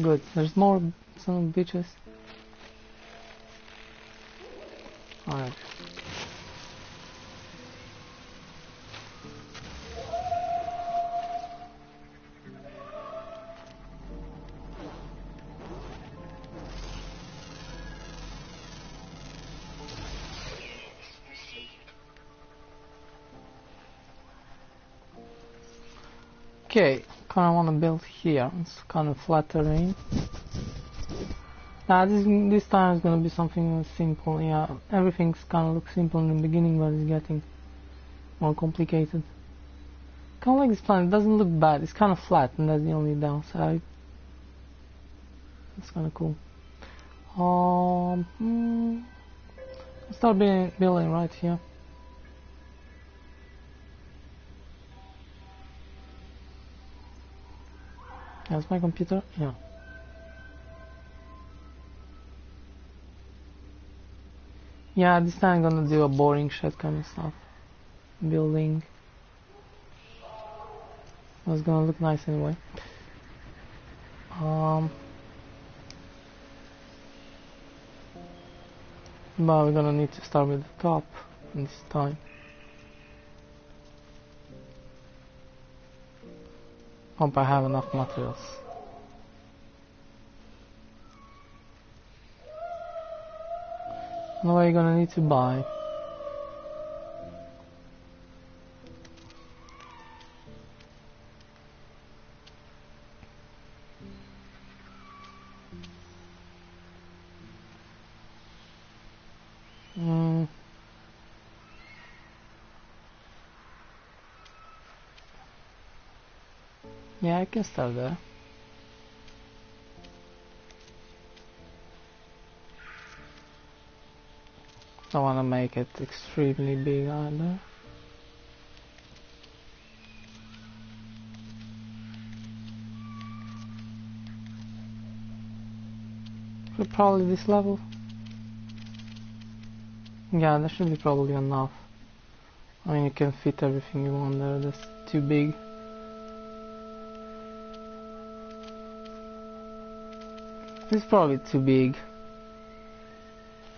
Good. There's more some bitches. Alright. Okay, kinda wanna build here. It's kind of flat terrain. This time is gonna be something simple. Yeah, everything's kinda looks simple in the beginning, but it's getting more complicated. Kinda like this planet. It doesn't look bad. It's kinda flat, and that's the only downside. It's kinda cool. Start building right here. That's my computer. Yeah. Yeah, this time I'm gonna do a boring shit kind of stuff. Building. It's gonna look nice anyway. But we're gonna need to start with the top this time. Hope I have enough materials. What are you gonna need to buy? Yeah, I can start there. Don't want to make it extremely big either. So probably this level. Yeah, that should be probably enough. I mean, you can fit everything you want there. That's too big. It's probably too big.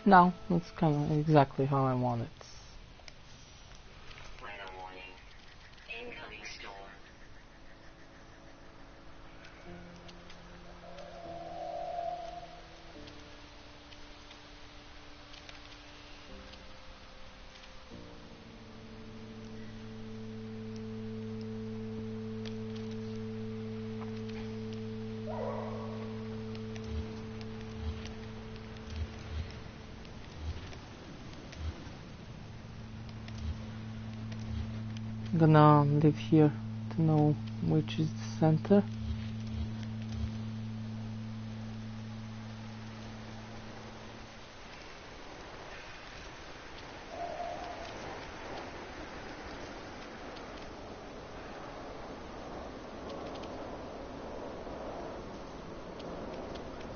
No, that's kind of exactly how I want it. Weather warning. Incoming storm. I'm gonna live here to know which is the center.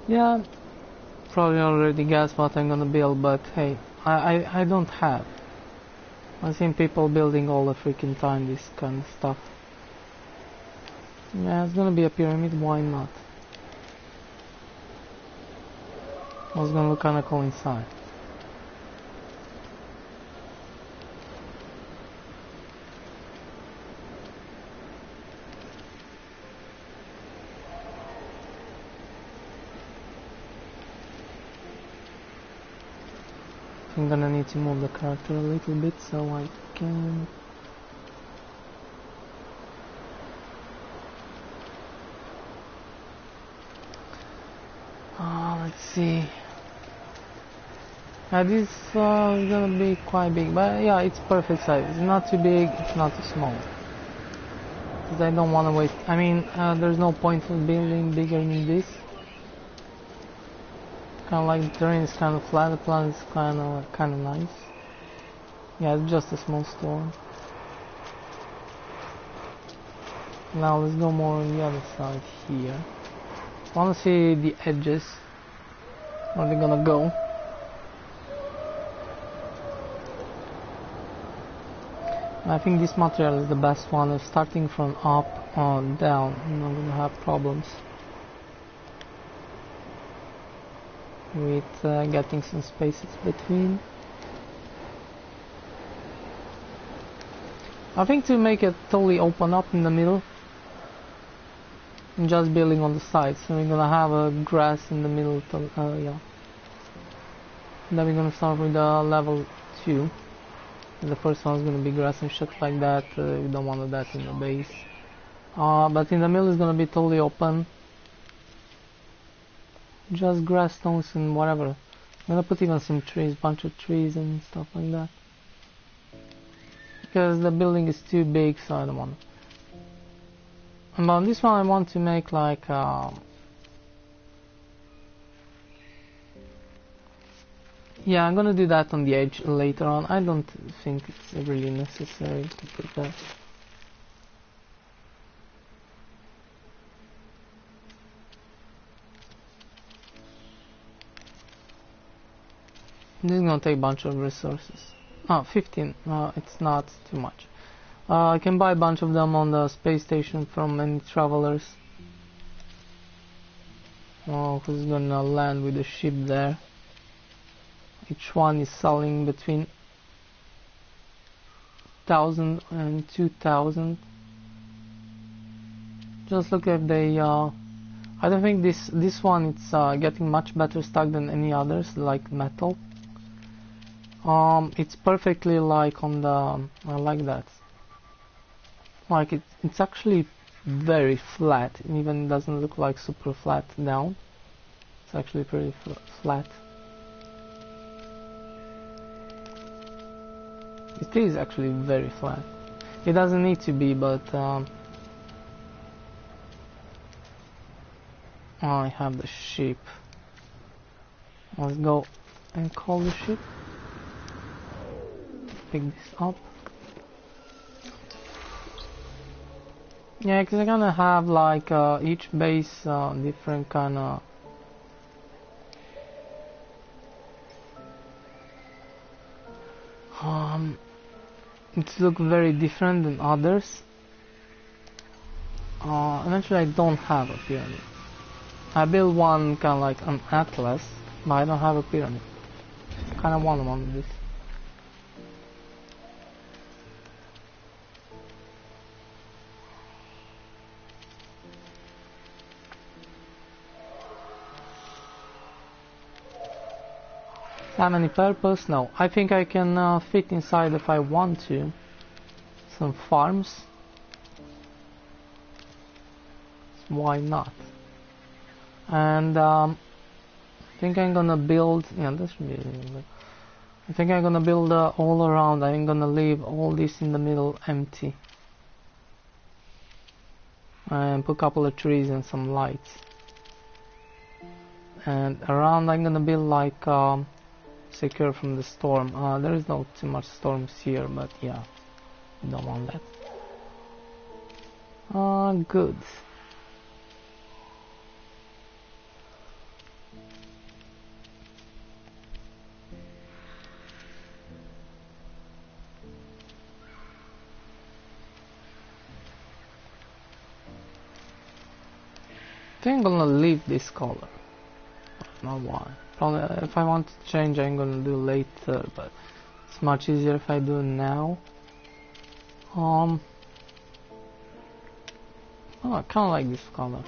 Yeah, probably already guessed what I'm gonna build, but hey, I don't have. I've seen people building all the freaking time this kind of stuff. Yeah, it's gonna be a pyramid, why not? It's gonna look kinda cool inside. I'm gonna need to move the character a little bit so I can... let's see. This is gonna be quite big, but yeah, it's perfect size. It's not too big, it's not too small. Because I don't want to waste... I mean, there's no point in building bigger than this. Kind of like the terrain is kind of flat, the planet is kind of nice. Yeah, it's just a small storm. Now let's go more on the other side here. I want to see the edges, where they're gonna go. I think this material is the best one. Starting from up on down, I'm not gonna have problems. with getting some spaces between. I think to make it totally open up in the middle and just building on the sides, so we're gonna have a grass in the middle yeah. And then we're gonna start with level 2. And the first one's gonna be grass and shit like that. We don't want that in the base. But in the middle is gonna be totally open. Just grass, stones and whatever. I'm gonna put even some trees, bunch of trees and stuff like that. Because the building is too big, so I don't want. And on this one I want to make like yeah, I'm gonna do that on the edge later on. I don't think it's really necessary to put that. This is gonna take a bunch of resources. Oh, 15. It's not too much. I can buy a bunch of them on the space station from any travelers. Oh, who's gonna land with a ship there? Each one is selling between 1,000 and 2,000. Just look if they. I don't think this one it's getting much better stock than any others, like metal. It's perfectly like on the. I like that. Like it's actually very flat. It even doesn't look like super flat down. It's actually pretty flat. It is actually very flat. It doesn't need to be, but I have the ship. Let's go and call the ship. Pick this up. Yeah, because I'm gonna have like each base different kind of. It looks very different than others. Eventually I don't have a pyramid. I built one kind of like an atlas, but I don't have a pyramid. I kind of want one of this. Have any purpose? No. I think I can fit inside if I want to. Some farms. Why not? And I think I'm gonna build. Yeah, this should be. I think I'm gonna build all around. I'm gonna leave all this in the middle empty. And put a couple of trees and some lights. And around I'm gonna build like secure from the storm. There is not too much storms here, but yeah, you don't want that. Good. I think I'm gonna leave this color. Not why. Probably if I want to change I'm gonna do later, but it's much easier if I do now. Oh, I kinda like this color.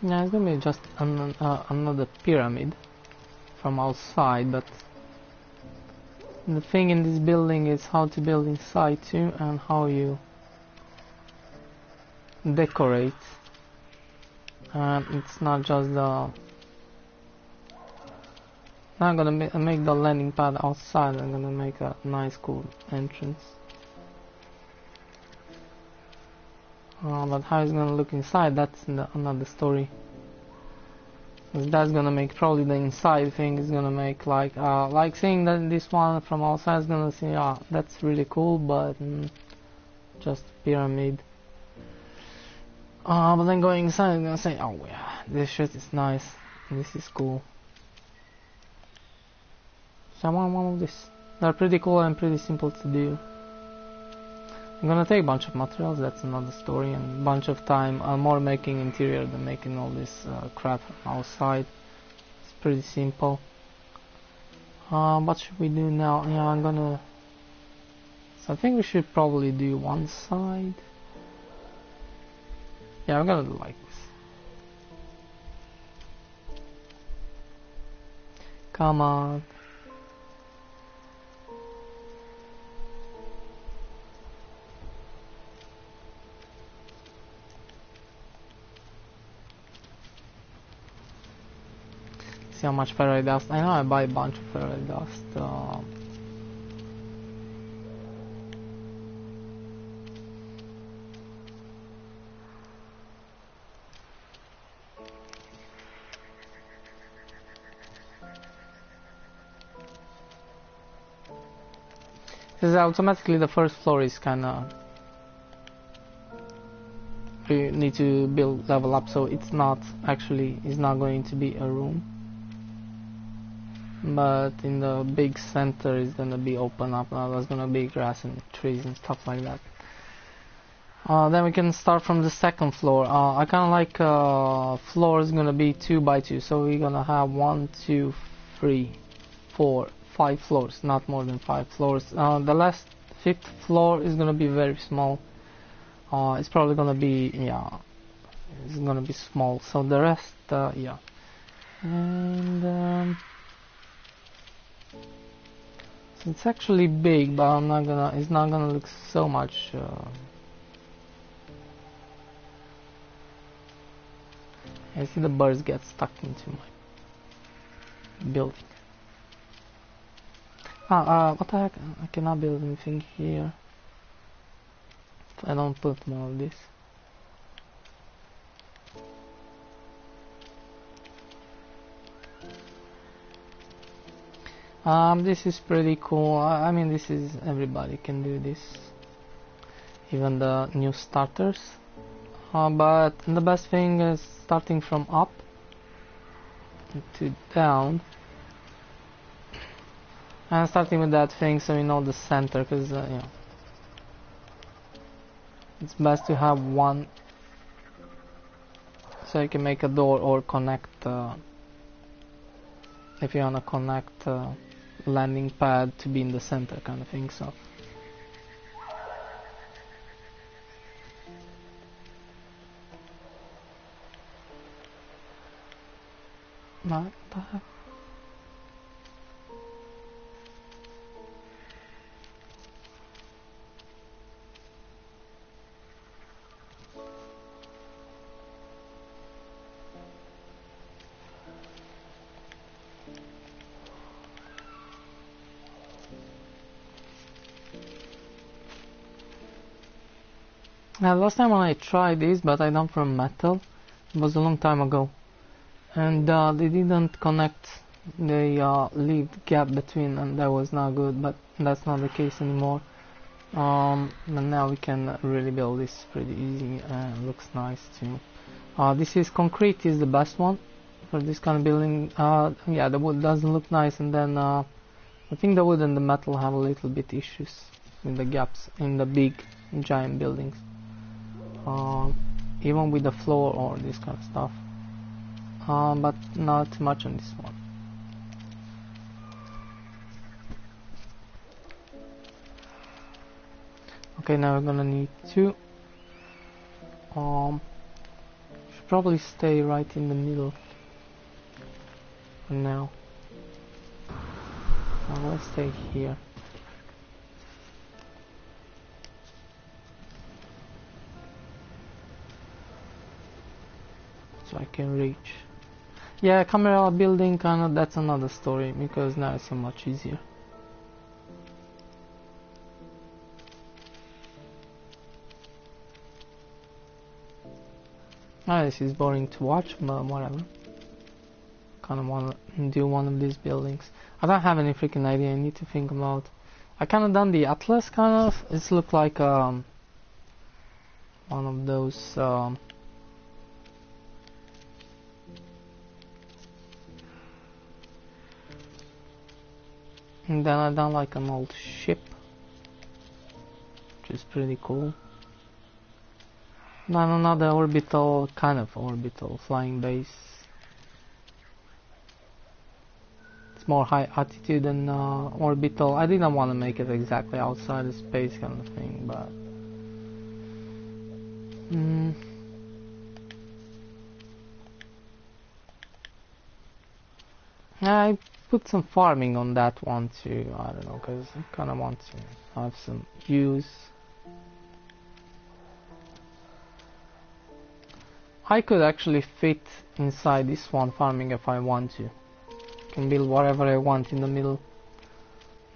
Yeah, it's gonna be just another pyramid from outside, but the thing in this building is how to build inside too, and how you decorate. And it's not just the. I'm gonna make the landing pad outside. I'm gonna make a nice, cool entrance. But how it's gonna look inside, that's another story. That's gonna make probably the inside thing is gonna make like seeing that this one from outside is gonna say, that's really cool, but just pyramid. But then going inside, I'm gonna say, oh yeah, this shit is nice. This is cool. So I want one of this. They're pretty cool and pretty simple to do. I'm gonna take a bunch of materials, that's another story, and a bunch of time more making interior than making all this crap outside. It's pretty simple. What should we do now? Yeah, I'm gonna... So I think we should probably do one side. Yeah, I'm gonna do like this. Come on. See how much Faraday dust. I know I buy a bunch of Faraday dust. Because automatically the first floor is kinda... You need to build level up, so it's not actually, it's not going to be a room. But in the big center is gonna be open up. There's gonna be grass and trees and stuff like that. Then we can start from the second floor. I kinda like floor is gonna be 2 by 2, so we're gonna have 1, 2, 3, 4, 5 floors, not more than 5 floors. The last 5th floor is gonna be very small. It's probably gonna be, yeah, it's gonna be small. So the rest, yeah. And so it's actually big, but I'm not gonna. It's not gonna look so much. I see the birds get stuck into my building. What the heck? I cannot build anything here if I don't put more of this. This is pretty cool. I mean, this is, everybody can do this, even the new starters. But the best thing is starting from up to down, and starting with that thing, so you know the center, because you know, it's best to have one, so you can make a door or connect. If you wanna connect landing pad to be in the center, kind of thing. So not that. Last time when I tried this, but I done from metal, it was a long time ago, and they didn't connect. They leave the gap between, and that was not good. But that's not the case anymore. And now we can really build this pretty easy, and looks nice too. This is concrete is the best one for this kind of building. Yeah, the wood doesn't look nice, and then I think the wood and the metal have a little bit issues in the gaps in the big giant buildings. Even with the floor or this kind of stuff, but not much on this one. Okay, now we're gonna need to should probably stay right in the middle for now. Let's stay here. So I can reach. Yeah, camera building kinda, that's another story, because now it's so much easier. This is boring to watch, but whatever. Kinda wanna do one of these buildings. I don't have any freaking idea, I need to think about. I kinda done the Atlas kind of. It's looked like one of those And then I done like an old ship, which is pretty cool. Then another orbital, kind of orbital flying base. It's more high altitude than orbital. I didn't want to make it exactly outside of space kind of thing, but I put some farming on that one too. I don't know, because I kind of want to have some use. I could actually fit inside this one farming if I want to. Can build whatever I want in the middle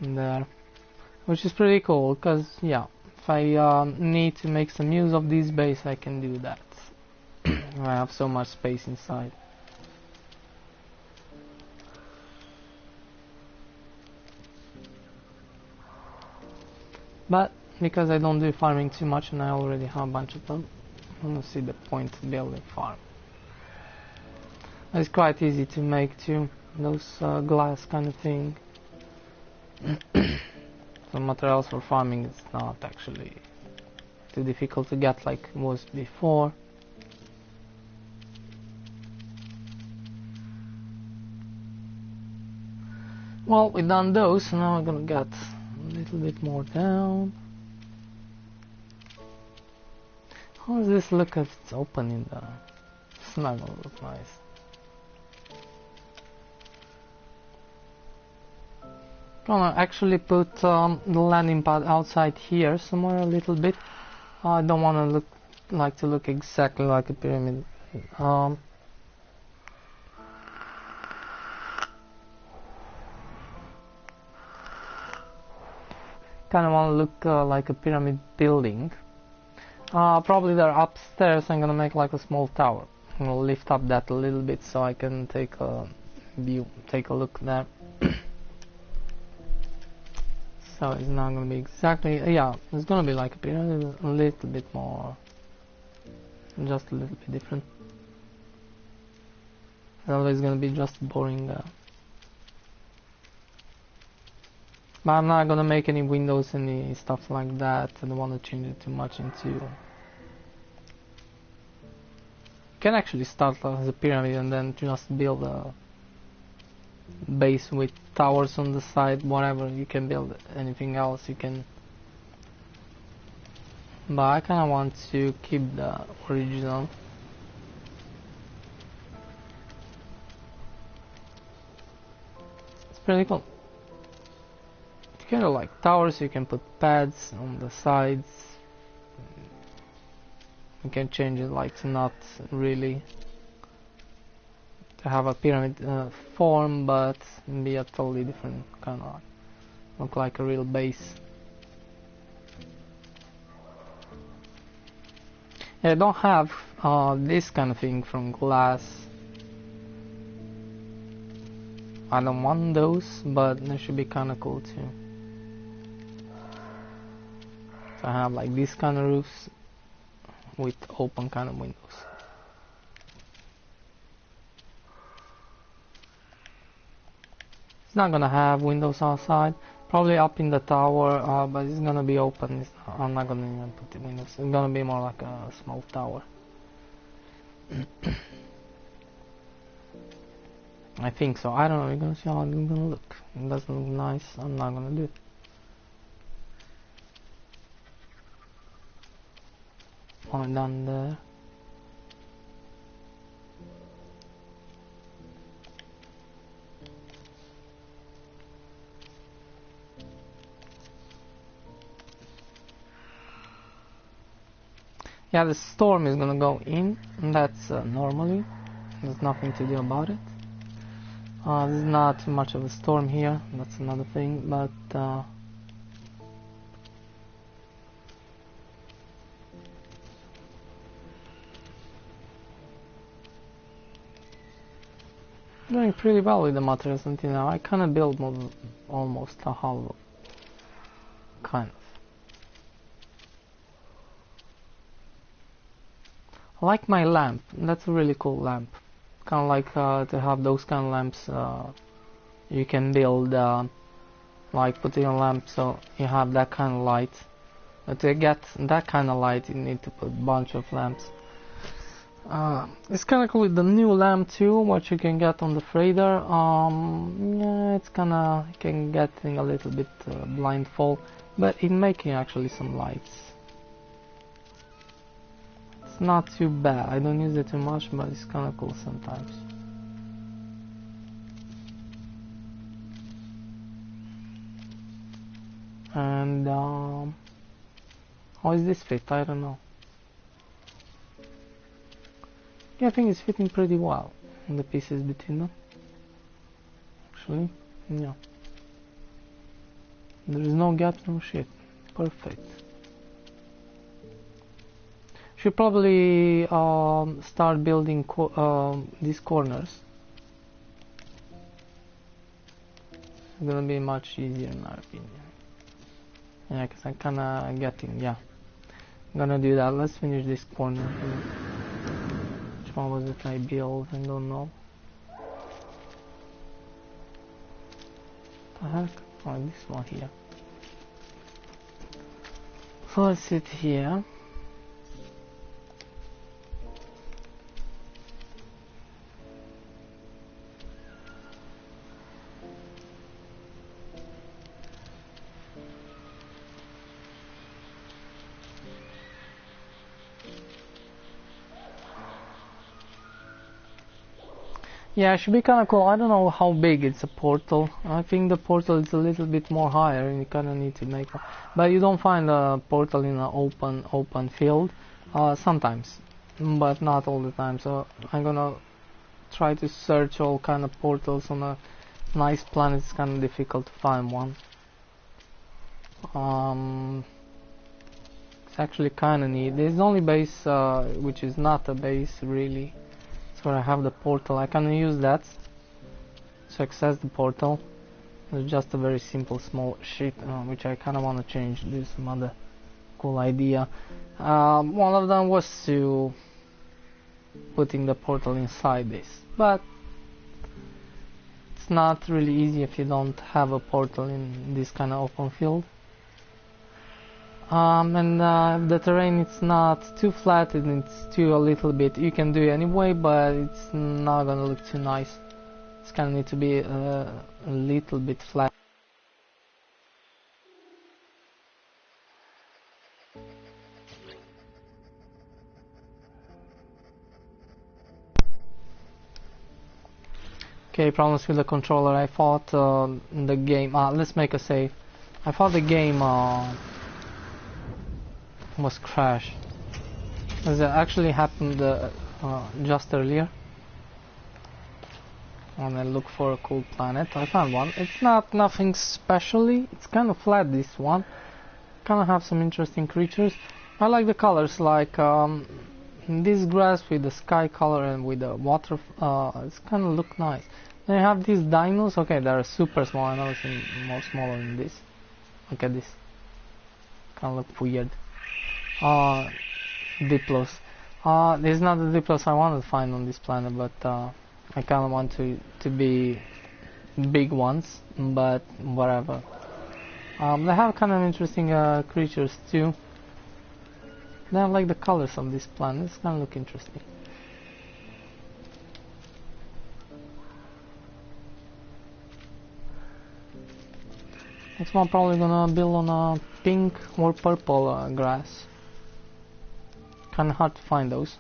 there, which is pretty cool, because yeah, if I need to make some use of this base, I can do that. I have so much space inside. But because I don't do farming too much and I already have a bunch of them, I don't see the point of building farm. It's quite easy to make too, those glass kind of thing. So materials for farming is not actually too difficult to get like it was before. Well, we done those, so now we're gonna get a little bit more down. How does this look if it's open in the... It's not gonna look nice. Gonna actually put the landing pad outside here somewhere a little bit. I don't want to look exactly like a pyramid. Kind of want to look like a pyramid building. Probably they're upstairs. I'm gonna make like a small tower. I'm gonna lift up that a little bit so I can take a view, take a look there. So it's not gonna be exactly, yeah, it's gonna be like a pyramid, a little bit more, just a little bit different. Otherwise it's gonna be just boring. But I'm not gonna make any windows, any stuff like that. I don't want to change it too much into... You can actually start as a pyramid and then just build a base with towers on the side, whatever. You can build anything else you can. But I kinda want to keep the original. It's pretty cool. Kind of like towers, you can put pads on the sides. You can change it like to not really to have a pyramid form, but be a totally different kind of look like a real base. Yeah, I don't have this kind of thing from glass. I don't want those, but they should be kind of cool too. I have like these kind of roofs with open kind of windows. It's not gonna have windows outside, probably up in the tower, but it's gonna be open. I'm not gonna even put the windows. It's gonna be more like a small tower. I think so. I don't know. We're gonna see how it's gonna look. It doesn't look nice. I'm not gonna do it. One done there. Yeah, the storm is gonna go in, and that's normally. There's nothing to do about it. There's not much of a storm here. That's another thing, but. Doing pretty well with the materials until now. I kinda built almost a hollow. Kind of. I like my lamp. That's a really cool lamp. Kinda like to have those kind of lamps. You can build like putting a lamp so you have that kind of light. But to get that kind of light, you need to put a bunch of lamps. It's kind of cool with the new lamp too, what you can get on the Freighter. Yeah, it's kinda can getting a little bit blindfold, but in making actually some lights. It's not too bad. I don't use it too much, but it's kind of cool sometimes. And how is this fit? I don't know. Yeah, I think it's fitting pretty well. The pieces between them. Actually, yeah. There is no gaps, no shit. Perfect. Should probably start building these corners. It's gonna be much easier in our opinion. Yeah, because I'm kinda getting, yeah. I'm gonna do that. Let's finish this corner here. Which one was it I built? I don't know. The heck? Oh, this one here. So let's sit here. Yeah, it should be kind of cool. I don't know how big it's a portal. I think the portal is a little bit more higher and you kind of need to make a... But you don't find a portal in an open field. Sometimes, but not all the time. So I'm gonna try to search all kind of portals on a nice planet. It's kind of difficult to find one. It's actually kind of neat. There's only base which is not a base really. Where I have the portal, I can use that to access the portal. It's just a very simple small sheet which I kind of want to change. Do some other cool idea. One of them was to putting the portal inside this, but it's not really easy if you don't have a portal in this kind of open field. The terrain, it's not too flat and it's too a little bit, you can do it anyway, but it's not gonna look too nice. It's gonna need to be a little bit flat. Okay, problems with the controller. I thought the game, let's make a save. I thought the game was crashed. As it actually happened just earlier. And I look for a cool planet. I found one. It's not nothing specially. It's kind of flat, this one. Kind of have some interesting creatures. I like the colors, like this grass with the sky color and with the water. It's kind of look nice. Then you have these dinos. Okay, they're super small. I know it's more smaller than this. Look at this. Kind of look weird. Diplos. There's not the Diplos I wanted to find on this planet, but I kind of want to be big ones, but whatever. They have kind of interesting creatures too. They have like the colors of this planet. It's kind of look interesting. Next one probably gonna build on a pink or purple grass. Kind of hard to find those.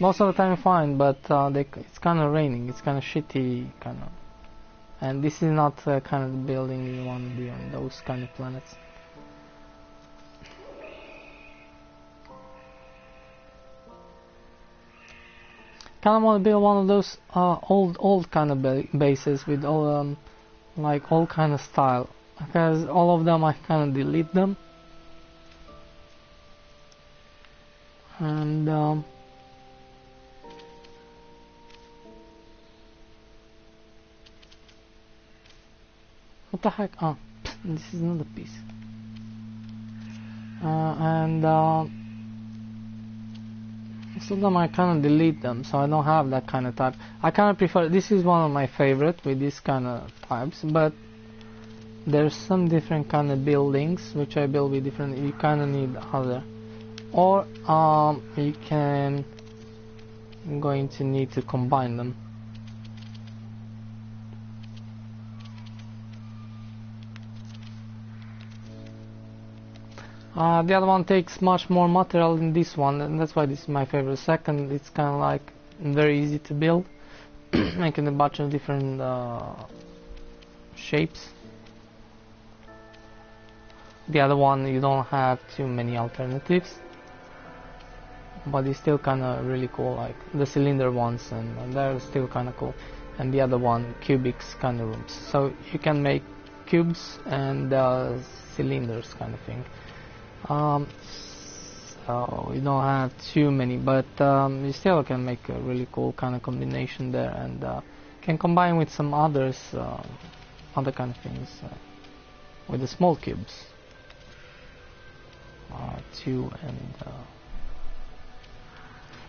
Most of the time you find, but it's kind of raining. It's kind of shitty, kind of. And this is not the kind of building you want to be on those kind of planets. Kind of want to build one of those old kind of bases with all like all kind of style. Because all of them I kind of delete them. And what the heck? Oh, this is another piece. Most of them I kind of delete them, so I don't have that kind of type. I kind of prefer, this is one of my favorite with this kind of types, but there's some different kind of buildings which I build with different. You kind of need other, or you can going to need to combine them. The other one takes much more material than this one, and that's why this is my favorite. Second, it's kind of like very easy to build, making a bunch of different shapes. The other one, you don't have too many alternatives, but it's still kind of really cool, like the cylinder ones, and they're still kind of cool. And the other one, cubics kind of rooms. So you can make cubes and cylinders kind of thing. So you don't have too many, but you still can make a really cool kind of combination there, and can combine with some others, other kind of things, with the small cubes. Two and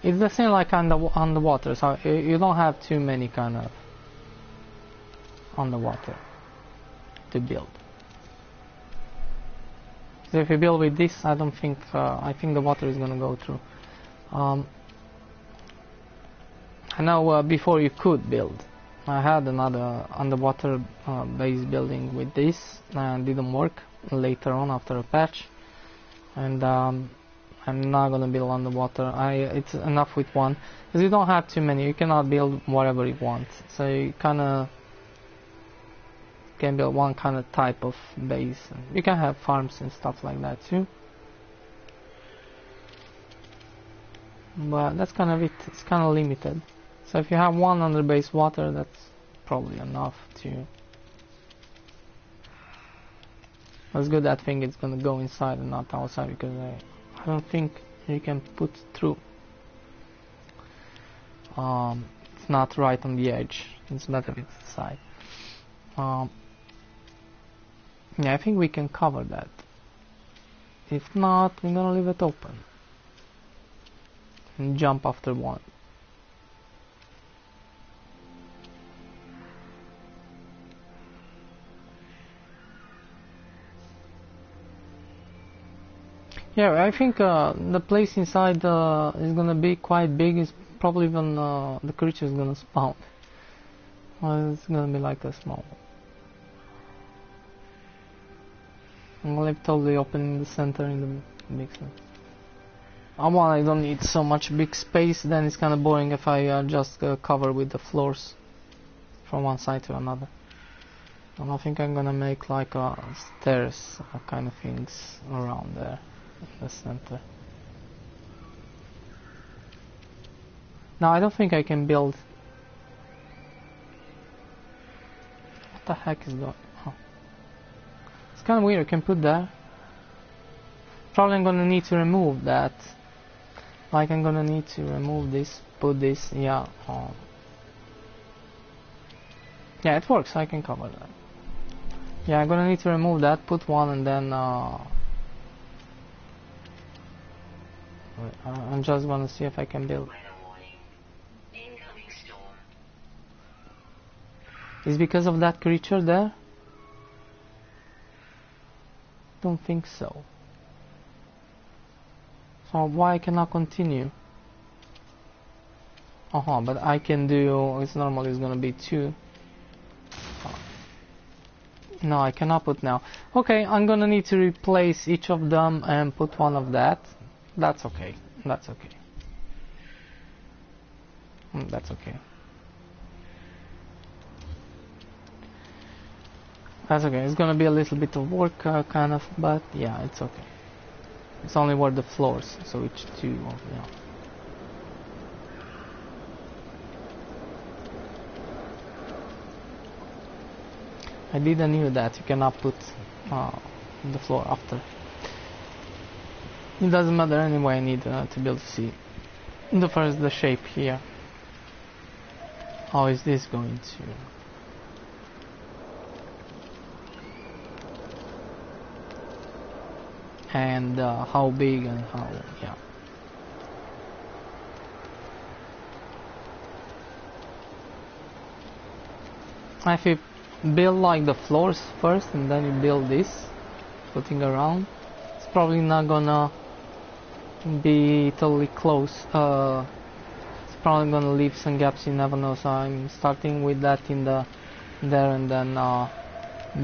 it's the same like underwater, so you don't have too many kind of underwater to build. So if you build with this, I don't think I think the water is gonna go through. I know before you could build. I had another underwater base building with this, and didn't work later on after a patch. And I'm not gonna build underwater. It's enough with one, because you don't have too many. You cannot build whatever you want, so you kind of can build one kind of type of base. You can have farms and stuff like that too, but that's kind of it. It's kind of limited. So if you have one under base water, that's probably enough to. That's good. That thing is gonna go inside and not outside, because I don't think you can put through. It's not right on the edge. It's better if it's inside. Yeah, I think we can cover that. If not, we're gonna leave it open and jump after one. Yeah, I think the place inside is gonna be quite big. It's probably even the creature is gonna spawn. It's gonna be like a small. I'm gonna leave totally open in the center, in the big center. I don't need so much big space. Then it's kind of boring if I just cover with the floors from one side to another. And I think I'm gonna make like stairs kind of things around there. In the center. Now I don't think I can build. What the heck is going? Oh. It's kind of weird. I can put that. Probably I'm gonna need to remove that. Like I'm gonna need to remove this, put this. Yeah. Yeah, it works. I can cover that. Yeah, I'm gonna need to remove that. Put one and then. I'm just gonna see if I can build. Is because of that creature there? Don't think so. So why I cannot continue? But I can do. It's normally it's gonna be 2. No, I cannot put now. Okay, I'm gonna need to replace each of them and put one of that. That's okay. That's okay. That's okay. That's okay. It's gonna be a little bit of work, kind of, but yeah, it's okay. It's only where the floors, so each 2 of them. I didn't knew that you cannot put the floor after. It doesn't matter anyway. I need to be able to see the shape here. How is this going to? And how big and how? Yeah. I build like the floors first and then you build this, putting around. It's probably not gonna be totally close. It's probably gonna leave some gaps, you never know. So I'm starting with that in the there and then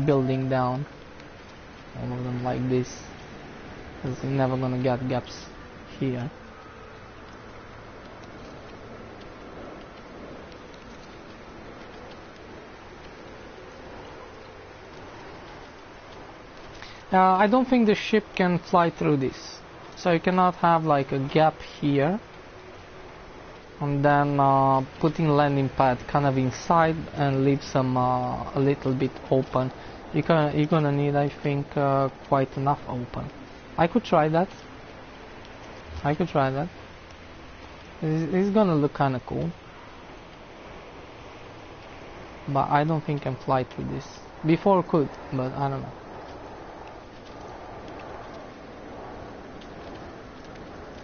building down all of them like this, because you're never gonna get gaps here. I don't think the ship can fly through this, so you cannot have like a gap here and then putting landing pad kind of inside and leave some a little bit open. You're gonna need, I think, quite enough open. I could try that. It's gonna look kind of cool, but I don't think I can fly through this. Before could, but I don't know.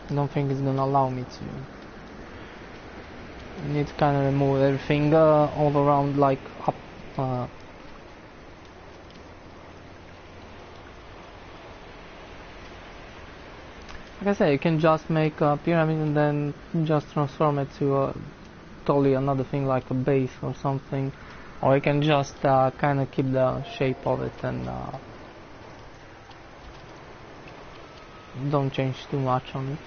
I don't think it's gonna allow me to. I need to kind of remove everything all around, like up. Like I said, you can just make a pyramid and then just transform it to totally another thing, like a base or something, or you can just kind of keep the shape of it and don't change too much on it.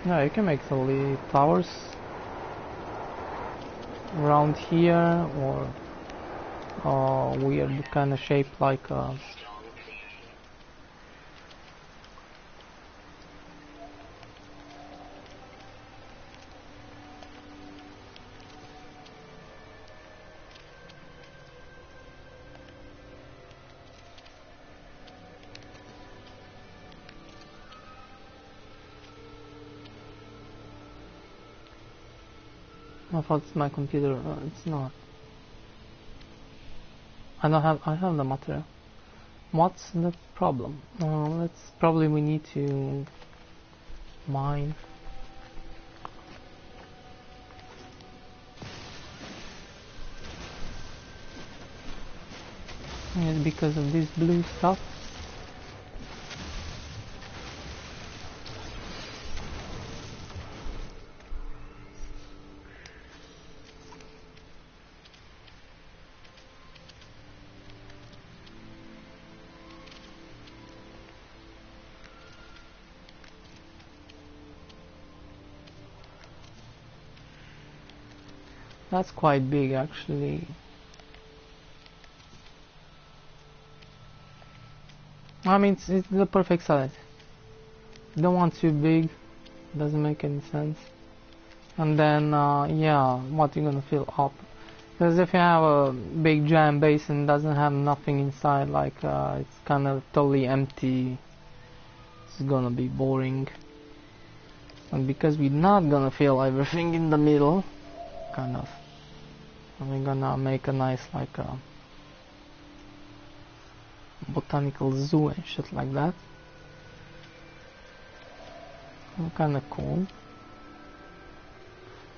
Yeah, you can make totally towers around here, or weird kind of shape like I thought it's my computer. It's not. I have the material. What's the problem? We need to mine. It's because of this blue stuff. That's quite big, actually. I mean, it's the perfect size. You don't want too big, doesn't make any sense. And then, yeah, what you're gonna fill up? Because if you have a big giant basin, doesn't have nothing inside, like it's kind of totally empty, it's gonna be boring. And because we're not gonna fill everything in the middle, kind of, we're gonna make a nice like a botanical zoo and shit like that. Kind of cool.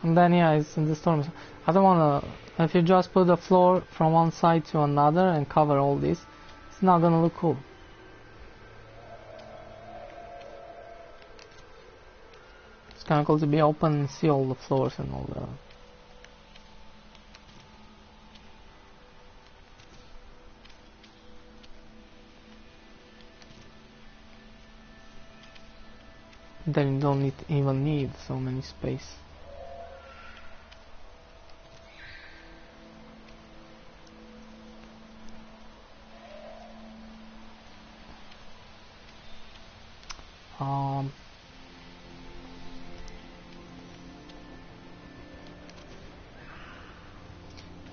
And then yeah, it's in the storm. I don't wanna. If you just put the floor from one side to another and cover all this, it's not gonna look cool. It's kind of cool to be open and see all the floors and all the. Then you don't even need so many space.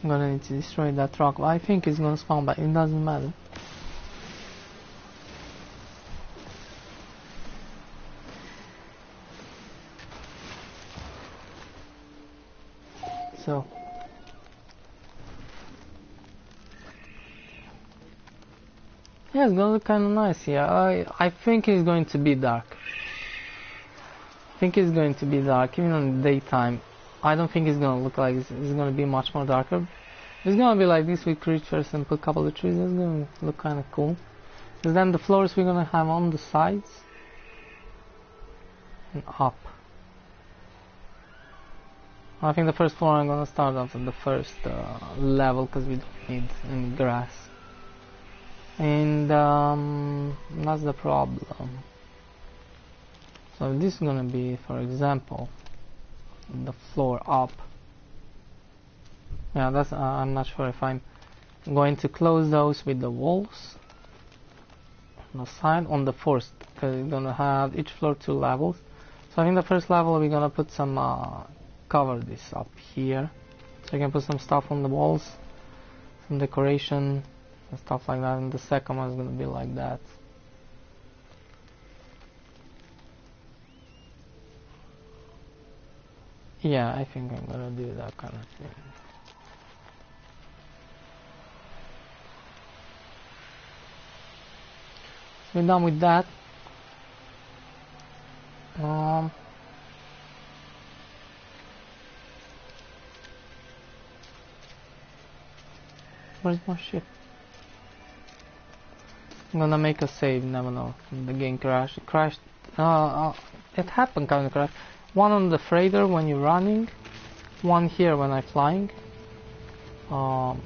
I'm gonna need to destroy that rock. I think it's gonna spawn back, it doesn't matter. So yeah, it's gonna look kinda nice here. I think it's going to be dark. I think it's going to be dark, even in the daytime. I don't think it's gonna look like it's gonna be much more darker. It's gonna be like this with creatures and put a couple of trees. It's gonna look kind of cool. Because then the floors we're gonna have on the sides and up. I think the first floor I'm gonna start off at the first level because we don't need any grass. And that's the problem. So this is gonna be, for example, the floor up. Yeah, that's I'm not sure if I'm going to close those with the walls on the side on the first, because we're gonna have each floor 2 levels. So I think the first level we're gonna put some cover this up here, so you can put some stuff on the walls, some decoration and stuff like that. And the second one is gonna be like that. Yeah, I think I'm gonna do that kind of thing. So we're done with that. Where's my ship? I'm gonna make a save, never know. The game crashed. It crashed. It happened kind of crash. One on the freighter when you're running, one here when I'm flying. When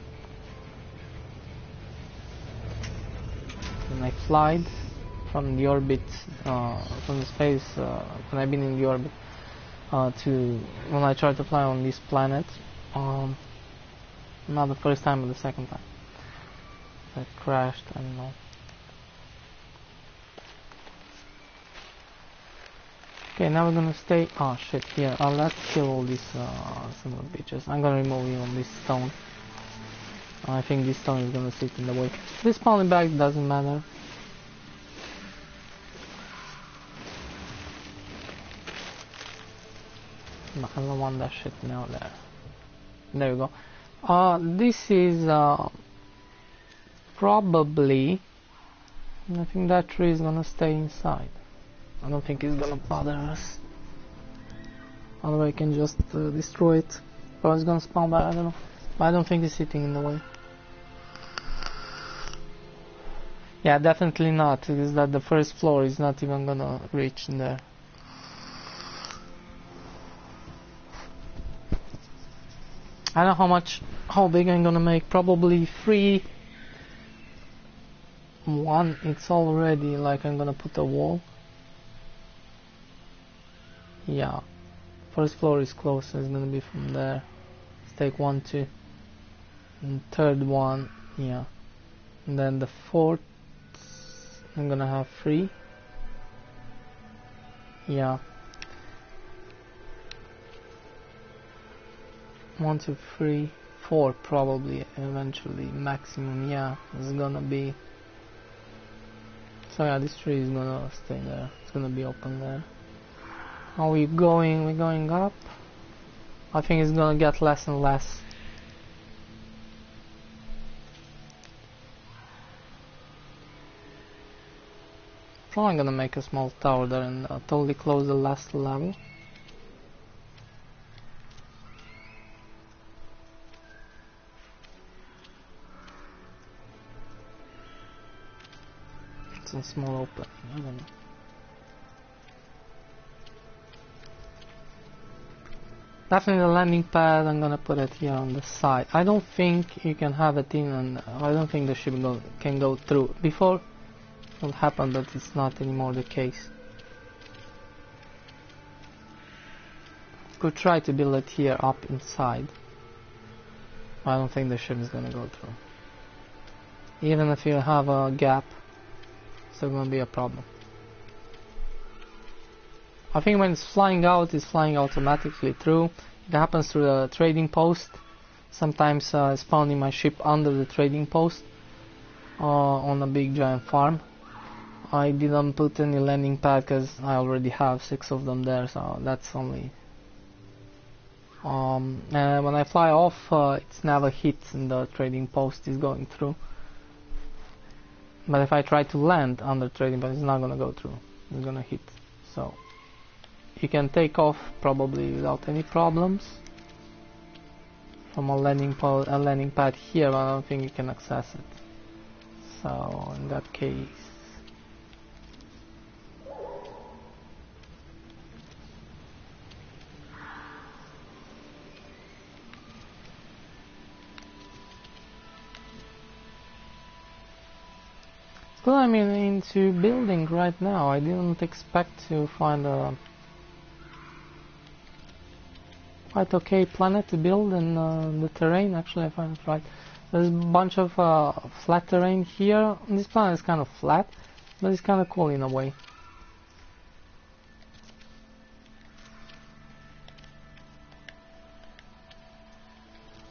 I flied from the orbit, from the space, when I've been in the orbit, to when I tried to fly on this planet. Not the first time, but the second time. That crashed, I don't know. Okay, now we're gonna stay. Oh shit, here. Let's kill all these some of the bitches. I'm gonna remove even this stone. I think this stone is gonna sit in the way. This spawning back doesn't matter. No, I don't want that shit now. There we go. This is probably. I think that tree is gonna stay inside. I don't think it's gonna bother us. Otherwise, I can just destroy it. Or it's gonna spawn back. I don't know. But I don't think it's sitting in the way. Yeah, definitely not. Because that the first floor is not even gonna reach in there. I don't know how big I'm gonna make. Probably 3. 1. It's already like I'm gonna put a wall. Yeah. First floor is close, so it's gonna be from there. Let's take 1, 2. And third one, yeah. And then the fourth, I'm gonna have 3. Yeah. 1, 2, 3, 4 probably eventually maximum. Yeah, it's gonna be. So yeah, this tree is gonna stay there. It's gonna be open there. Are we going? We're going up. I think it's gonna get less and less. Probably gonna make a small tower there and totally close the last level. It's a small opening, I don't know. Definitely the landing pad, I'm gonna put it here on the side. I don't think you can have it in, and I don't think the ship can go through. Before it happened, but it's not anymore the case. Could try to build it here up inside. I don't think the ship is gonna go through. Even if you have a gap, it's still gonna be a problem. I think when it's flying out, it's flying automatically through. It happens through the trading post. Sometimes spawning my ship under the trading post on a big giant farm. I didn't put any landing pad because I already have 6 of them there, so that's only. And when I fly off, it's never hits in the trading post is going through. But if I try to land under trading post, it's not gonna go through. It's gonna hit. So you can take off probably without any problems from a landing pad here, but I don't think you can access it. So in that case, well, I'm into building right now. I didn't expect to find a quite okay planet to build, and the terrain, actually I find it right. There's a bunch of flat terrain here. This planet is kind of flat, but it's kind of cool in a way.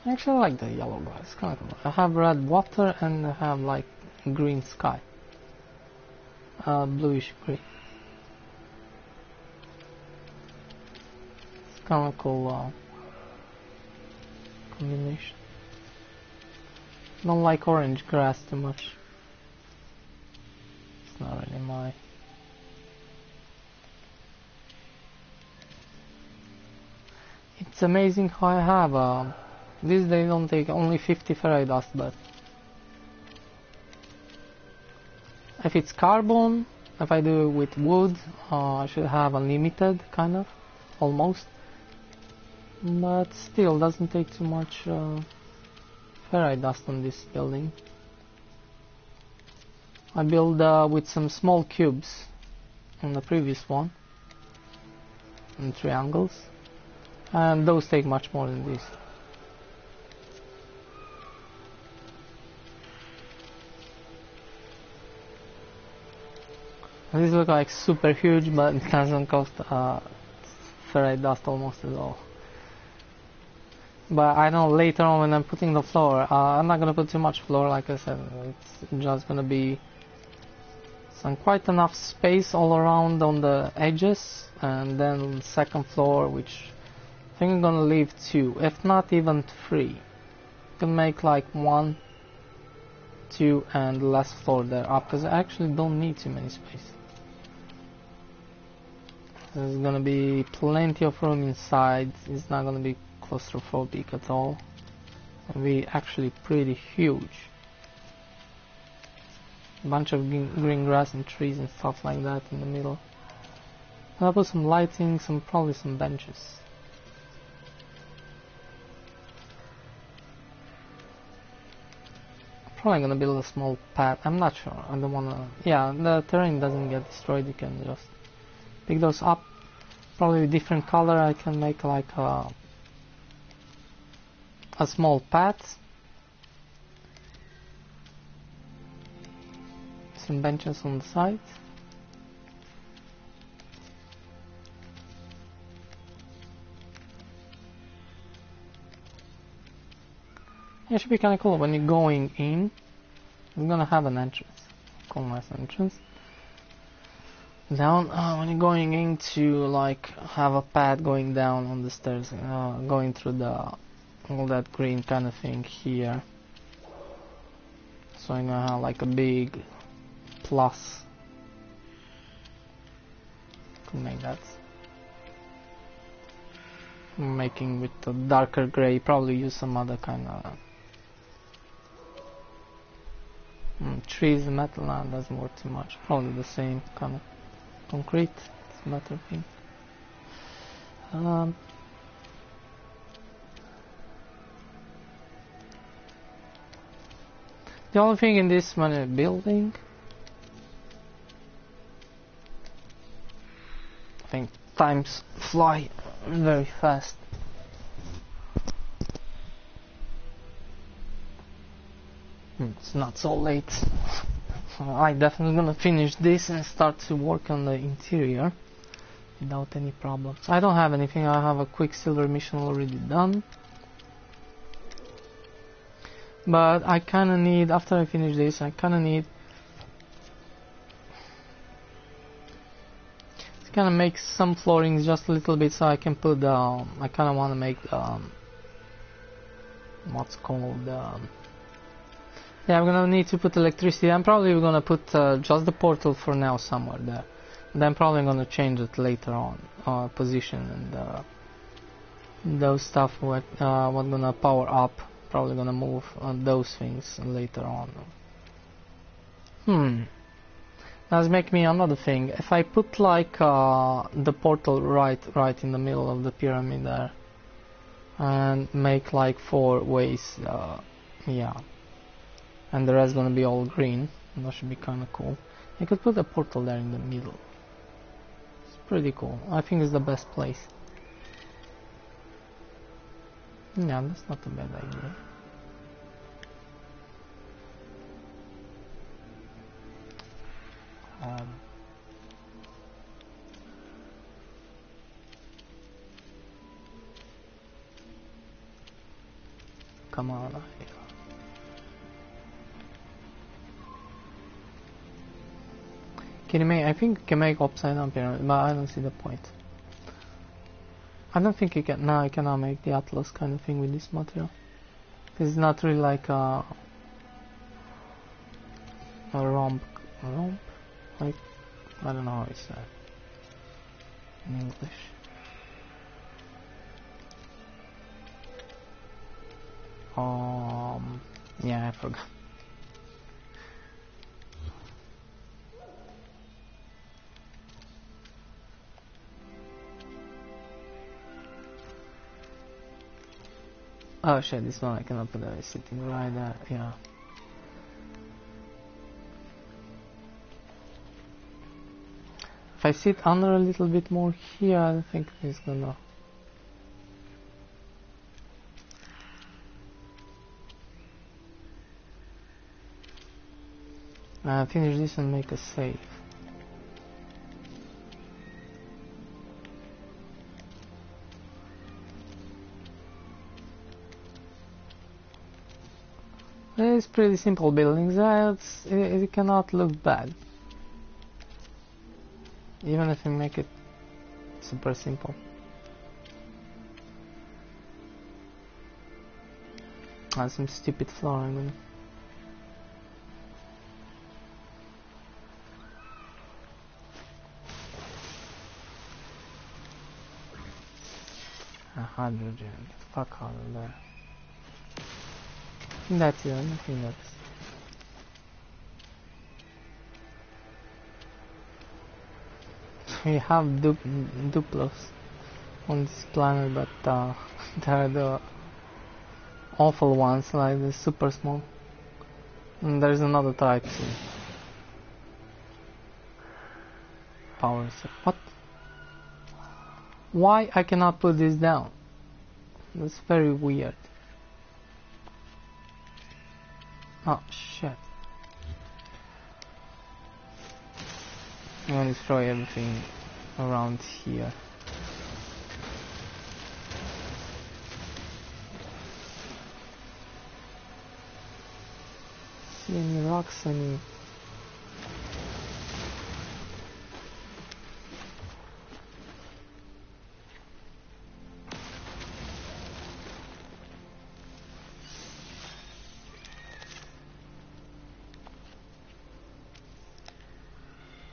Actually, I like the yellow guy. It's kind of cool. I have red water and I have like green sky, bluish green. It's kind of cool combination. Don't like orange grass too much. It's not really my. It's amazing how I have these they don't take only 50 ferrite dust, but if it's carbon, if I do it with wood, I should have unlimited, kind of, almost. But still, doesn't take too much ferrite dust on this building. I built with some small cubes on the previous one, and triangles, and those take much more than this. These look like super huge, but it doesn't cost ferrite dust almost at all. But I know later on when I'm putting the floor, I'm not gonna put too much floor, like I said. It's just gonna be some quite enough space all around on the edges, and then second floor, which I think I'm gonna leave 2, if not even 3. You can make like 1, 2, and the last floor there up, because I actually don't need too many space. There's gonna be plenty of room inside. It's not gonna be claustrophobic at all. It'll be actually pretty huge. A bunch of green grass and trees and stuff like that in the middle. I'll put some lighting, probably some benches. Probably gonna build a small pad. I'm not sure. I don't wanna. Yeah, the terrain doesn't get destroyed. You can just pick those up. Probably a different color. I can make like a small pad. Some benches on the side. It should be kind of cool when you're going in. You're gonna have an entrance. Cool, nice entrance. Down when you're going in to like have a path going down on the stairs, going through all that green kind of thing here. So I'm gonna have like a big plus. Could make that. I'm making with the darker gray. Probably use some other kind of trees, metal. Nah, doesn't work too much. Probably the same kind of concrete. It's a better thing. The only thing in this building, I think times fly very fast. It's not so late. I'm definitely gonna finish this and start to work on the interior without any problems. I don't have anything. I have a Quicksilver mission already done. But I kinda need, after I finish this, I kinda need to kinda make some floorings just a little bit so I can put I kinda wanna make what's called yeah, I'm gonna need to put electricity. I'm probably gonna put just the portal for now somewhere there. Then probably gonna change it later on, position and those stuff what gonna power up. Probably gonna move those things later on. That's make me another thing. If I put like the portal right in the middle of the pyramid there, and make like 4 ways, yeah, and the rest gonna be all green. That should be kind of cool. I could put a portal there in the middle. It's pretty cool. I think it's the best place. Yeah, that's not a bad idea. Come on. Can you make? I think you can make upside down pyramid, but I don't see the point. I don't think you can. No, I cannot make the Atlas kind of thing with this material. It's not really like a romp. Like, I don't know how it's said in English. Yeah, I forgot. Oh shit, this one I cannot put it sitting right there, yeah. If I sit under a little bit more here, I think it's gonna... finish this and make a save. It's pretty simple buildings. It cannot look bad, even if you make it super simple. Some stupid flooring. Hydrogen. Fuck all of that. That's it, nothing else. We have Duplos on this planet, but they're the awful ones, like the super small. And there's another type too. Power set. What? Why I cannot put this down? That's very weird. Oh shit. I'm gonna destroy everything around here. See any rocks, any...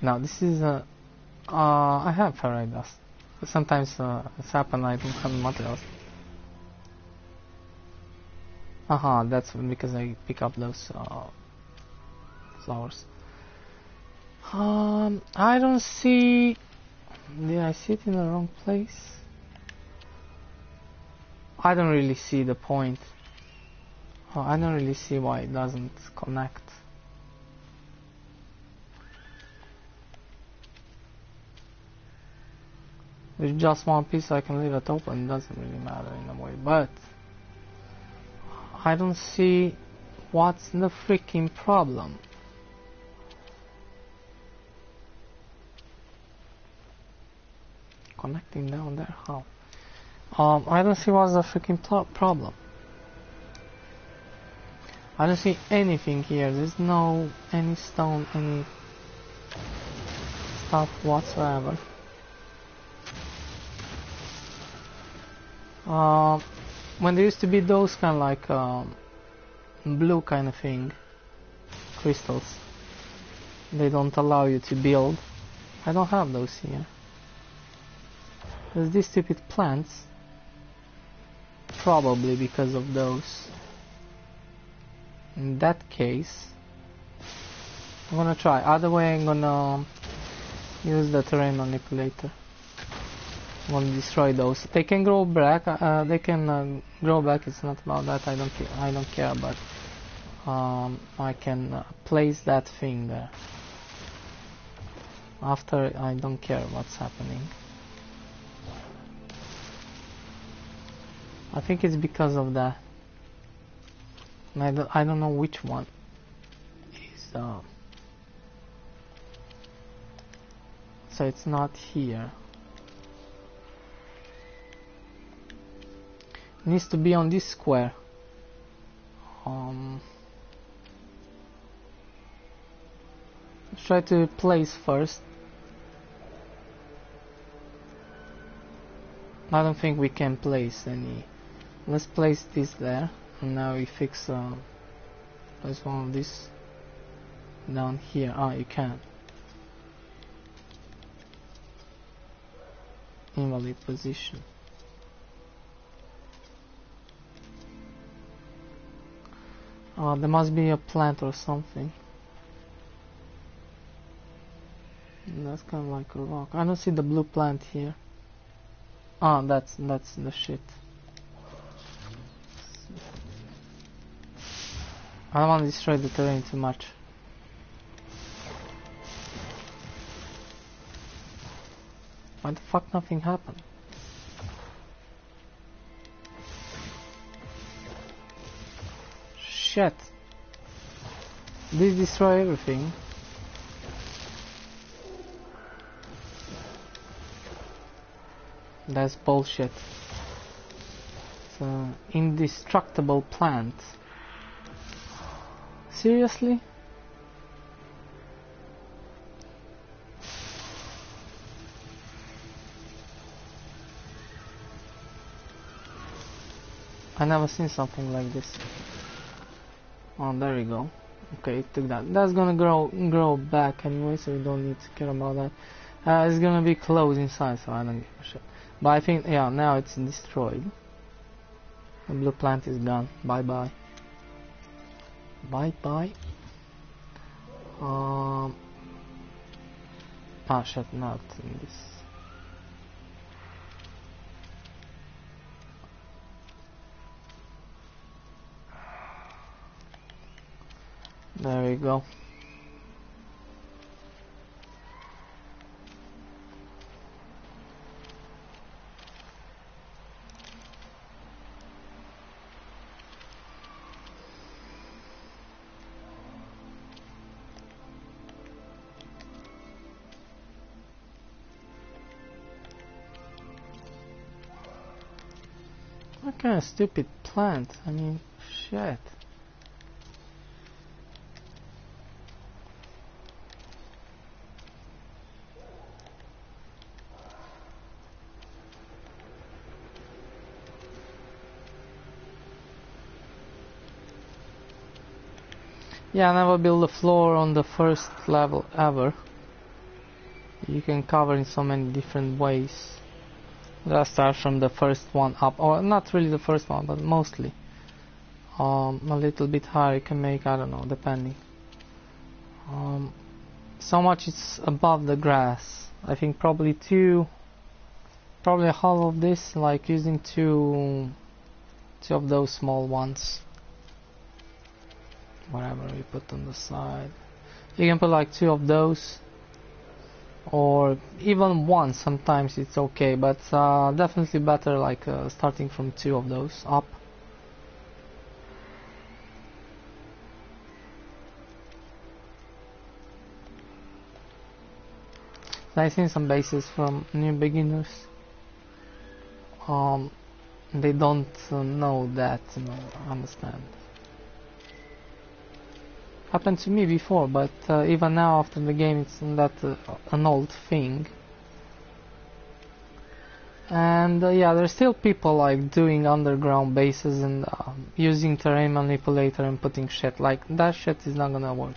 Now this is I have ferrite dust. Sometimes it's happened I don't have materials. That's because I pick up those flowers. I don't see... Did I see it in the wrong place? I don't really see the point. I don't really see why it doesn't connect. With just one piece I can leave it open, it doesn't really matter in a way, but I don't see what's the freaking problem. Connecting down there, how? I don't see what's the freaking problem. I don't see anything here, there's no any stone, any stuff whatsoever. When there used to be those kind of like blue kind of thing, crystals, they don't allow you to build. I don't have those here. There's these stupid plants. Probably because of those. In that case, I'm gonna try. Other way, I'm gonna use the terrain manipulator. I'm gonna destroy those. They can grow back. They can grow back. It's not about that. I don't care. But I can place that thing there. After, I don't care what's happening. I think it's because of that. And I don't know which one is. So it's not here. It needs to be on this square. Let's try to place first. I don't think we can place any. Let's place this there, and now we fix place one of this down here. Ah, you can. Invalid position. There must be a plant or something. That's kind of like a rock. I don't see the blue plant here. Ah, that's the shit. I don't want to destroy the terrain too much. Why the fuck nothing happened? Shit. This destroy everything. That's bullshit. It's an indestructible plant. Seriously? I never seen something like this. Oh, there we go. Okay, it took that. That's gonna grow back anyway, so we don't need to care about that. It's gonna be closed inside, so I don't give a shit. But I think, yeah, now it's destroyed. The blue plant is gone. Bye bye. Bye bye. Ah, shit, not in this. There we go. What kind of stupid plant? I mean, shit. Yeah, I never build a floor on the first level ever. You can cover in so many different ways. Let's start from the first one up, or not really the first one, but mostly. A little bit higher you can make, I don't know, depending. So much it's above the grass. I think probably half of this, like using two of those small ones. Whatever we put on the side. You can put like 2 of those. Or even 1 sometimes it's okay, but definitely better like starting from 2 of those up. I've seen some bases from new beginners. They don't know that, understand. Happened to me before, but even now after the game it's not an old thing. And yeah, there's still people like doing underground bases and using terrain manipulator and putting shit. Like that shit is not gonna work.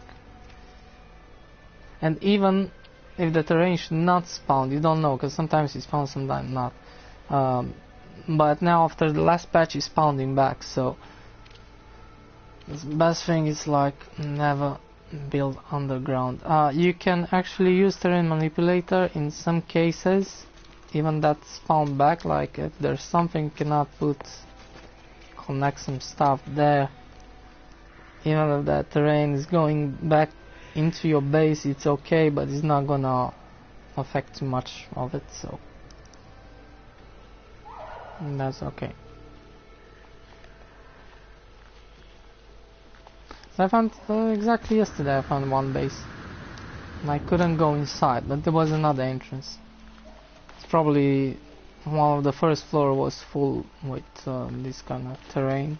And even if the terrain should not spawn. You don't know, because sometimes it spawns, sometimes not. But now after the last patch it's pounding back, so the best thing is like never build underground. You can actually use terrain manipulator in some cases, even that spawn back, like if there's something you cannot connect some stuff there, even if that terrain is going back into your base, it's okay, but it's not gonna affect too much of it, so that's okay. So I found exactly yesterday I found one base and I couldn't go inside, but there was another entrance. It's probably one of the first floor was full with this kind of terrain.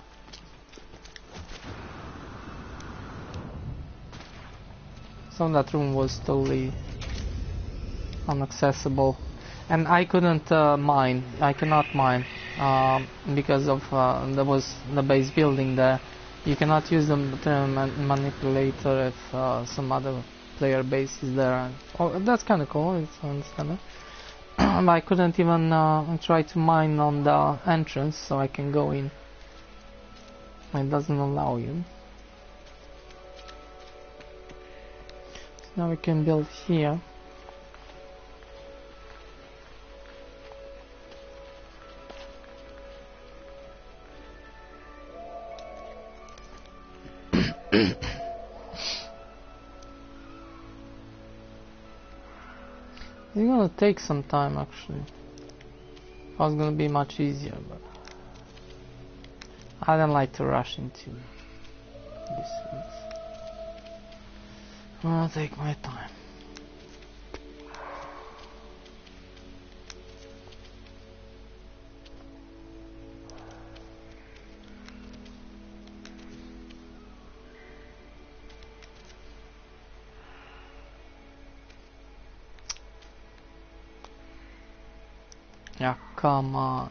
So that room was totally inaccessible, and I couldn't mine. I cannot mine because of there was the base building there. You cannot use the manipulator if some other player base is there. Oh, that's kind of cool. It's understandable. I couldn't even try to mine on the entrance, so I can go in. It doesn't allow you. So now we can build here. It's gonna take some time actually. It was gonna be much easier, but I don't like to rush into these things. I'm gonna take my time. Yeah, come on.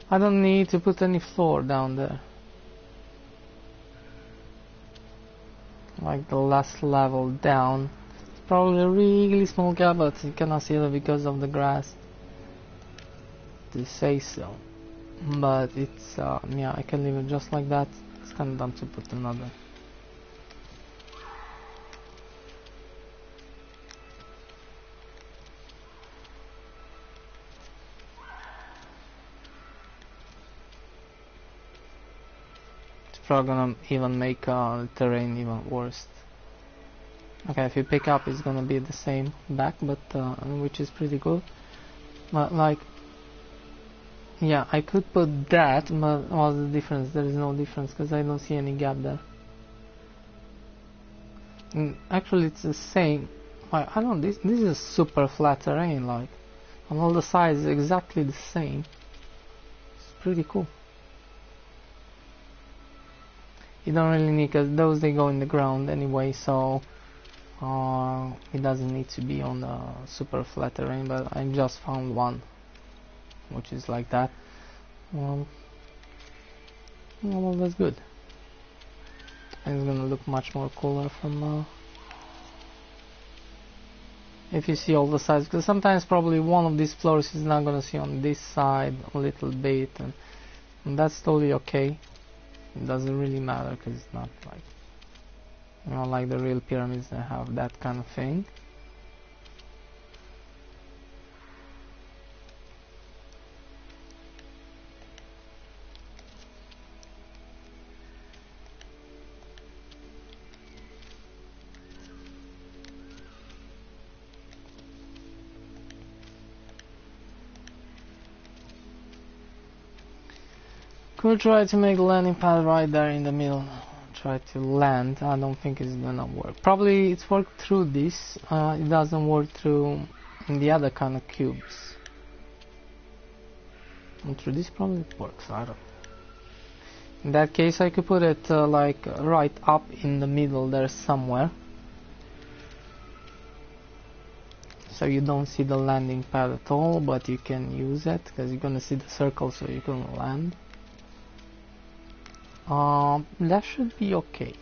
I don't need to put any floor down there. Like the last level down. It's probably a really small gap, but you cannot see it because of the grass. To say so. But it's, yeah, I can leave it just like that. It's kind of dumb to put another. Probably gonna even make terrain even worse. Okay, if you pick up, it's gonna be the same back, but which is pretty good. But like, yeah, I could put that, but what's the difference? There is no difference because I don't see any gap there. And actually, it's the same. I don't. This is super flat terrain. Like, on all the sides, exactly the same. It's pretty cool. You don't really need, because those they go in the ground anyway, so it doesn't need to be on the super flat terrain. But I just found one which is like that. Well, that's good, and it's gonna look much more cooler from if you see all the sides, because sometimes probably one of these floors is not gonna see on this side a little bit, and that's totally okay. It doesn't really matter because it's not like, you know, like the real pyramids that have that kind of thing. Could try to make the landing pad right there in the middle. Try to land. I don't think it's gonna work. Probably it's worked through this. It doesn't work through the other kind of cubes. And through this probably it works. I don't know. In that case, I could put it like right up in the middle there somewhere, so you don't see the landing pad at all, but you can use it because you're gonna see the circle, so you can land. That should be okay.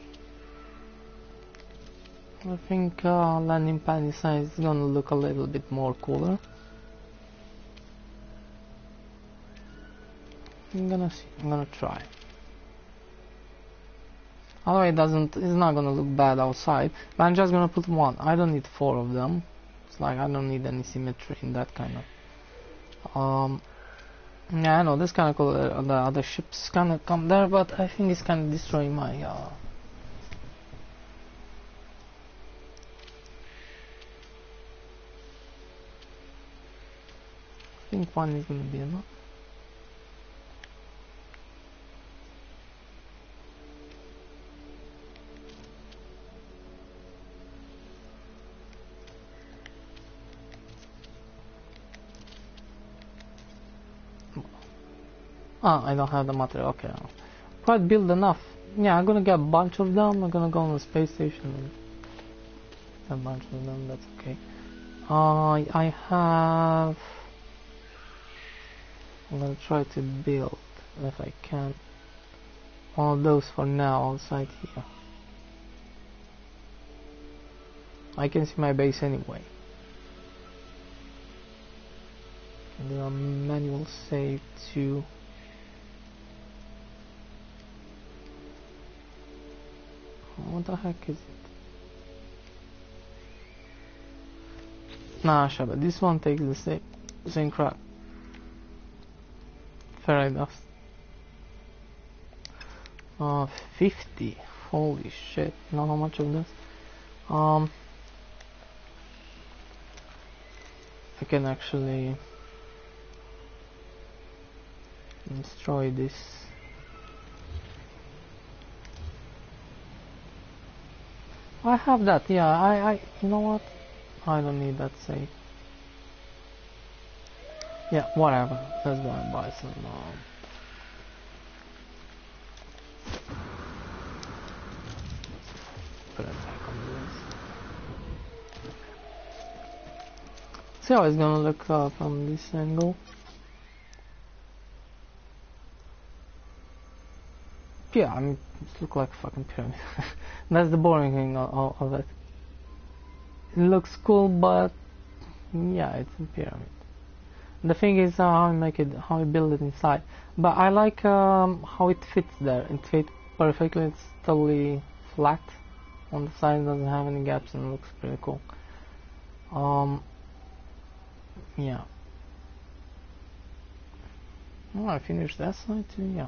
I think landing pad inside is gonna look a little bit more cooler. I'm gonna see. I'm gonna try. Although it's not gonna look bad outside. But I'm just gonna put one. I don't need 4 of them. It's like I don't need any symmetry in that kind of. Yeah, I know this kind of cool. The other ships kind of come there, but I think it's kind of destroying my. I think one is gonna be enough. I don't have the material. Okay, quite build enough. Yeah, I'm gonna get a bunch of them. I'm gonna go on the space station and a bunch of them. That's okay. I have. I'm gonna try to build if I can. All those for now outside here. I can see my base anyway. And do a manual save to. What the heck is it? Nah, Shabba, this one takes the same crap. Ferrite dust. 50. Holy shit. Know how much of this? I can actually destroy this. I have that, yeah, you know what? I don't need that save. Yeah, whatever. Let's go and buy some, put it back on the list. See how it's gonna look from this angle. Yeah, I mean, it looks like a fucking pyramid. That's the boring thing of it. It looks cool, but yeah, it's a pyramid. The thing is how I build it inside. But I like how it fits there. It fits perfectly. It's totally flat on the side. Doesn't have any gaps and looks pretty cool. Yeah. Oh, I finished that side too. Yeah.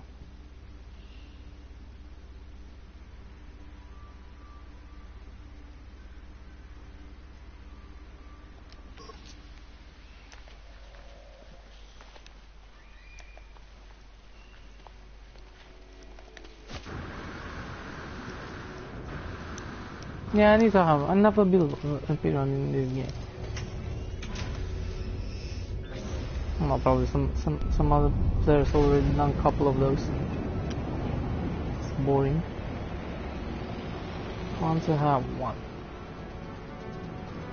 Yeah, I need to have. I never built a pyramid in this game. Well, probably some other players already done a couple of those. It's boring. I want to have one.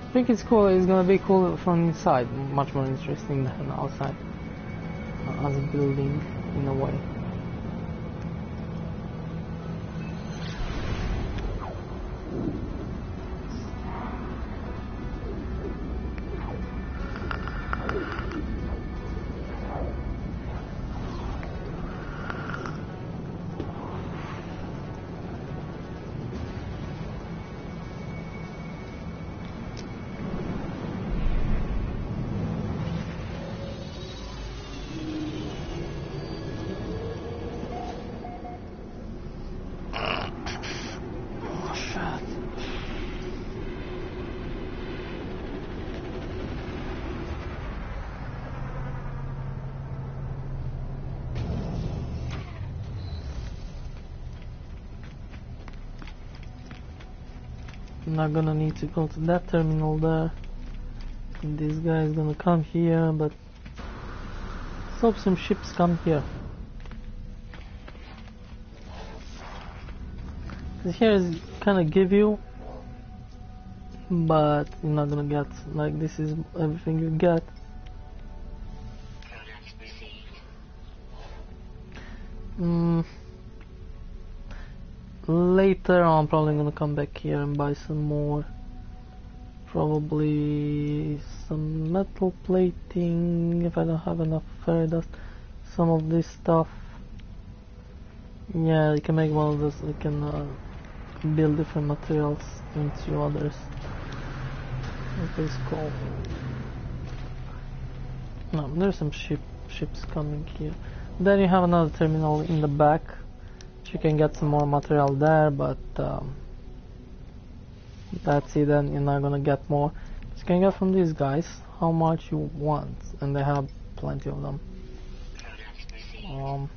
I think it's cool. It's gonna be cool from inside, much more interesting than outside. As a building, in a way. I'm not gonna need to go to that terminal there. And this guy is gonna come here, but let's hope some ships come here. Cause here is kinda give you, but you're not gonna get, like, this is everything you get. Products received. later on, probably gonna come back here and buy some more. Probably some metal plating if I don't have enough fairy dust. Some of this stuff. Yeah, you can make one of those. You can build different materials into others. What is called? No, there's some ships coming here. Then you have another terminal in the back. You can get some more material there, but that's it. Then you're not gonna get more. You can get from these guys how much you want, and they have plenty of them. I'm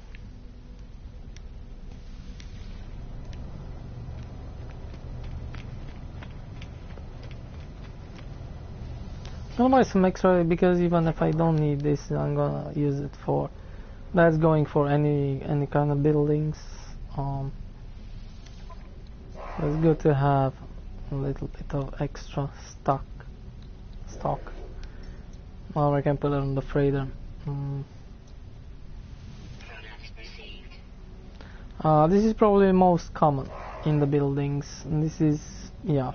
gonna buy some extra because even if I don't need this, I'm gonna use it for. That's going for any kind of buildings. It's good to have a little bit of extra stock. Or I can put it on the freighter. This is probably the most common in the buildings. And this is, yeah.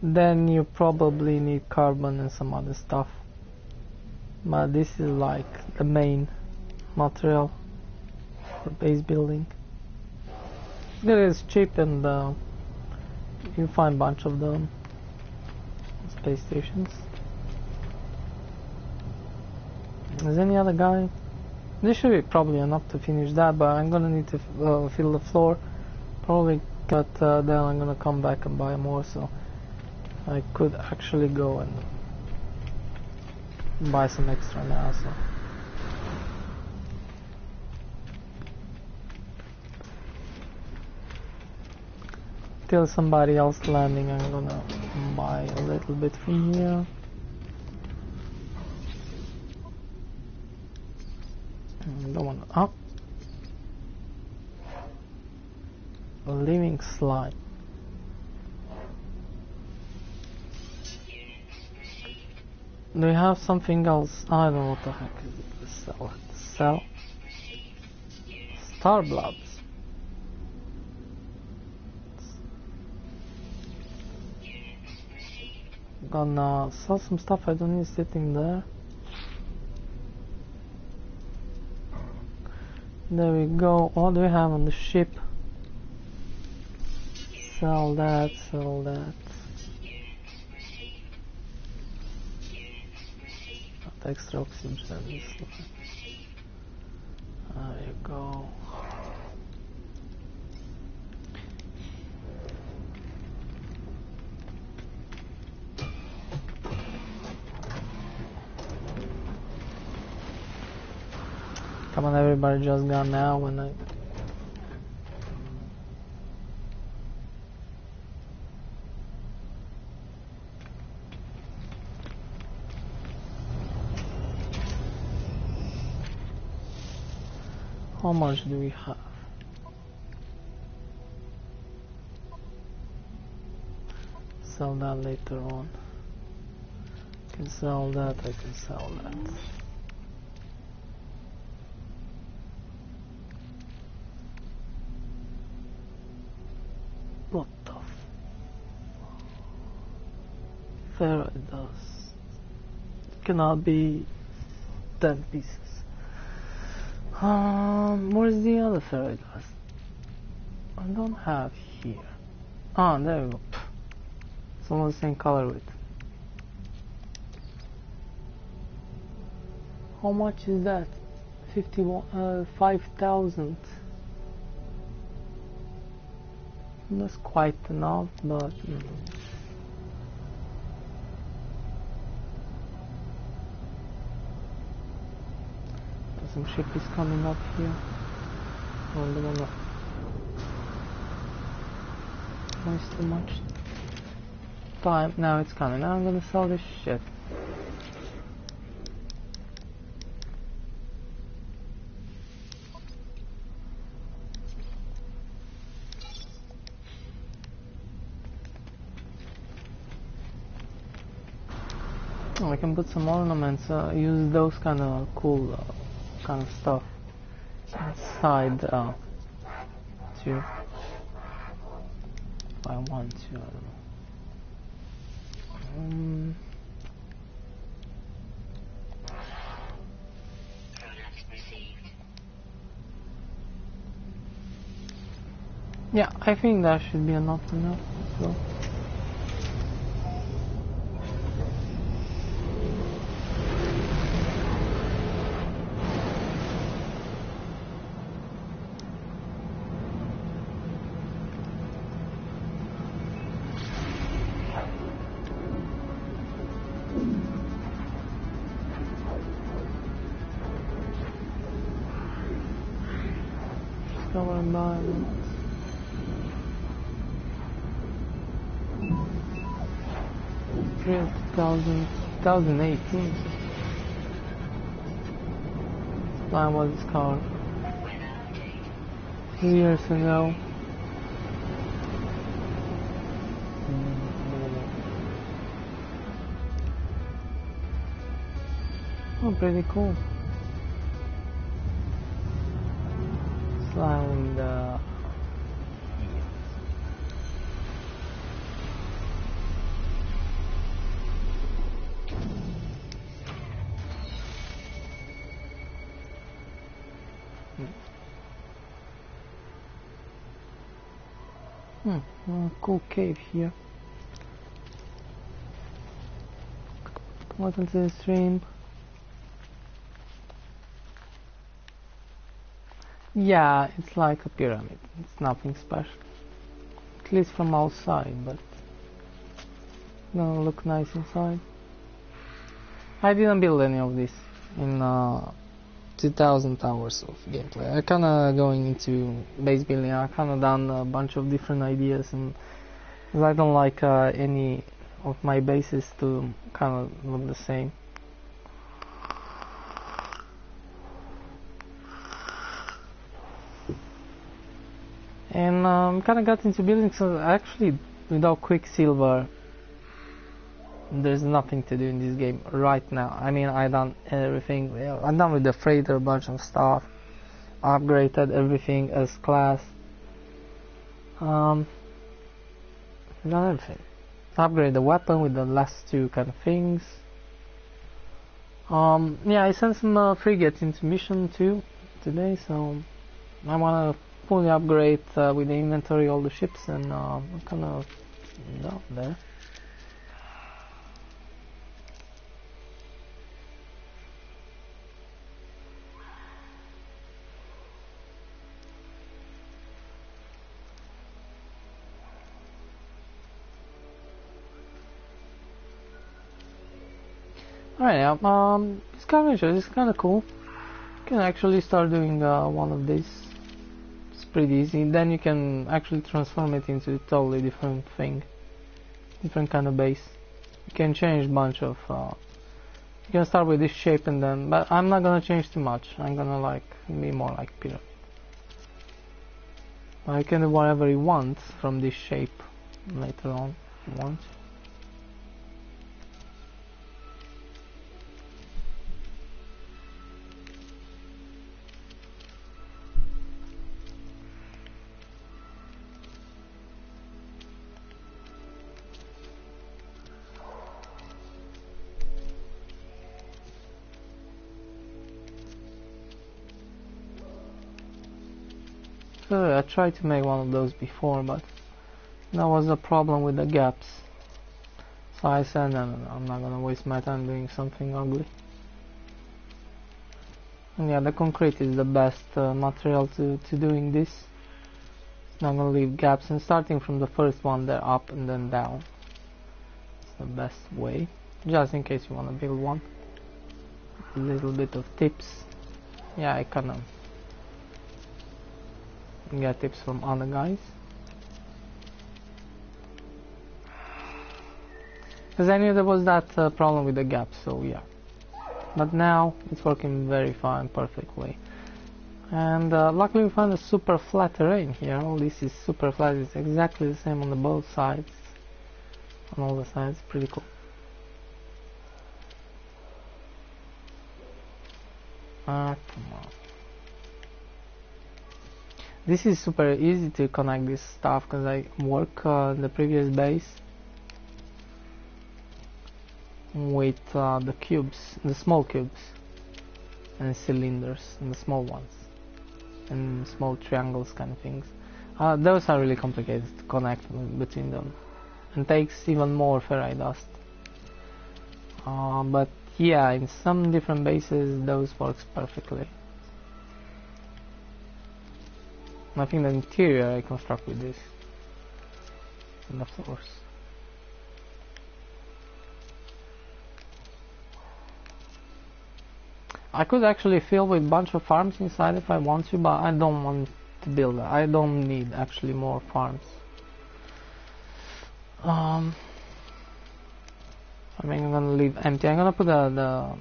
Then you probably need carbon and some other stuff. But this is like the main material for base building. It is cheap and you find a bunch of them. Space stations. Is any other guy? This should be probably enough to finish that, but I'm gonna need to fill the floor. Probably, but then I'm gonna come back and buy more, so I could actually go and buy some extra now. So. Till somebody else landing, I'm gonna buy a little bit from here. Don't want up. A living slime. Do you have something else? I don't know what the heck is it. Sell. Star blobs. Gonna sell some stuff I don't need sitting there. There we go. What do we have on the ship? Sell that, sell that. Not extra oxygen. There you go. Come on, everybody just gone now when I... How much do we have? Sell that later on. I can sell that, I can sell that. What the f... Ferro dust. It cannot be 10 pieces. Where's the other ferro dust? I don't have here. Ah, there we go. It's almost the same color with. How much is that? 5,000. That's quite enough, but some ship is coming up here. Oh, I don't wanna waste too much time. Now it's coming. Now I'm gonna sell this shit. I can put some ornaments, use those kind of cool kind of stuff inside too. if I want to, I don't know. Products received. Yeah, I think that should be enough for now. So. Discover environment. April 2018. Plan was discovered Weather update. 2 years ago. Oh, pretty cool. Slime in the cool cave here. Welcome to the stream. Yeah, it's like a pyramid. It's nothing special. At least from outside, but it's gonna look nice inside. I didn't build any of this in 2000 hours of gameplay. I kinda going into base building. I kinda done a bunch of different ideas, and 'cause I don't like any of my bases to kinda look the same. And kinda got into building, so actually without Quicksilver there's nothing to do in this game right now. I mean, I done everything. I'm done with the freighter, a bunch of stuff, upgraded everything as class. Done everything. Upgrade the weapon with the last two kind of things. Yeah, I sent some frigates into mission too today, so I wanna fully upgrade with the inventory all the ships, and I'm kind of down there. Alright, yeah, scavenger is kind of cool. You can actually start doing one of these. It's pretty easy. Then you can actually transform it into a totally different thing, different kind of base. You can change a bunch of. You can start with this shape and then, but I'm not gonna change too much. I'm gonna like be more like pyramid. I can do whatever you want from this shape later on if you want. So I tried to make one of those before, but there was a problem with the gaps. So I said, no, I'm not gonna waste my time doing something ugly. And yeah, the concrete is the best material to doing this. It's not gonna leave gaps, and starting from the first one there, up and then down. It's the best way, just in case you wanna build one. A little bit of tips. Yeah, I kinda get tips from other guys. Because I knew there was that problem with the gap, so yeah. But now it's working very fine, perfectly. And luckily we found a super flat terrain here. All this is super flat. It's exactly the same on the both sides. On all the sides, pretty cool. Come on. This is super easy to connect this stuff because I work in the previous base with the cubes, the small cubes and cylinders and the small ones and small triangles kind of things. Those are really complicated to connect between them and takes even more ferrite dust. But yeah, in some different bases those works perfectly. I think the interior I construct with this and the floors. I could actually fill with a bunch of farms inside if I want to, but I don't want to build that. I don't need actually more farms. I mean, I'm gonna leave empty. I'm gonna put the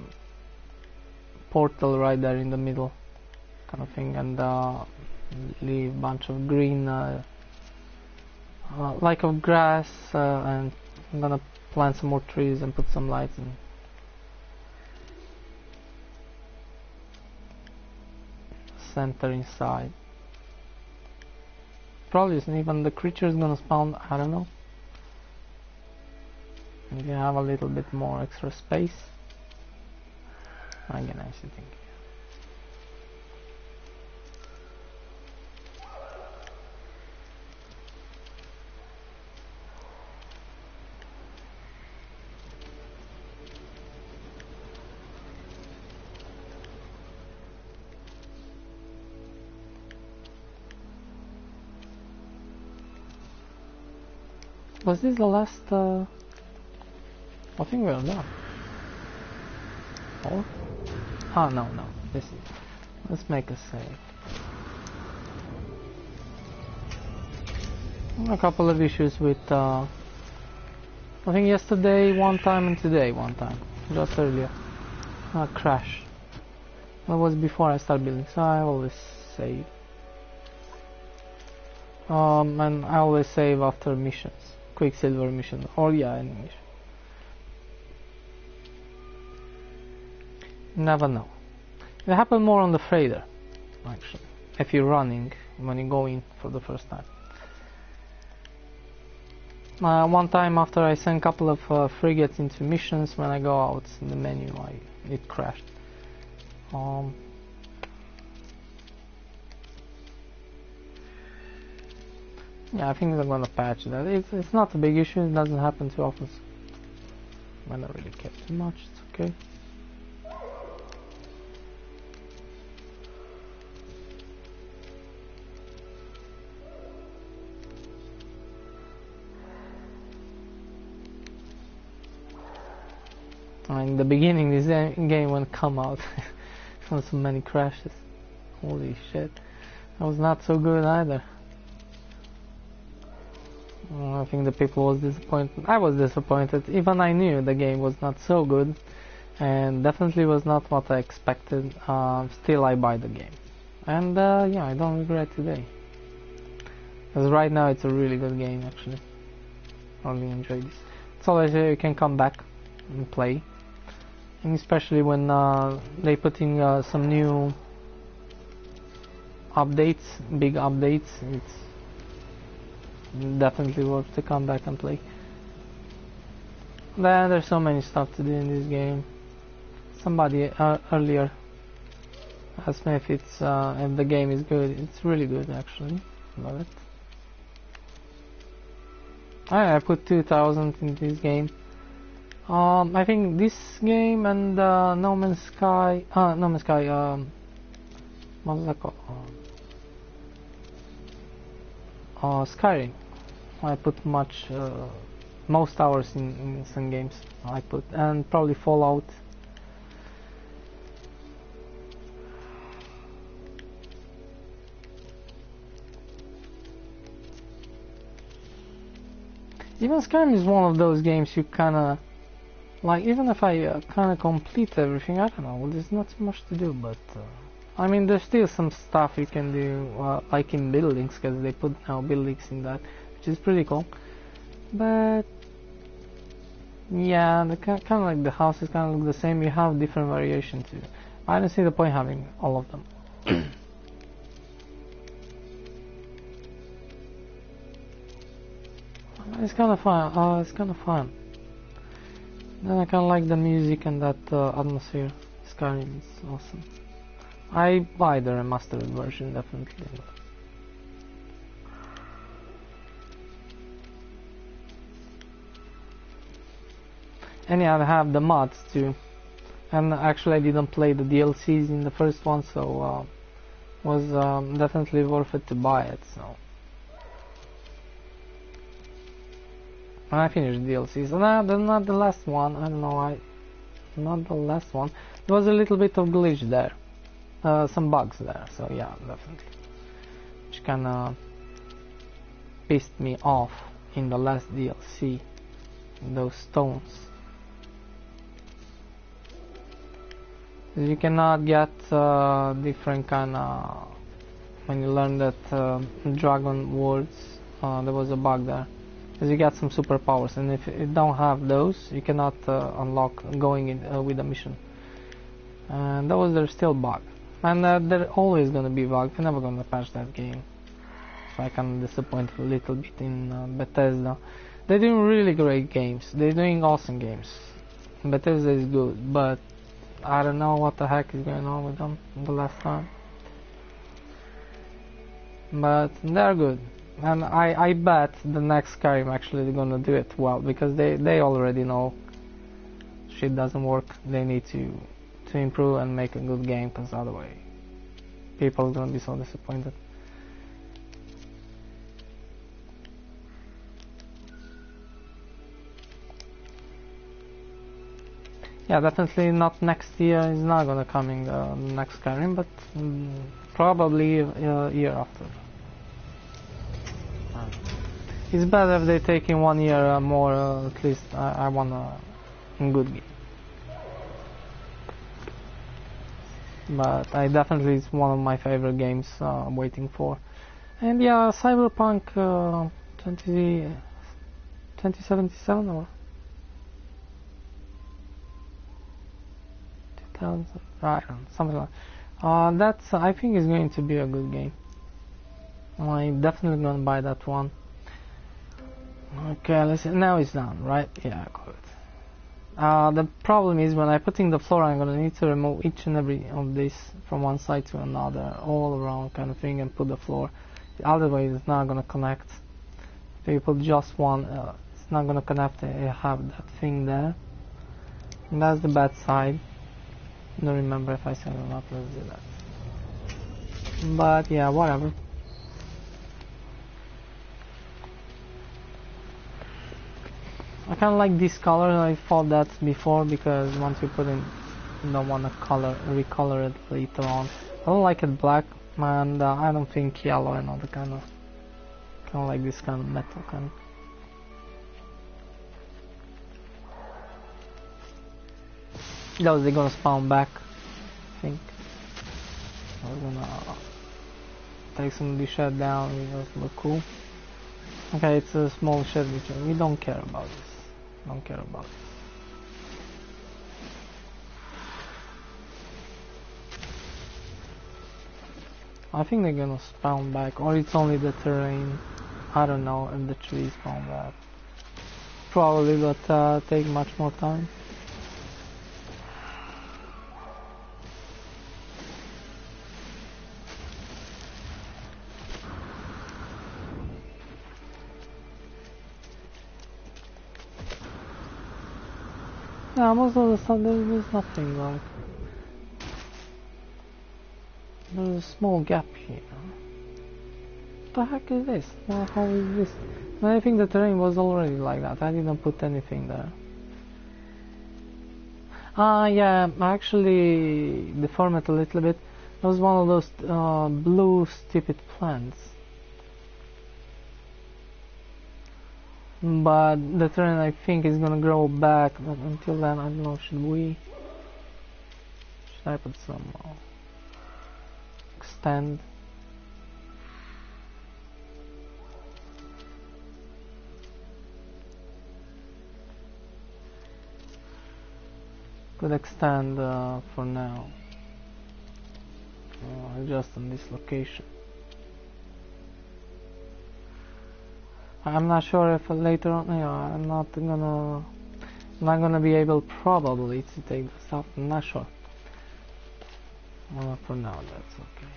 portal right there in the middle kind of thing, and leave a bunch of green like of grass, and I'm gonna plant some more trees and put some lights in. Center inside. Probably isn't even the creature is gonna spawn, I don't know. If you have a little bit more extra space, I can actually think. Was this the last? I think we're done. Or? Ah, no. This is. Let's make a save. A couple of issues with. I think yesterday one time and today one time, just earlier. Crash. That was before I start building, so I always save. And I always save after missions. Quicksilver mission, or yeah, any mission. Never know. It happens more on the freighter, actually, if you're running when you go in for the first time. One time after I sent a couple of frigates into missions, when I go out in the menu, it crashed. Yeah, I think they're gonna patch that. It's not a big issue, it doesn't happen too often. I don't really care too much, it's okay. In the beginning, this game when it come out, there so many crashes. Holy shit. That was not so good either. I think the people was disappointed. I was disappointed. Even I knew the game was not so good, and definitely was not what I expected. Still, I buy the game, and yeah, I don't regret today. Because right now it's a really good game actually. I really enjoy this. It's always you can come back and play, and especially when they put in some new updates, big updates. It's definitely worth to come back and play. There's so many stuff to do in this game. Somebody earlier asked me if the game is good. It's really good actually. Love it. I put 2000 in this game. I think this game and No Man's Sky. What was that called? Skyrim. I put most hours in some games. I put, and probably Fallout. Even Skyrim is one of those games you kinda like. Even if I kinda complete everything, I don't know. There's not so much to do, but. I mean, there's still some stuff you can do, like in buildings, because they put now buildings in that, which is pretty cool. But yeah, the kind of like the houses kind of look the same. You have different variation too. I don't see the point having all of them. It's kind of fun. It's kind of fun. Then I kind of like the music and that atmosphere. Skyrim is awesome. I buy the remastered version definitely. And yeah, I have the mods too. And actually I didn't play the DLCs in the first one, so was definitely worth it to buy it. So and I finished DLCs, and not the last one. I don't know, not the last one. There was a little bit of glitch there, some bugs there. So yeah, definitely, which kind of pissed me off in the last DLC. Those stones. You cannot get different kind of, when you learn that dragon words, there was a bug there, because you get some superpowers, and if you don't have those, you cannot unlock going in with the mission. And that was their still bug, and they're always gonna be bugs. They're never gonna patch that game. So I kind of disappointed a little bit in Bethesda. They're doing really great games. They're doing awesome games. Bethesda is good, but I don't know what the heck is going on with them the last time. But they're good. And I bet the next Skyrim actually is gonna do it well, because they already know shit doesn't work. They need to improve and make a good game, because otherwise people are gonna be so disappointed. Yeah, definitely not next year. It's not gonna coming the next Skyrim, but probably a year after. It's better if they take in 1 year more. At least I want a good game. But I definitely, it's one of my favorite games I'm waiting for. And yeah, Cyberpunk 2077 or 2000, right, something like that's, I think is going to be a good game. I'm definitely gonna buy that one. Okay, let's see. Now it's done, right? Yeah, good. The problem is when I put in the floor, I'm gonna need to remove each and every of this from one side to another, all around kind of thing, and put the floor. Otherwise, it's not gonna connect. If you put just one, it's not gonna connect. You have that thing there, and that's the bad side. I don't remember if I said or not. Let's do that. But yeah, whatever. I kind of like this color. I thought that before, because once you put in, you don't want to recolor it later on. I don't like it black, and I don't think yellow and other kind of like this kind of metal kind. Those they're gonna spawn back, I think. I'm gonna take some of the shed down. It does look cool. Okay, it's a small shed which we don't care about this. Don't care about it. I think they're gonna spawn back, or it's only the terrain. I don't know if the trees spawn back. Probably, but take much more time. Yeah, most of the stuff there's nothing like. There's a small gap here. What the heck is this? Well, how is this? I think the terrain was already like that. I didn't put anything there. Yeah, I actually deformed it a little bit. It was one of those blue stupid plants. But the terrain, I think, is gonna grow back. But until then, I don't know. Should I put some extend? Could extend for now. Just on this location. I'm not sure if later on, I'm not gonna be able probably to take this out. I'm not sure. Well, for now, that's okay.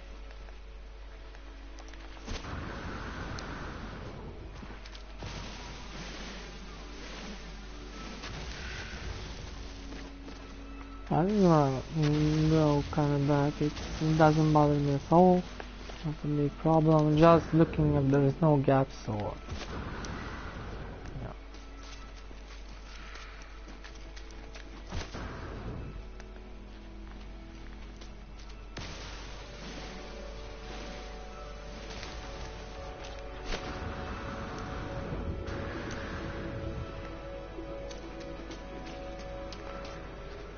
I'm just gonna go kind of back. It doesn't bother me at all. Not a big problem. Just looking if there is no gaps or. Yeah.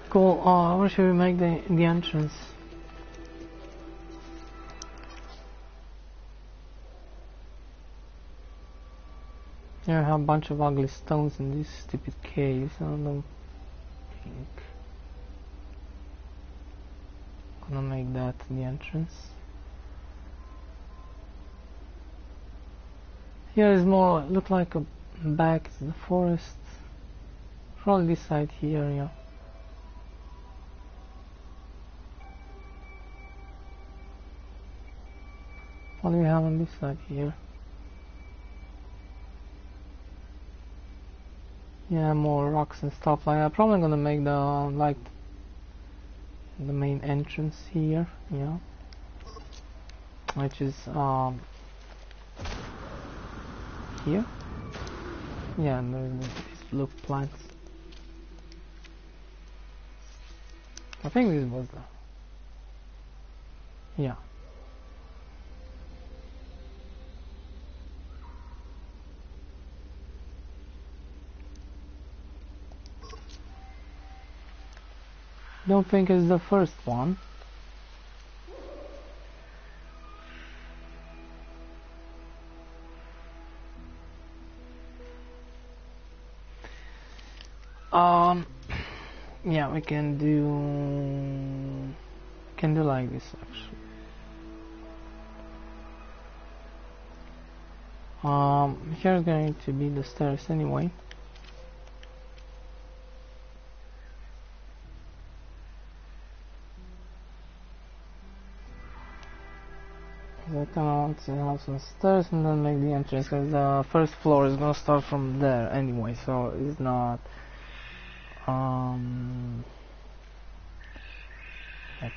Cool. Where should we make the entrance? Here I have a bunch of ugly stones in this stupid cave, so I don't think I'm gonna make that the entrance. Here is more look like a back to the forest. Probably this side here, yeah. What do we have on this side here? Yeah, more rocks and stuff like that. Probably gonna make the the main entrance here, yeah. Which is here. Yeah, and there's these blue plants. I think this was the yeah. Don't think it's the first one. Yeah, we can do like this actually. Here's going to be the stairs anyway. I kind of want to have some stairs and then make the entrance, because the first floor is gonna start from there anyway, so it's not I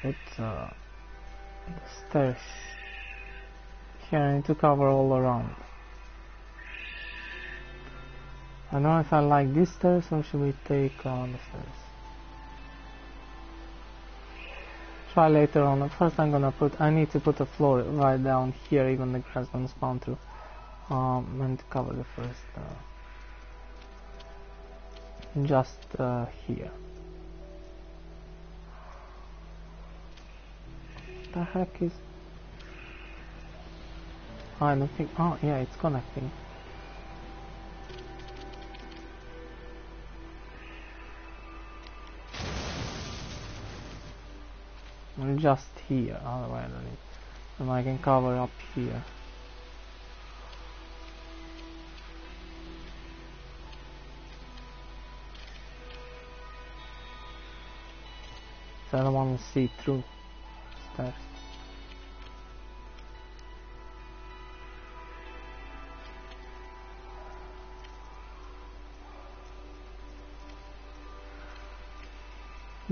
put the stairs here. I need to cover all around. I don't know if I like these stairs or should we take the stairs. Try later on. At first I need to put a floor right down here, even the grass gonna spawn through. And to cover the first just here. The heck is I don't think yeah, it's connecting. Just here, otherwise I need, and I can cover up here. So I don't want to see through stairs.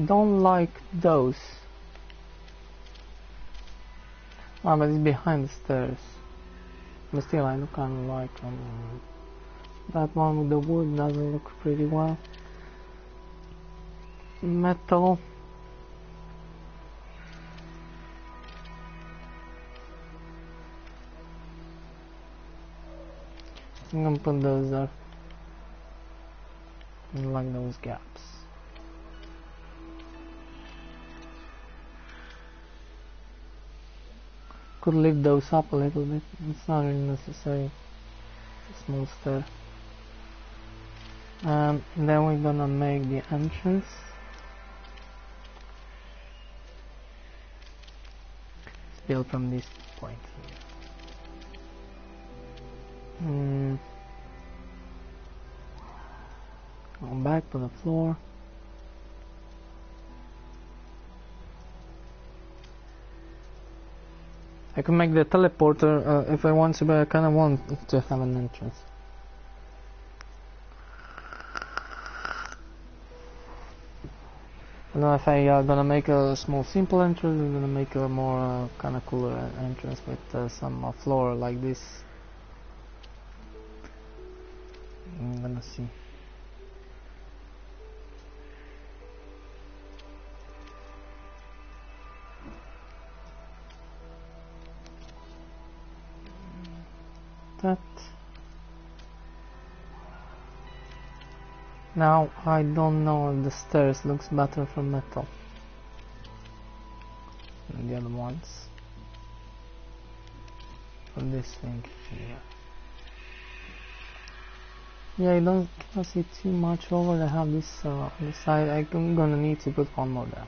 Don't like those. Ah, but it's behind the stairs. But still, I kind of like that one with the wood. Doesn't look pretty well. Metal. I'm gonna put those there. I like those gaps. Could lift those up a little bit. It's not really necessary. It's a small stair. And then we're gonna make the entrance. It's built from this point here. Go back to the floor. I can make the teleporter if I want to, but I kind of want to have an entrance. I don't know if I gonna make a small simple entrance, I'm gonna make a more kind of cooler entrance with some floor like this. I'm gonna see. That. Now I don't know if the stairs looks better from metal than the other ones. From this thing here. Yeah, I don't see too much over. I have this on the side. I'm gonna need to put one more there.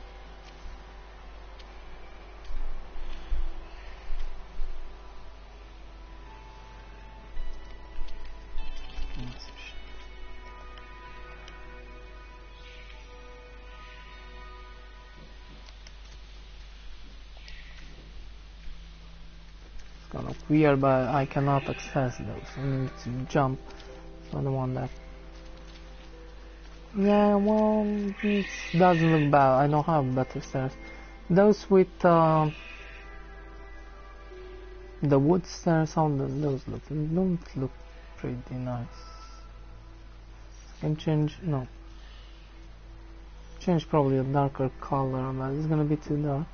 Kind of weird, but I cannot access those. I need to jump. So I don't want that. Yeah, well, this doesn't look bad. I don't have better stairs. Those with the wood stairs, how those look? They don't look pretty nice. Can change, no. Change probably a darker color, but it's gonna be too dark.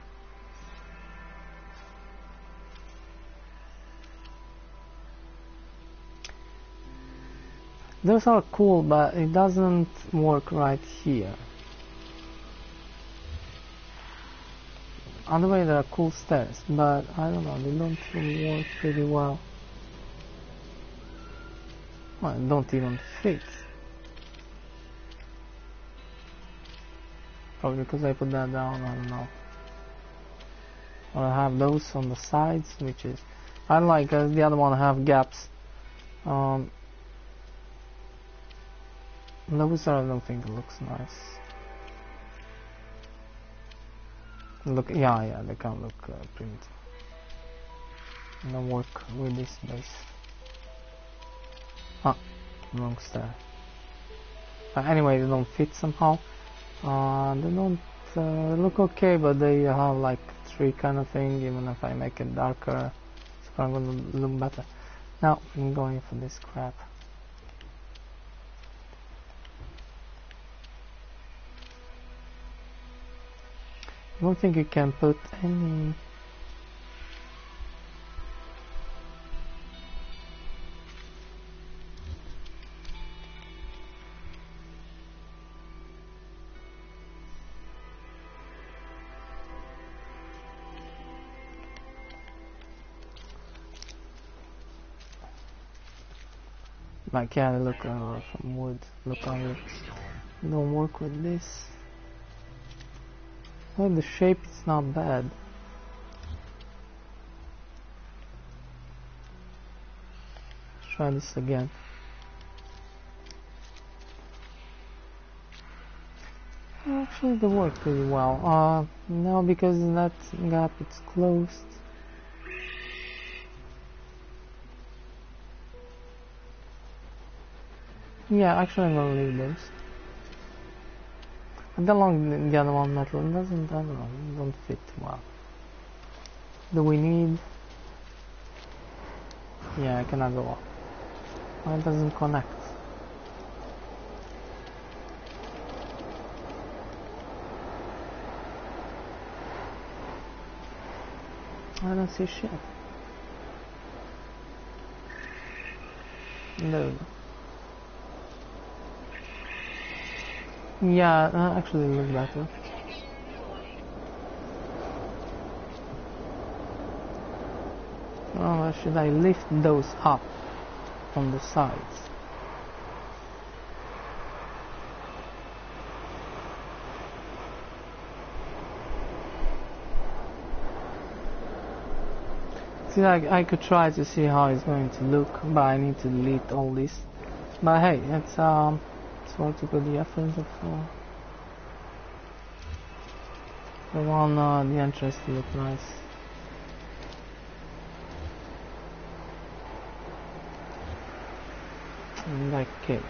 Those are cool, but it doesn't work right here. On the way there are cool stairs, but I don't know, they don't work pretty well. Well, they don't even fit. Probably because I put that down, I don't know. Or I have those on the sides, which is... I like the other one have gaps. Those I don't think it looks nice. Look, yeah, they can look primitive. Don't work with this base. Ah, wrong stair. Anyway, they don't fit somehow. They don't look okay, but they have like tree kind of thing. Even if I make it darker, it's probably gonna look better. Now I'm going for this crap. I don't think you can put any... Like, yeah, look from wood, look how it don't work with this. Well, the shape is not bad. Let's try this again. Actually, they work pretty well. Now because that gap is closed. Yeah, actually I'm gonna leave those. I don't like the other one metal. It doesn't, I don't know, it don't fit well. Do we need... Yeah, I cannot go up. Why it doesn't connect? I don't see shit. There we go. Yeah, actually look better. Oh, should I lift those up on the sides? See, I could try to see how it's going to look, but I need to delete all this. But hey, it's sort to put the efforts of the one the entrance to look nice. In that case.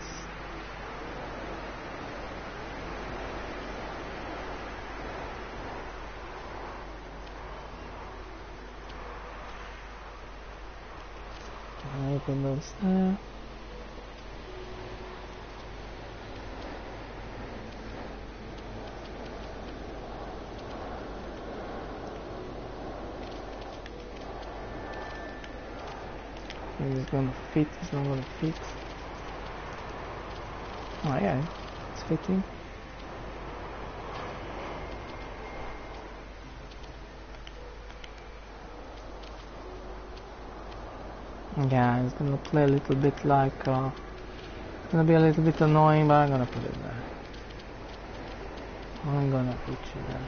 I open those there. It's gonna fit, it's not gonna fit. Oh yeah, it's fitting. Yeah, it's gonna play a little bit like, it's gonna be a little bit annoying, but I'm gonna put it there. I'm gonna put you there.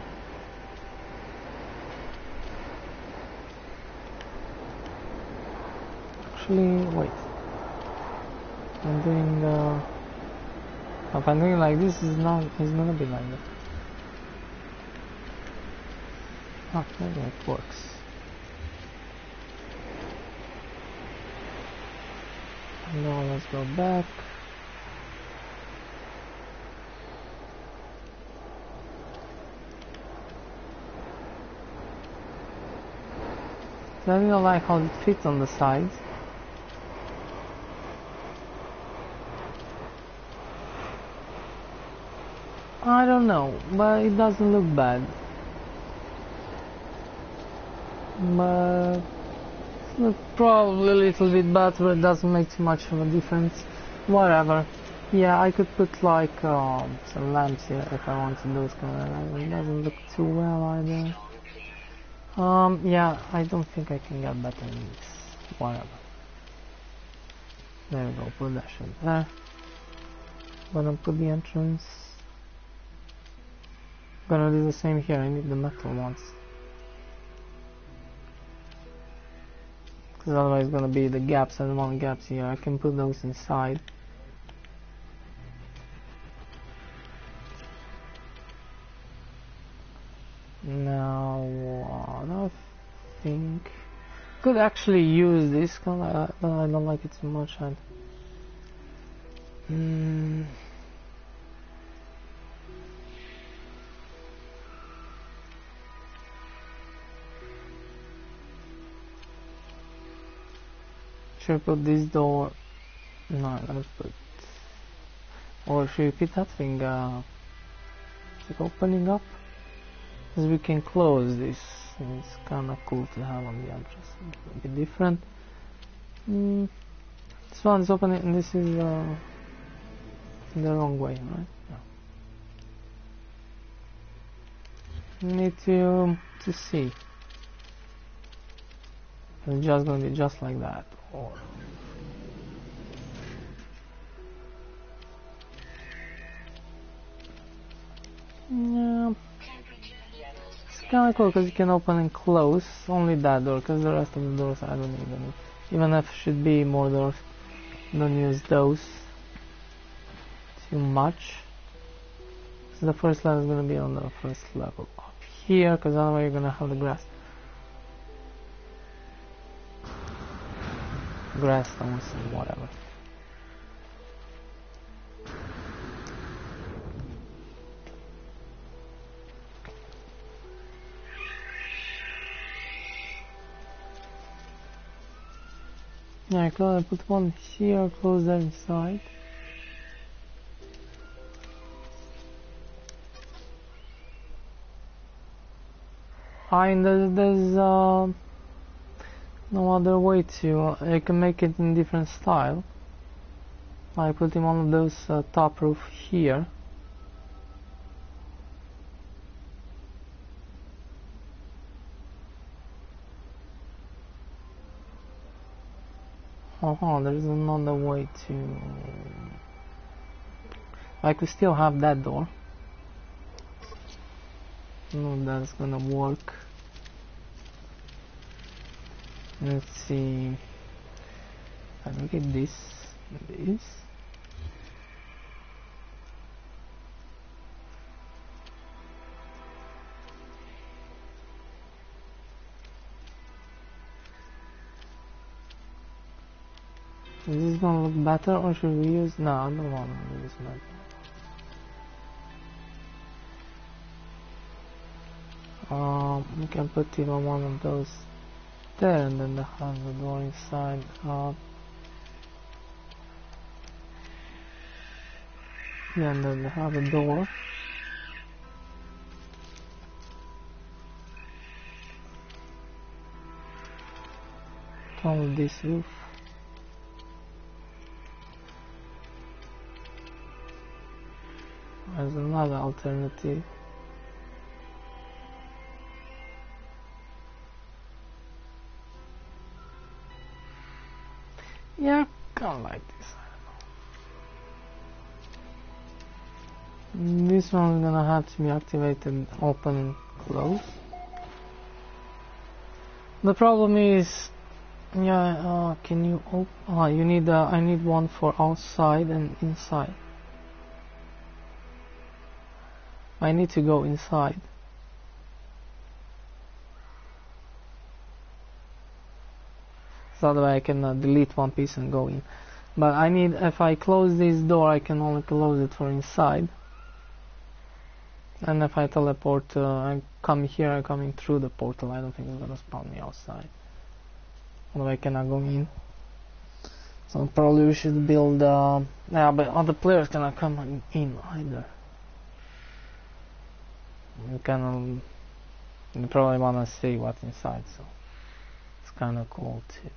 Actually, wait. I'm doing, if I'm doing like this, it's gonna be like that. Ah, maybe it works. Now let's go back. I really like how it fits on the sides. I don't know, but it doesn't look bad. But it's probably a little bit better, it doesn't make too much of a difference. Whatever. Yeah, I could put like some lamps here if I wanted those kind of lamps. It doesn't look too well either. Yeah, I don't think I can get better than this. Whatever. There we go, put that shit there. Gonna put the entrance. Gonna do the same here, I need the metal ones. Because otherwise it's gonna be the gaps, I don't want gaps here. I can put those inside. Now what I think could actually use this color, but I don't like it too much. Should I put this door? No, let's put. Or should we put that thing? Like opening up, because we can close this. It's kind of cool to have on the entrance. A bit different. This one is opening, and this is the wrong way, right? No. Need to see. It's just going to be just like that, or yeah. It's kind of cool because you can open and close only that door, because the rest of the doors I don't even need. Even if should be more doors, don't use those too much. So the first level is going to be on the first level up here, because otherwise you're going to have the grass stones and whatever. Yeah, I put one here, close that inside. And there's no other way to. I can make it in different style. I put in one of those top roof here. There's another way to. I could still have that door. No, that's gonna work. Let's see. I look at this. Is this gonna look better or should we use... No, I don't wanna use metal. We can put even one of those there and then they have the door inside. Yeah, and then they have a door. Come with this roof. There's another alternative. Yeah, kinda like this. I don't know. This one is gonna have to be activated, open and close. The problem is, yeah, can you open? You need. I need one for outside and inside. I need to go inside. So that way I can delete one piece and go in. But I need, if I close this door, I can only close it for inside. And if I teleport, I come here, I'm coming through the portal. I don't think it's gonna spawn me outside. Although I cannot go in. So probably we should build, yeah, but other players cannot come in either. You probably wanna see what's inside, so it's kinda cool too.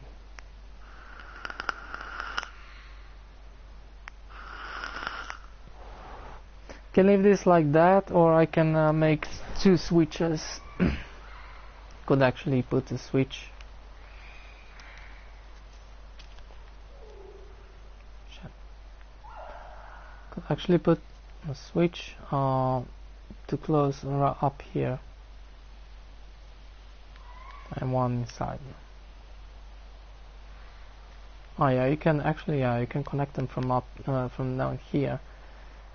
Can leave this like that, or I can make two switches. Could actually put a switch. Could actually put a switch to close up here, and one inside. Oh yeah, you can actually, yeah, you can connect them from up, from down here.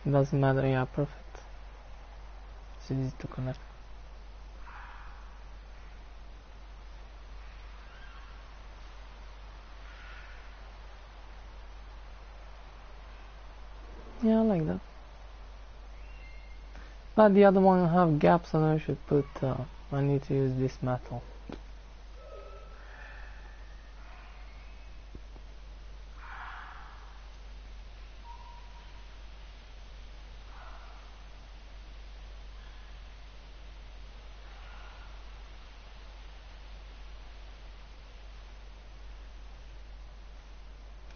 It doesn't matter, yeah, perfect. It's easy to connect. Yeah, I like that. But the other one have gaps, and I should put, I need to use this metal.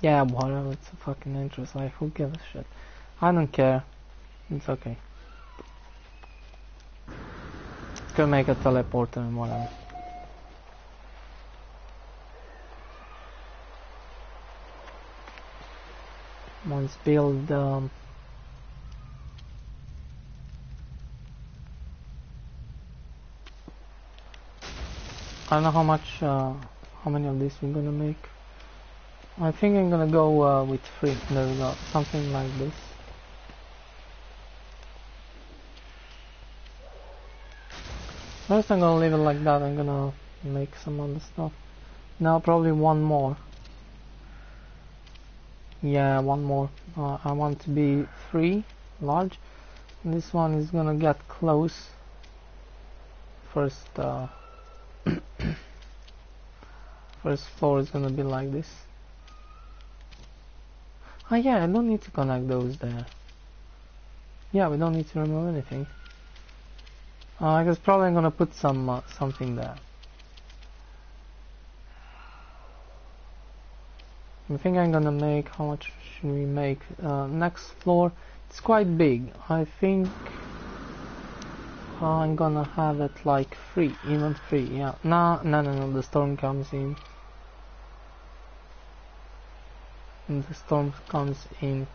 Yeah, whatever, it's a fucking entrance, like, who gives a shit? I don't care. It's okay. Can make a teleporter and whatever. Once build, I don't know how much, how many of these we're gonna make. I think I'm gonna go with 3. There we go, something like this. First I'm gonna leave it like that, I'm gonna make some other stuff. Now probably one more. Yeah, one more. I want to be 3, large. And this one is gonna get close. First, first floor is gonna be like this. Oh yeah, I don't need to connect those there. Yeah, we don't need to remove anything. I guess probably I'm gonna put some something there. I think I'm gonna make, how much should we make? Next floor, it's quite big. I think I'm gonna have it like 3, even 3, yeah. No, the storm comes in. And the storm comes in,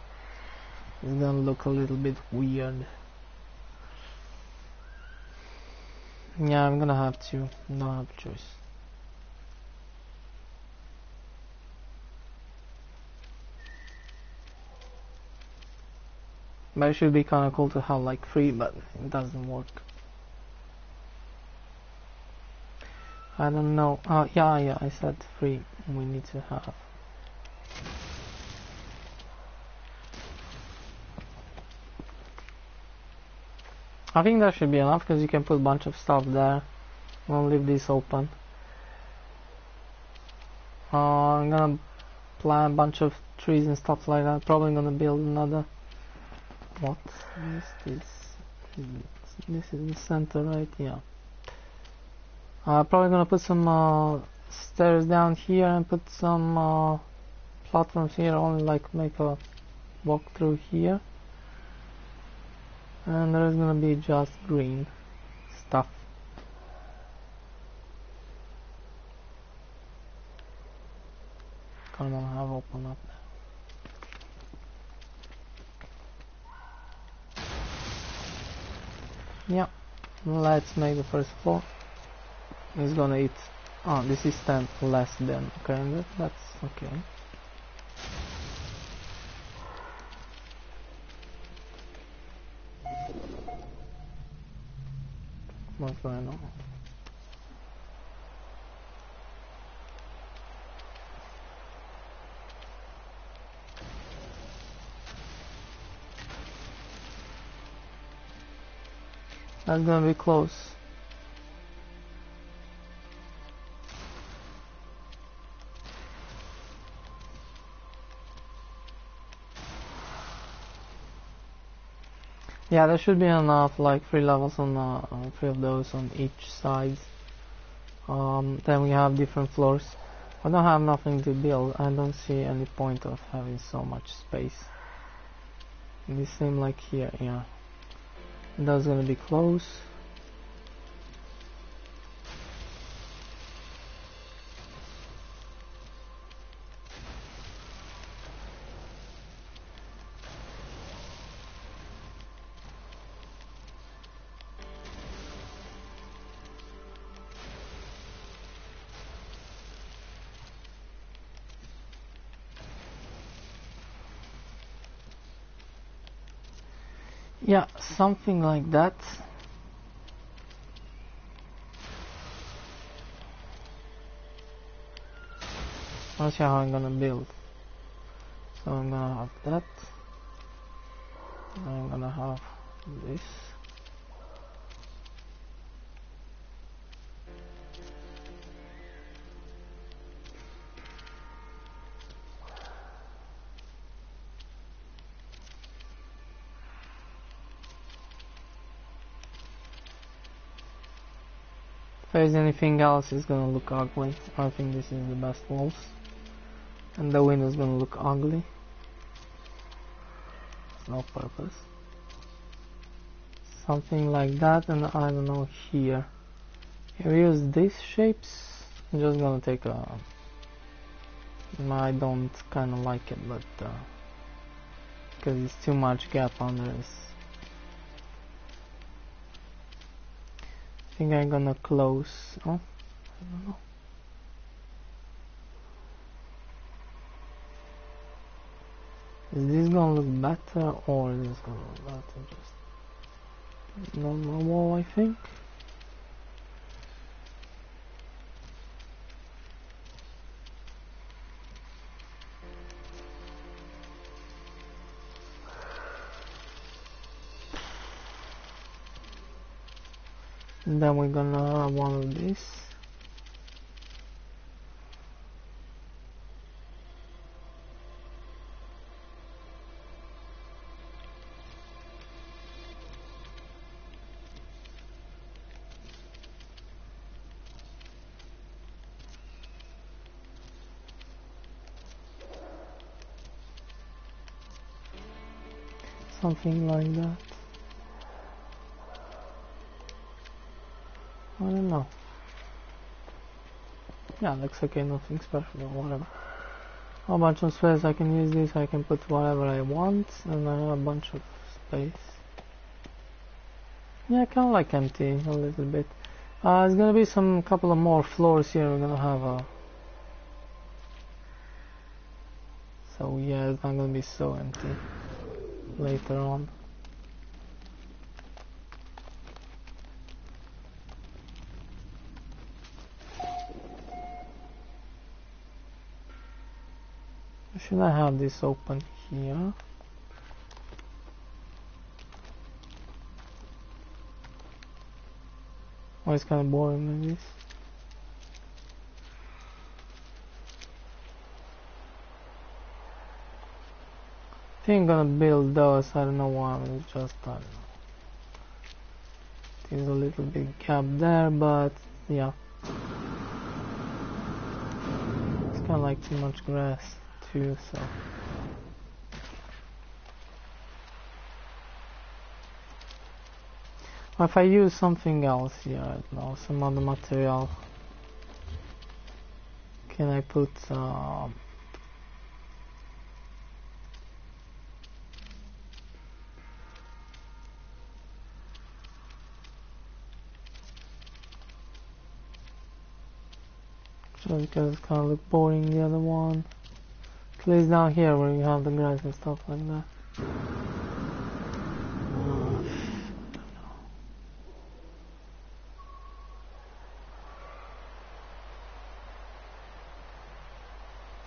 it's gonna look a little bit weird. Yeah, I'm gonna have to, don't have a choice. But it should be kinda cool to have like 3, but it doesn't work. I don't know, yeah, I said 3 we need to have. I think that should be enough because you can put a bunch of stuff there. I'll leave this open. I'm gonna plant a bunch of trees and stuff like that. Probably gonna build another. What is this? This is the center, right? Yeah. Probably gonna put some stairs down here and put some platforms here. Only like make a walk through here. And there's gonna be just green stuff. Kind of have open up there. Yeah, let's make the first floor. It's gonna eat. Oh, this is 10 less than. Okay, that's okay. What's going on? That's gonna be close. Yeah, there should be enough, like 3 levels on 3 of those on each side. Then we have different floors. I don't have nothing to build. I don't see any point of having so much space. This same like here, yeah. That's gonna be close. Yeah, something like that. I'll see how I'm gonna build. So I'm gonna have that. I'm gonna have this. If there's anything else, it's gonna look ugly. I think this is the best walls. And the window's gonna look ugly. It's no purpose. Something like that, and I don't know here. If we use these shapes, I'm just gonna take a... I don't kinda like it, but because it's too much gap under this. I think I'm gonna close. Oh, I don't know. Is this gonna look better or is this gonna look better? Just normal wall, I think. And then we're gonna have one of these. Something like that. I don't know. Yeah, looks okay, nothing special or whatever. A bunch of space, I can use this, I can put whatever I want, and I have a bunch of space. Yeah, kinda like empty, a little bit. There's gonna be some couple of more floors here, we're gonna have a... So yeah, it's not gonna be so empty later on. Should I have this open here? Oh, it's kind of boring like this. I think I'm gonna build those. I don't know why. It's just I don't know. There's a little big gap there, but yeah, it's kind of like too much grass too. So if I use something else here, I don't know, some other material, can I put just because it's kind of look boring the other one. At least down here where you have the grass and stuff like that.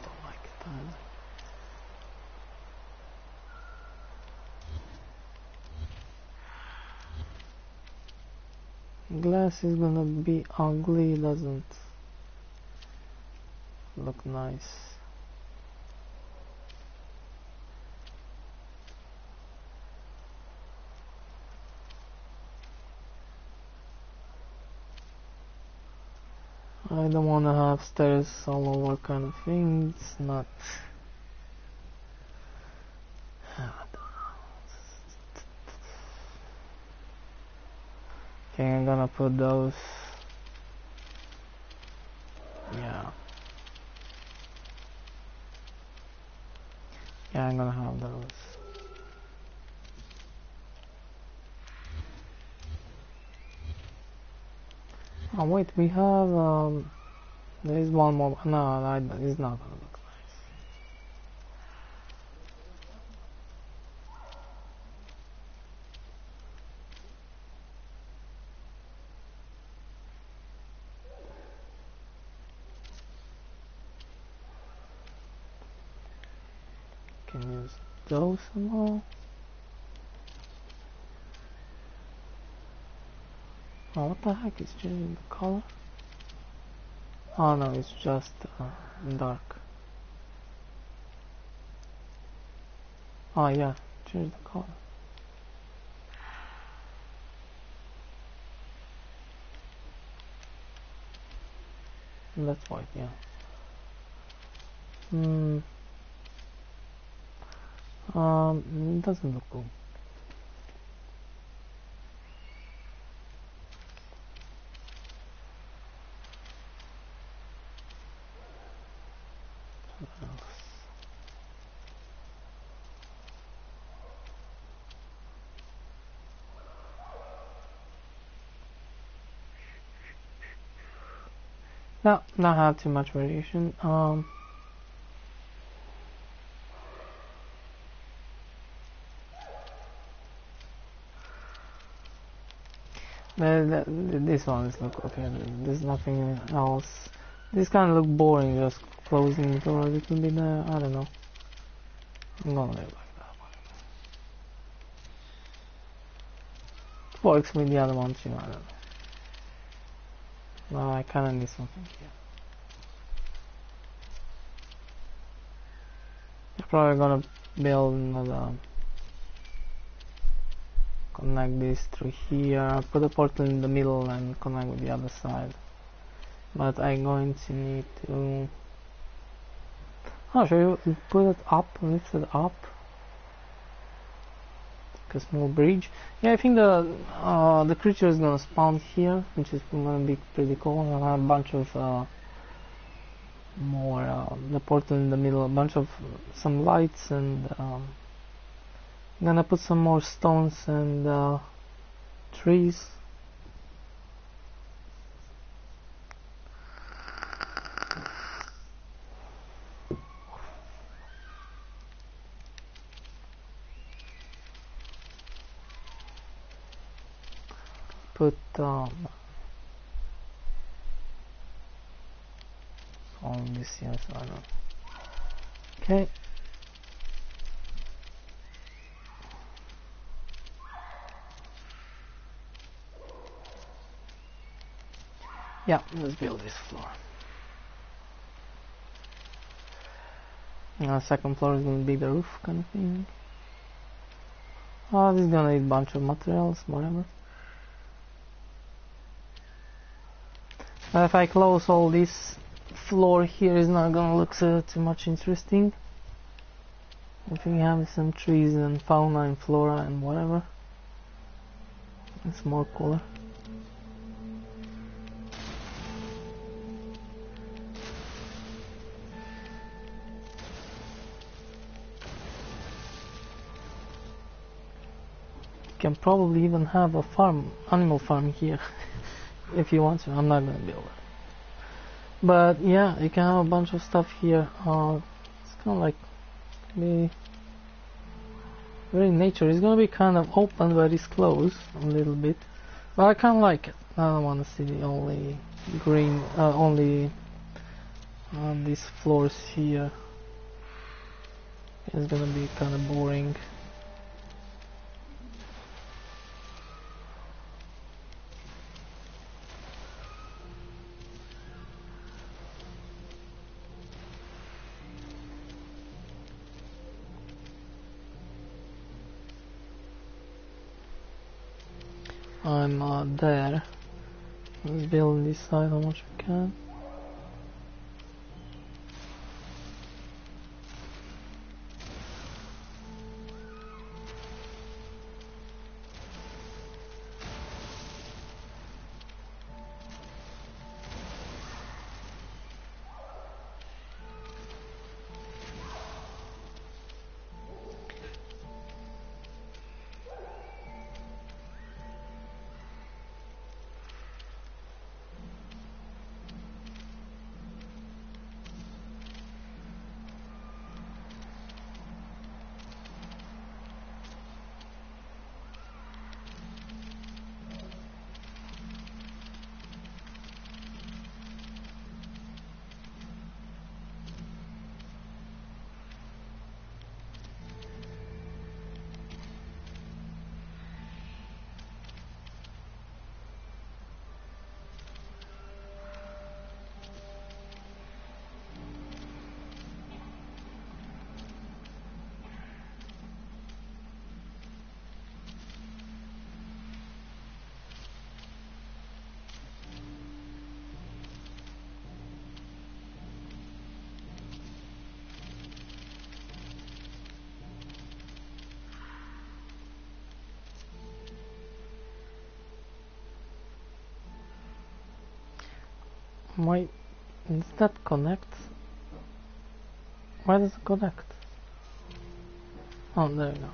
Don't like it either. Glass is gonna be ugly, doesn't look nice. I don't want to have stairs all over kind of thing. It's not. I don't know. Okay, I'm gonna put those. Yeah. Yeah, I'm gonna have those. Oh wait, we have there is one more. No, it's not gonna look nice. Can use those somehow. Oh, what the heck is changing the color? Oh no, it's just dark. Oh yeah, change the color. That's white, yeah. It doesn't look good. No, not have too much variation. This one is look okay. There's nothing else. This kind of look boring, just closing the door a little bit there. I don't know. I'm gonna leave like that one. It works with the other one too. I don't know. No, I kind of need something here. I'm probably gonna build another. Connect this through here. Put a portal in the middle and connect with the other side. But I'm going to need to. Oh, should we put it up, lift it up? Like a small bridge. Yeah, I think the creature is gonna spawn here, which is gonna be pretty cool. I'll have a bunch of more the portal in the middle, a bunch of some lights, and I'm gonna put some more stones and trees. Put all this, yes, I know. Okay. Yeah, let's build this floor. Second floor is gonna be the roof kind of thing. Oh, this is gonna need a bunch of materials, whatever. If I close all this floor here, is not gonna look too much interesting. If we have some trees and fauna and flora and whatever, it's more cooler. You can probably even have a farm, animal farm here, if you want to. I'm not gonna build it. But yeah, you can have a bunch of stuff here. It's kind of like be very nature. It's gonna be kind of open, but it's closed a little bit. But I kind of like it. I don't want to see the only green, only these floors here. It's gonna be kind of boring. I'm there. Let's build this side how much we can. Why does that connect? Why does it connect? Oh, there we go.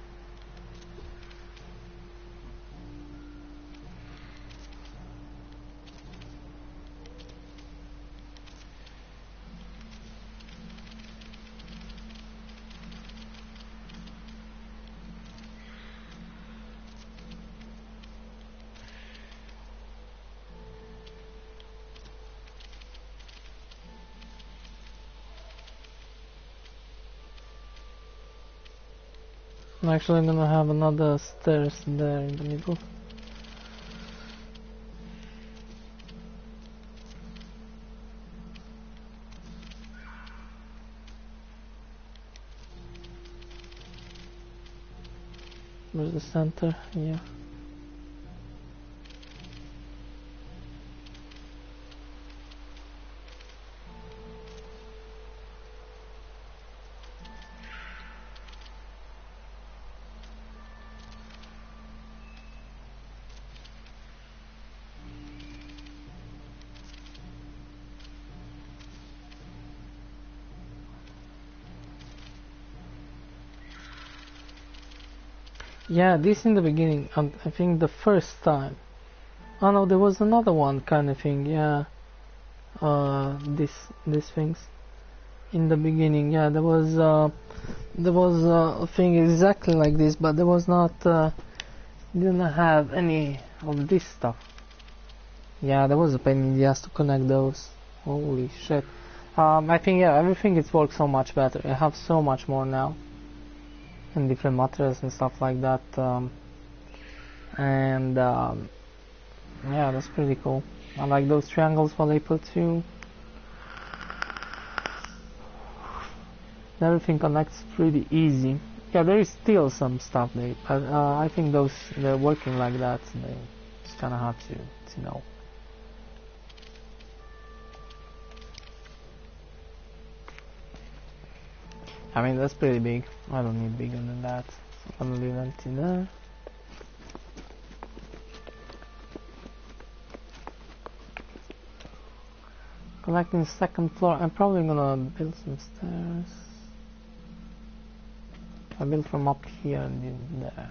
I'm actually gonna have another stairs there in the middle. Where's the center? Yeah. Yeah, this in the beginning, I think the first time. Oh no, there was another one kind of thing, yeah. These things. In the beginning, yeah, there was a thing exactly like this, but there was not, didn't have any of this stuff. Yeah, there was a pain in the ass to connect those. Holy shit. I think, yeah, everything it works so much better. I have so much more now. And different materials and stuff like that, yeah, that's pretty cool. I like those triangles what they put you. Everything connects pretty easy. Yeah, there is still some stuff there, but I think they're working like that. They just kind of have to know. I mean, that's pretty big. I don't need bigger than that. So I'm gonna leave empty there. Collecting second floor. I'm probably gonna build some stairs. I built from up here and in there.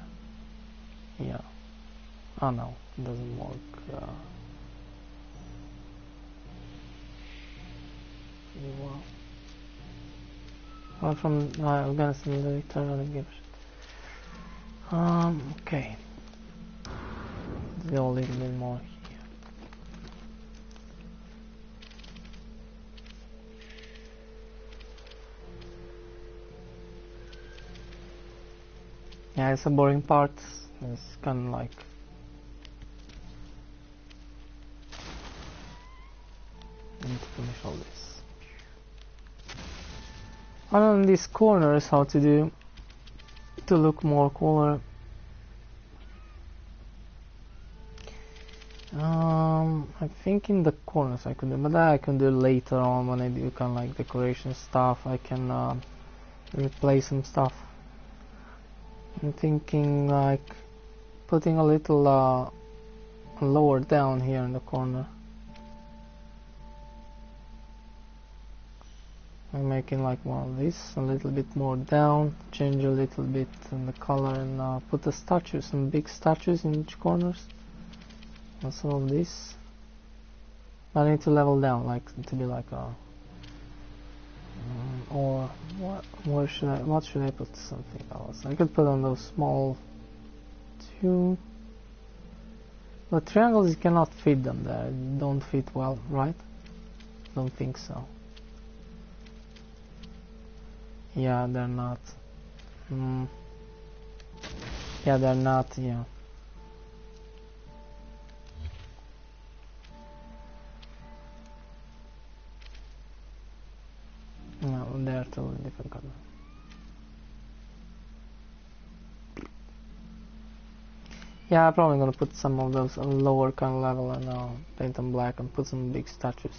Yeah. Oh no, it doesn't work. Well. Well, from Afghanistan later, I don't give a shit. Okay. Let's go a little bit more here. Yeah, it's a boring part. It's kind of like I need to finish all this. I learned these corners how to do to look more cooler. I think in the corners I can do, but that I can do later on when I do kind of like decoration stuff. I can replace some stuff. I'm thinking like putting a little lower down here in the corner. I'm making like one of this, a little bit more down, change a little bit in the color, and put the statues, some big statues in each corners. And some of this. I need to level down, like to be like a. Or what should I put? Something else. I could put on those small two. But triangles, you cannot fit them there. They don't fit well, right? Don't think so. Yeah, they're not. Yeah, they're not. Yeah. No, they're totally different color. Yeah, I'm probably gonna put some of those on lower kind of level and paint them black and put some big statues.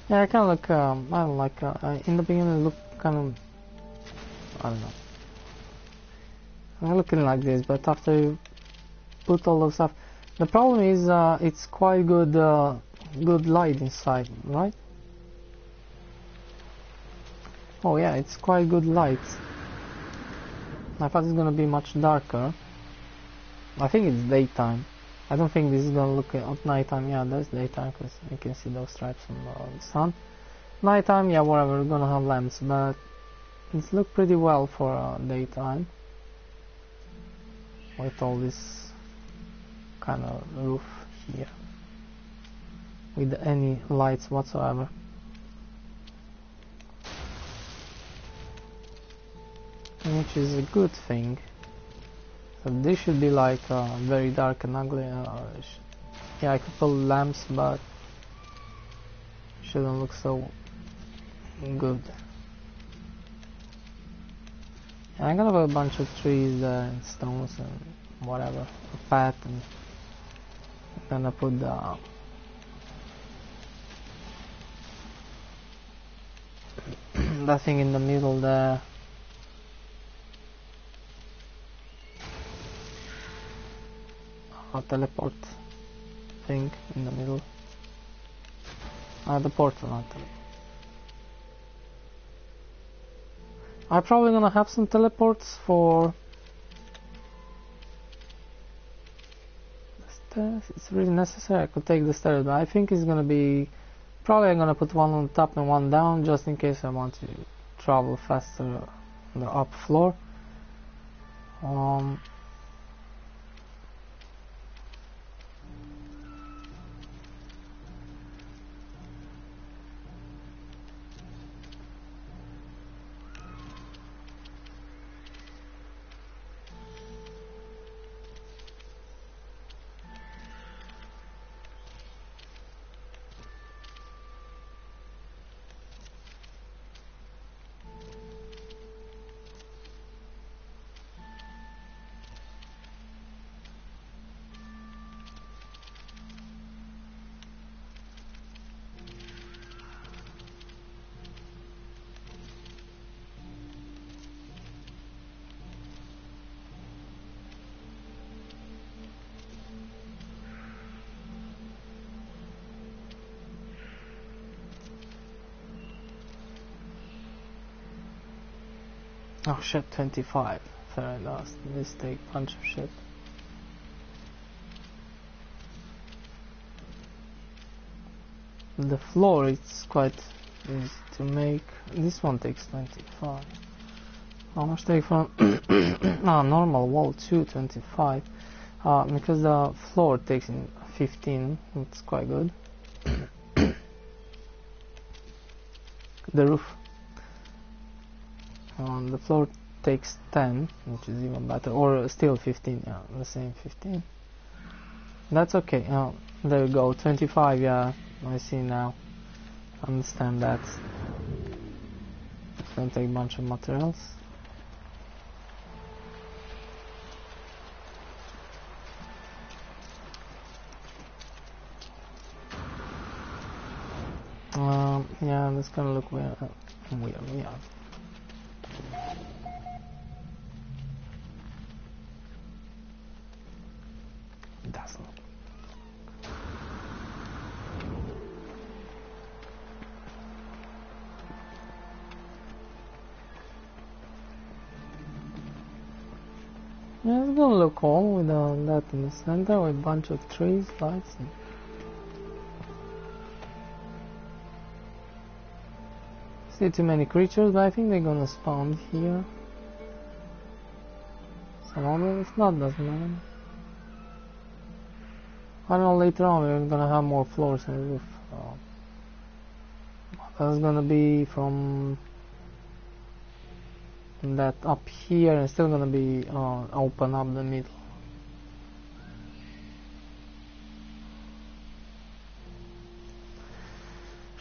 Yeah, I kind of look. I don't like. In the beginning, it looked kind of. I don't know. I'm looking like this, but after you put all those stuff, the problem is it's quite good. Good light inside, right? Oh yeah, it's quite good light. I thought it's gonna be much darker. I think it's daytime. I don't think this is gonna look at nighttime. Yeah, that's daytime because you can see those stripes on the sun. Nighttime, yeah, whatever. We're gonna have lamps, but it's look pretty well for daytime with all this kind of roof here with any lights whatsoever. Which is a good thing. So this should be like very dark and ugly. Yeah, I could put lamps, but shouldn't look so good. And I'm gonna have a bunch of trees there and stones and whatever, a path, and I'm gonna put that thing in the middle there. A teleport thing in the middle. The portal, not teleport. I'm probably gonna have some teleports for the stairs. It's really necessary. I could take the stairs, but I think it's gonna be probably I'm gonna put one on top and one down just in case I want to travel faster on the up floor. Oh shit, 25. Ferrite dust. Mistake, bunch of shit. The floor is quite easy to make. This one takes 25. How much take from normal wall 225? Because the floor takes in 15. It's quite good. The roof. The floor takes 10, which is even better, or still 15. Yeah, the same 15. That's okay. There we go. 25. Yeah, I see now. Understand that. It's gonna take a bunch of materials. Yeah, that's gonna look weird. Yeah. It doesn't. Yeah, it's gonna look cool with that in the center with a bunch of trees, lights. See too many creatures, but I think they're gonna spawn here. Some of them, if not, doesn't matter. I don't know, later on we're gonna have more floors on the roof. That's gonna be from that up here, and still gonna be open up the middle.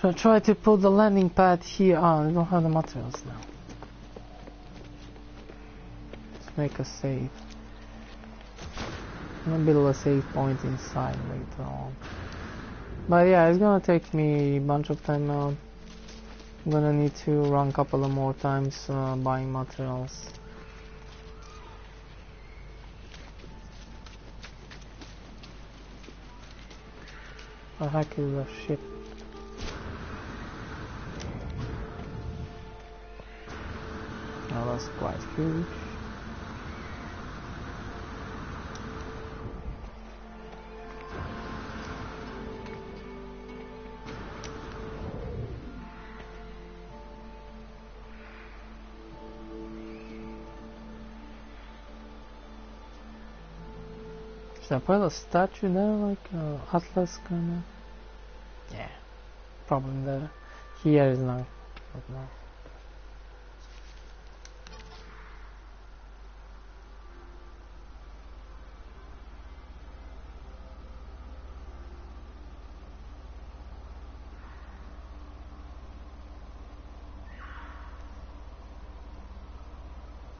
So I try to put the landing pad here. I don't have the materials now. Let's make a save. I'm gonna build a save point inside later on. But yeah, it's gonna take me a bunch of time now. I'm gonna need to run a couple of more times buying materials. What the heck is the ship? Oh, that's quite huge. Should I put a statue there, like Atlas kinda? Yeah, probably there. Here is not, but no.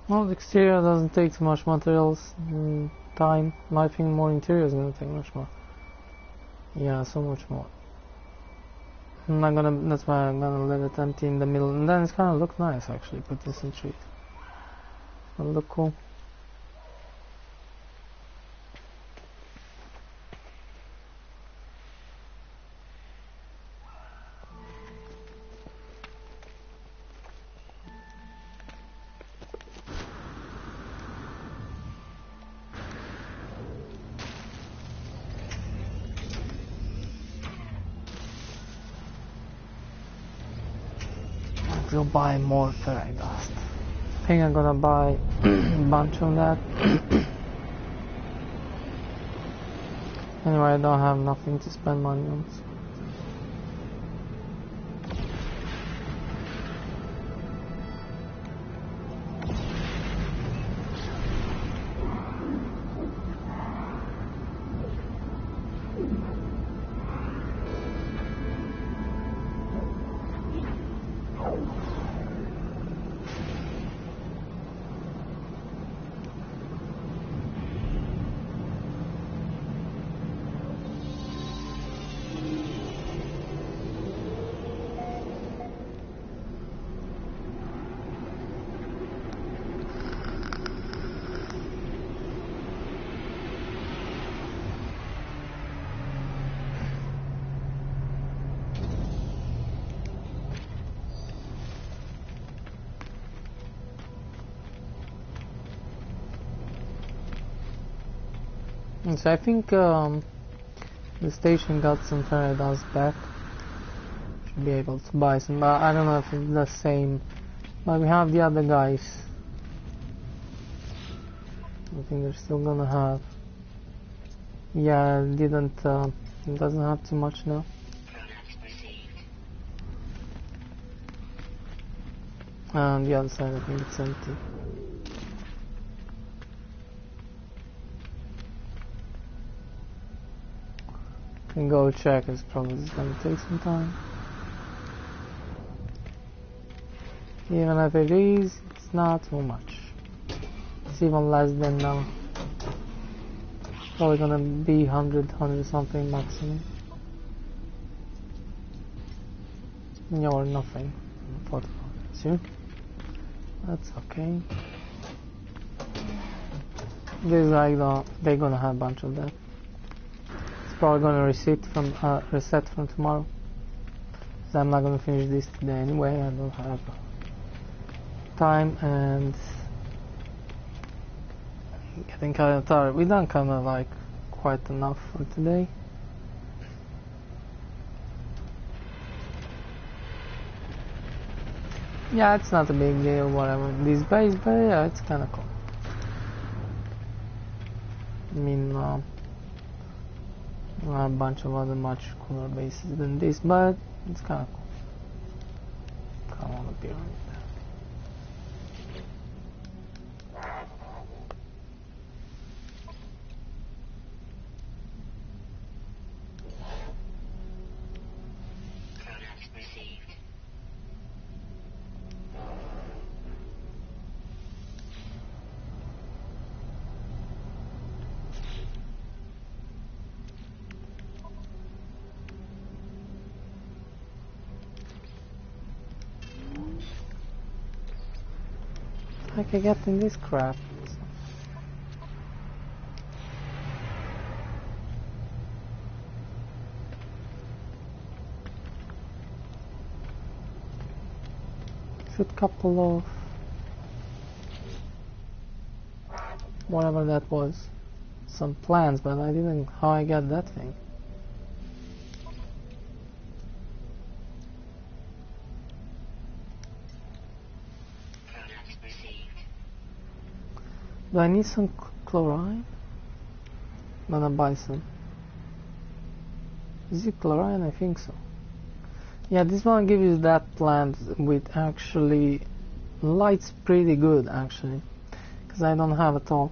Well, the exterior doesn't take too much materials, time. I think more interior is gonna take much more. Yeah, so much more. I'm not gonna. That's why I'm gonna let it empty in the middle, and then it's gonna look nice actually. Put this in trees. It'll look cool. We'll buy more ferrite dust. I think I'm gonna buy a bunch of that. Anyway, I don't have nothing to spend money on. So. So I think the station got some ferry dust back. Should be able to buy some, but I don't know if it's the same. But we have the other guys. I think they're still gonna have. Yeah, it doesn't have too much now. Pronouns received. And the other side, I think it's empty. Can go check, it's probably just gonna take some time. Even if it is, it's not too much. It's even less than now. Probably gonna be 100 something maximum. Yeah, or nothing. 45. See? That's okay. This guy, they're gonna have a bunch of that. It's probably gonna reset from tomorrow. So I'm not gonna finish this today anyway. I don't have time and getting kind of tired. We done kind of like quite enough for today. Yeah, it's not a big deal, whatever. This base, but yeah, it's kind of cool. I mean, I have a bunch of other much cooler bases than this, but it's kind of cool. Kind of want to be around there. Pronouns received. I can get in this crap. Should couple of whatever that was, some plans, but I didn't. How I got that thing? Pronouns received. Do I need some chlorine? I'm gonna buy some. Is it chlorine? I think so. Yeah, this one gives you that plant with actually lights pretty good actually, because I don't have it all.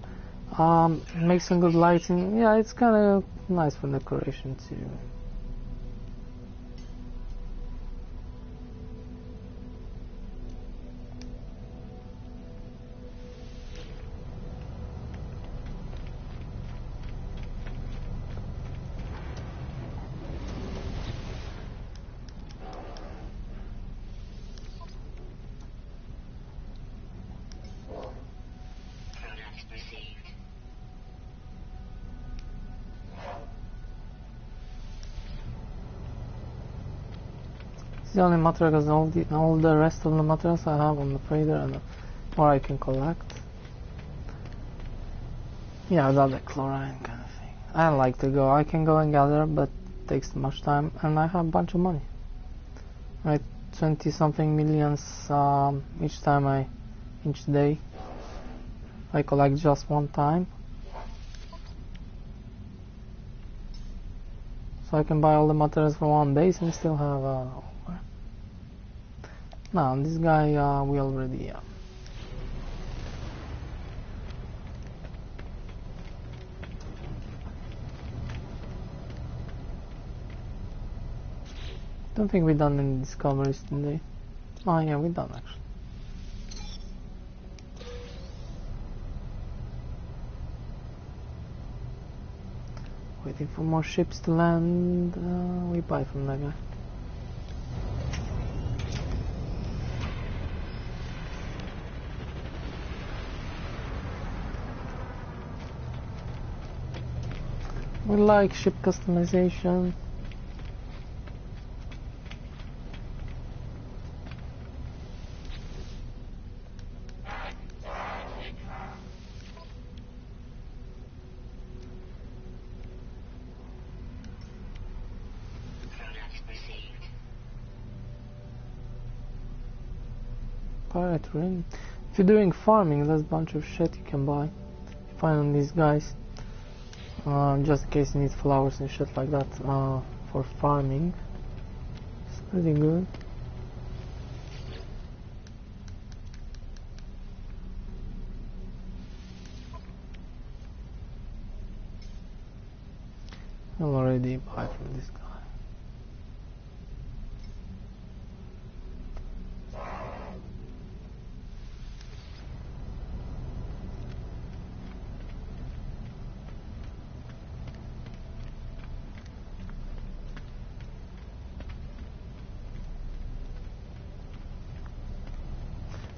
Makes some good lighting. Yeah, it's kind of nice for decoration too. Pronouns received. It's the only material, because all the rest of the materials I have on the trader and or I can collect. Yeah, without the chlorine kind of thing. I like to go. I can go and gather, but it takes too much time, and I have a bunch of money. Right, 20 something millions each day. I collect just one time, so I can buy all the materials for one base and still have now this guy we already don't think we done any discoveries today. Oh yeah, we done actually. Waiting for more ships to land. We buy from that guy. We like ship customization. Pirate ring. If you're doing farming, there's a bunch of shit you can buy. You find on these guys. Just in case you need flowers and shit like that for farming. It's pretty good. I'll already buy from this guy.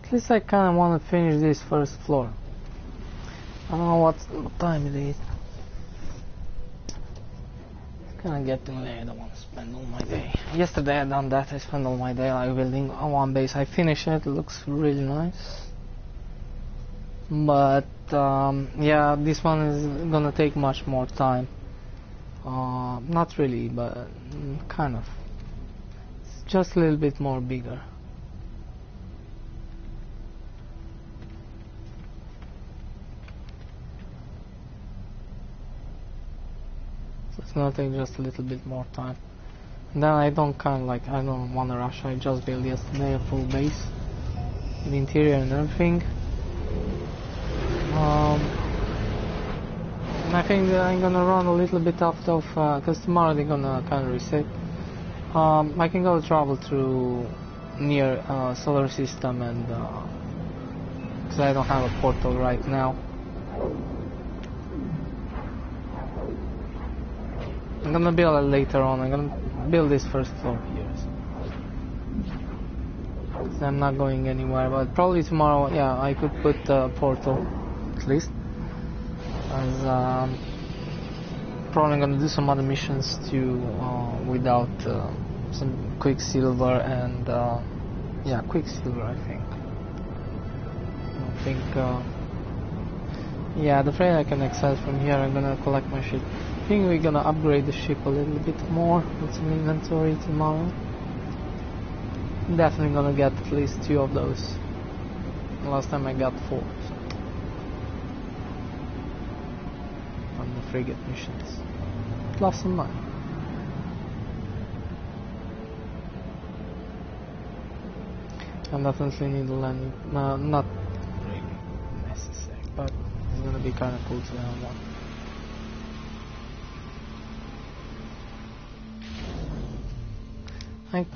At least I kind of want to finish this first floor. I don't know what time it is. It's kind of getting late. I don't want to spend all my day. Yesterday I done that. I spent all my day like building on one base. I finished it. It looks really nice. But yeah, this one is gonna take much more time. Not really, but kind of. It's just a little bit more bigger. It's gonna take just a little bit more time. And then I don't I don't wanna rush. I just built yesterday a full base, the interior and everything. And I think that I'm gonna run a little bit out of because tomorrow they're gonna kind of reset. I can go travel through near solar system and because I don't have a portal right now. I'm gonna build it later on. I'm gonna build this first floor here. So I'm not going anywhere, but probably tomorrow, yeah, I could put a portal at least. As probably gonna do some other missions too without some Quicksilver and yeah, Quicksilver. I think. Yeah, the freight I can access from here. I'm gonna collect my shit. I think we're gonna upgrade the ship a little bit more with some inventory tomorrow. Definitely gonna get at least 2 of those. Last time I got 4. So. On the frigate missions. Plus some money. I definitely need a landing. Not really necessary, but it's gonna be kind of cool to have one. I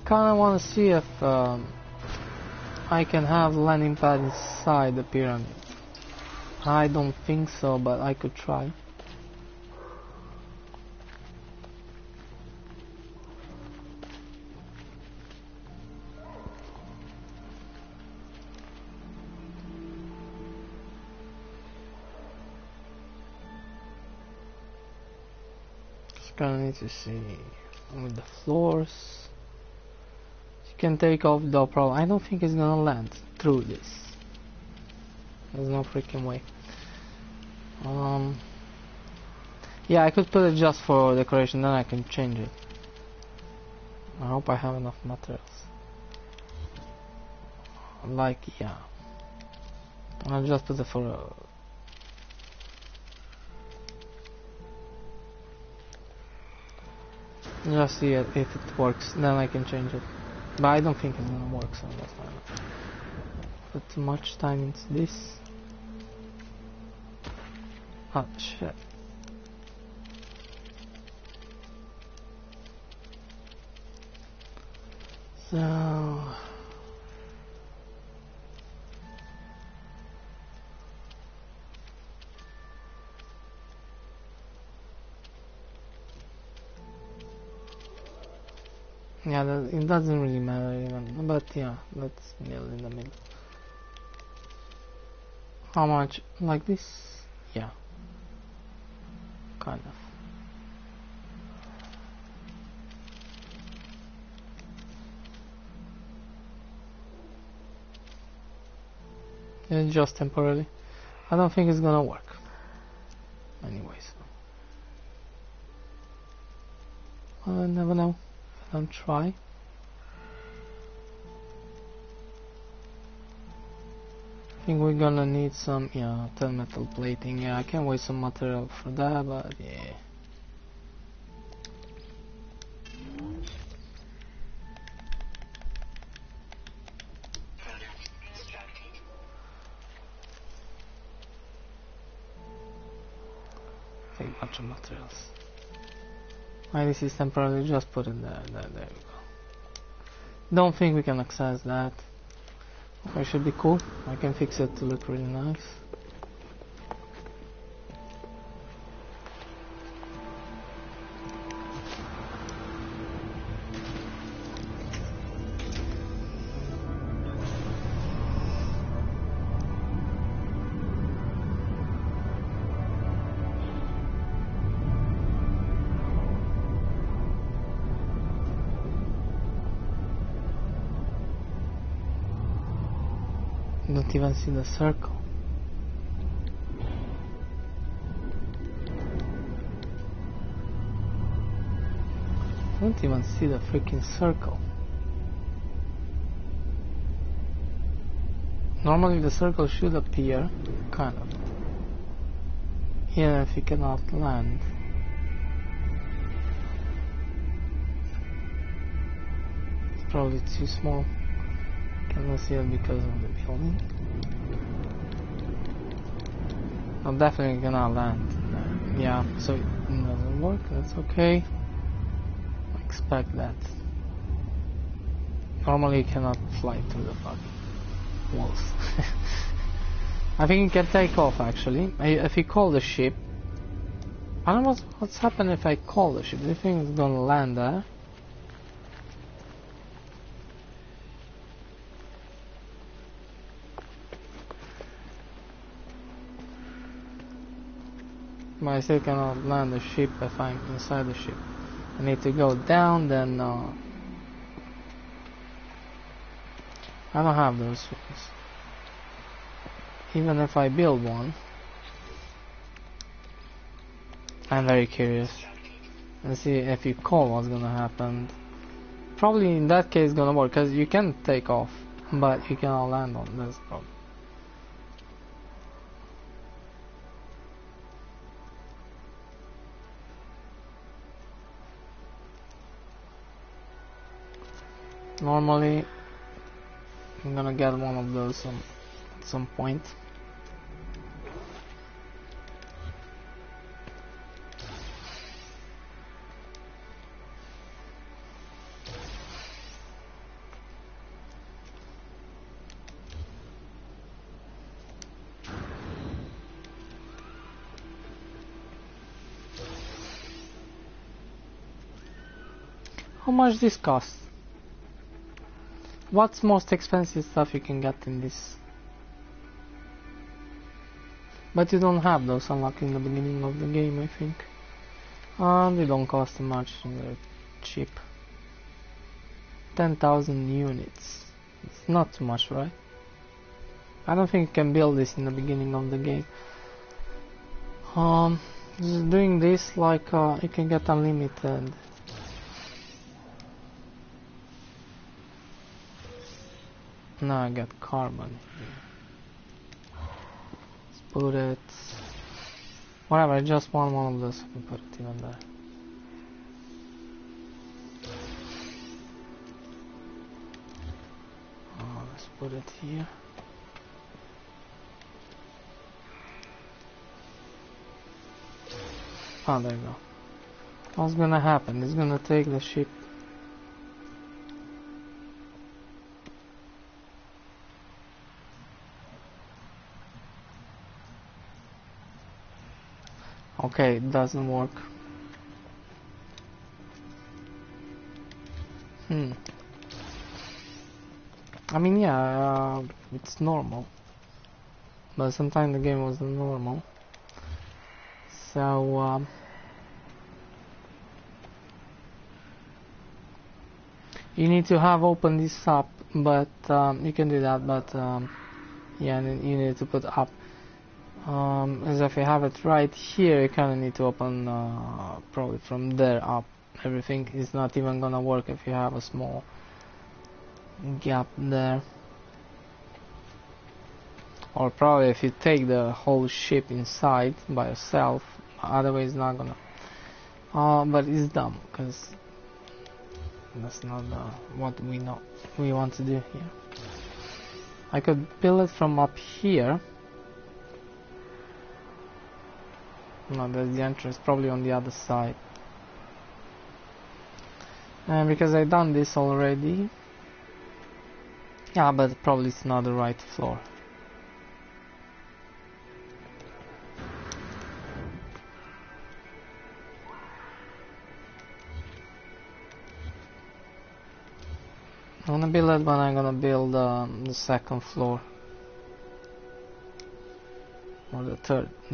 kind of want to see if I can have landing pad inside the pyramid. I don't think so, but I could try. Just kind of need to see with the floors. You can take off the problem. I don't think it's gonna land through this. There's no freaking way. Yeah, I could put it just for decoration, then I can change it. I hope I have enough materials. Like, yeah. I'll just put it for just see if it works, then I can change it. But I don't think it's gonna work, so that's why I put too much time into this. Oh shit. So yeah, it doesn't really matter even, but yeah, let's nail in the middle. How much? Like this? Yeah, kind of. It's just temporarily. I don't think it's gonna work. Anyways, well, I never know. I don't try. think we're gonna need some, yeah, 10 metal plating. Yeah, I can waste some material for that, but yeah. Product constructed. Take a bunch of materials. My this is temporarily, just put it there, there we go. Don't think we can access that. Okay, should be cool. I can fix it to look really nice. Don't even see the circle. Don't even see the freaking circle. Normally the circle should appear, kind of. Even if you cannot land. It's probably too small. Cannot see it because of the building. I'm definitely gonna land. Yeah, so it doesn't work, that's okay. I expect that. Normally you cannot fly through the fucking walls. I think you can take off actually. If you call the ship. I don't know what's happened if I call the ship. Do you think it's gonna land there? But I still cannot land the ship if I'm inside the ship. I need to go down, then I don't have those things. Even if I build one. I'm very curious. And see if you call what's gonna happen. Probably in that case gonna work, because you can take off, but you cannot land on this problem. Normally, I'm gonna get one of those at some point. How much this costs? What's most expensive stuff you can get in this? But you don't have those unlocked in the beginning of the game, I think. They don't cost much, they're cheap. 10,000 units. It's not too much, right? I don't think you can build this in the beginning of the game. Just doing this like you can get unlimited. Now I got carbon here. Let's put it. Whatever, I just want one of those. I can put it even there. Let's put it here. Oh, there you go. What's gonna happen? It's gonna take the ship. Okay, it doesn't work. I mean, yeah, it's normal. But sometimes the game wasn't normal. So, you need to have opened this up, but you can do that, but yeah, and then you need to put up. As if you have it right here, you kind of need to open probably from there up. Everything is not even gonna work if you have a small gap there. Or probably if you take the whole ship inside by yourself, otherwise it's not gonna. But it's dumb, because that's not what we want to do here. I could build it from up here. No, there's the entrance, probably on the other side. And because I've done this already. Yeah, but probably it's not the right floor. I'm gonna build it when I'm gonna build the second floor. Or the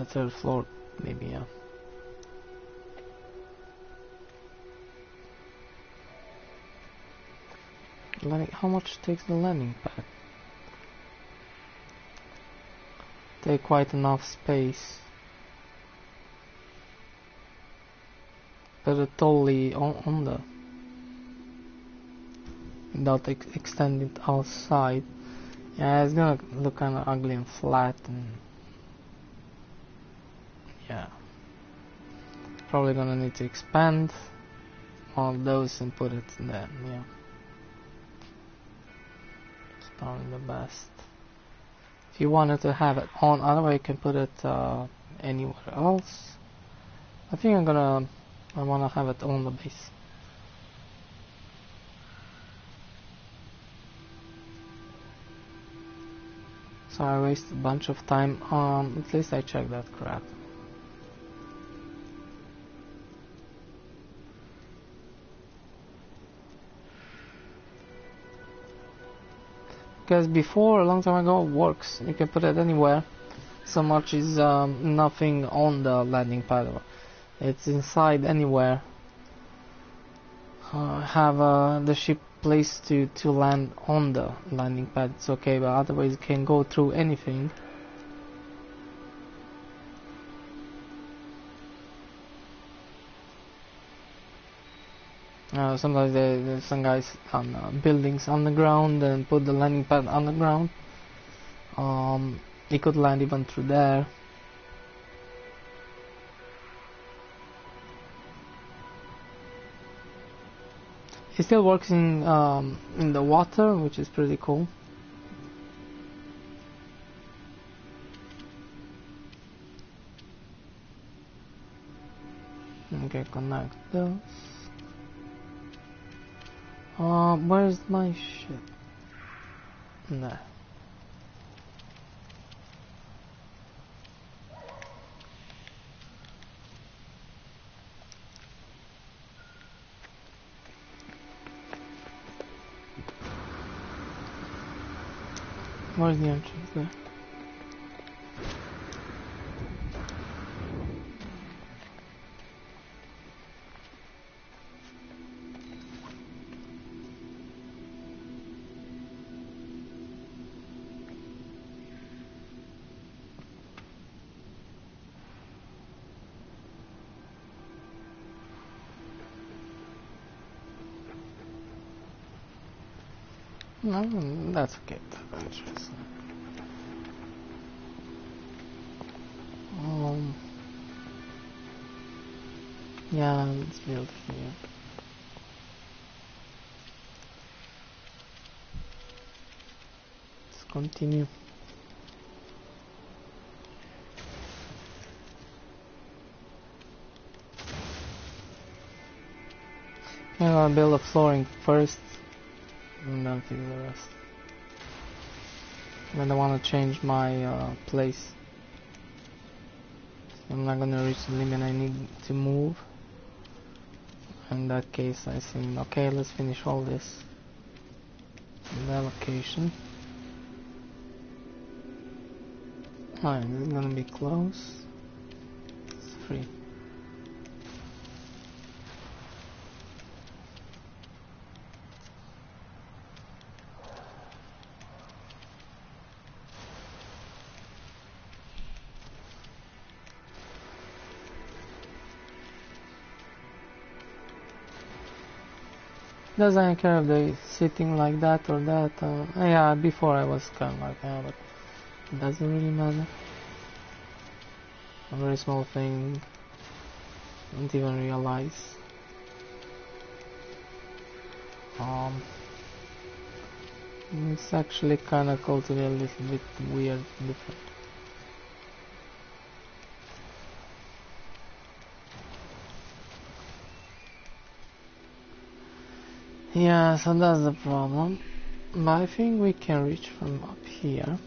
third floor, maybe, yeah. Like, how much takes the landing pad? Take quite enough space. Put it totally on the... without extending it outside. Yeah, it's gonna look kinda ugly and flat and... yeah. Probably gonna need to expand all those and put it there, yeah. It's probably the best. If you wanted to have it on, otherwise you can put it anywhere else. I think I wanna have it on the base. So I wasted a bunch of time, at least I checked that crap. Because before, a long time ago, it works. You can put it anywhere. So much is nothing on the landing pad. It's inside anywhere. Have the ship placed to land on the landing pad. It's okay, but otherwise it can go through anything. Sometimes there's some guys on buildings on the ground and put the landing pad on the ground. It could land even through there. It still works in the water, which is pretty cool. Okay, connect those. Where's my ship? There. Where's the entrance there? No, that's okay. Yeah, let's build here. Let's continue. I'm gonna build a flooring first and then fix the rest. Then I want to change my place. I'm not gonna reach the limit I need to move. In that case I think, okay, let's finish all this. The location. Alright, this is gonna be close. It's free. Doesn't care if they sitting like that or that. Yeah, before I was kind of like, yeah, but It doesn't really matter. A very small thing, don't even realize. It's actually kinda culturally a little bit weird, different. Yeah, so that's the problem. But I think we can reach from up here.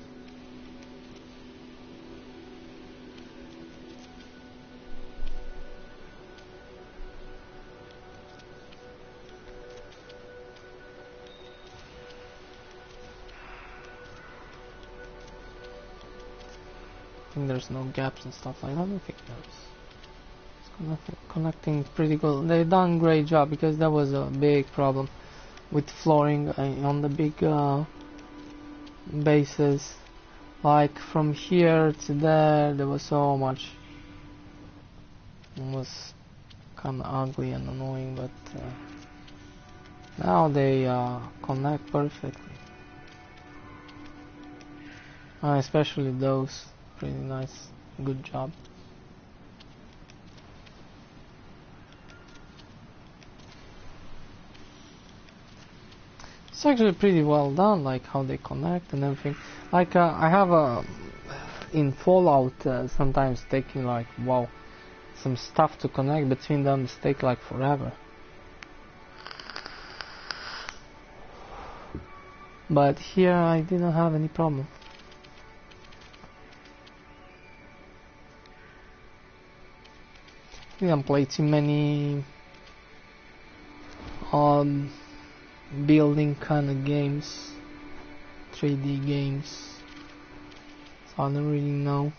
I think there's no gaps and stuff like that. I don't think there's. Connecting pretty good. They've done a great job because that was a big problem with flooring on the big bases. Like from here to there was so much. It was kind of ugly and annoying, but now they connect perfectly. Especially those, pretty nice, good job. It's actually pretty well done, like how they connect and everything. Like I have in Fallout sometimes taking like wow, some stuff to connect between them take like forever. But here I didn't have any problem. I didn't play too many building kind of games, 3D games, so I don't really know.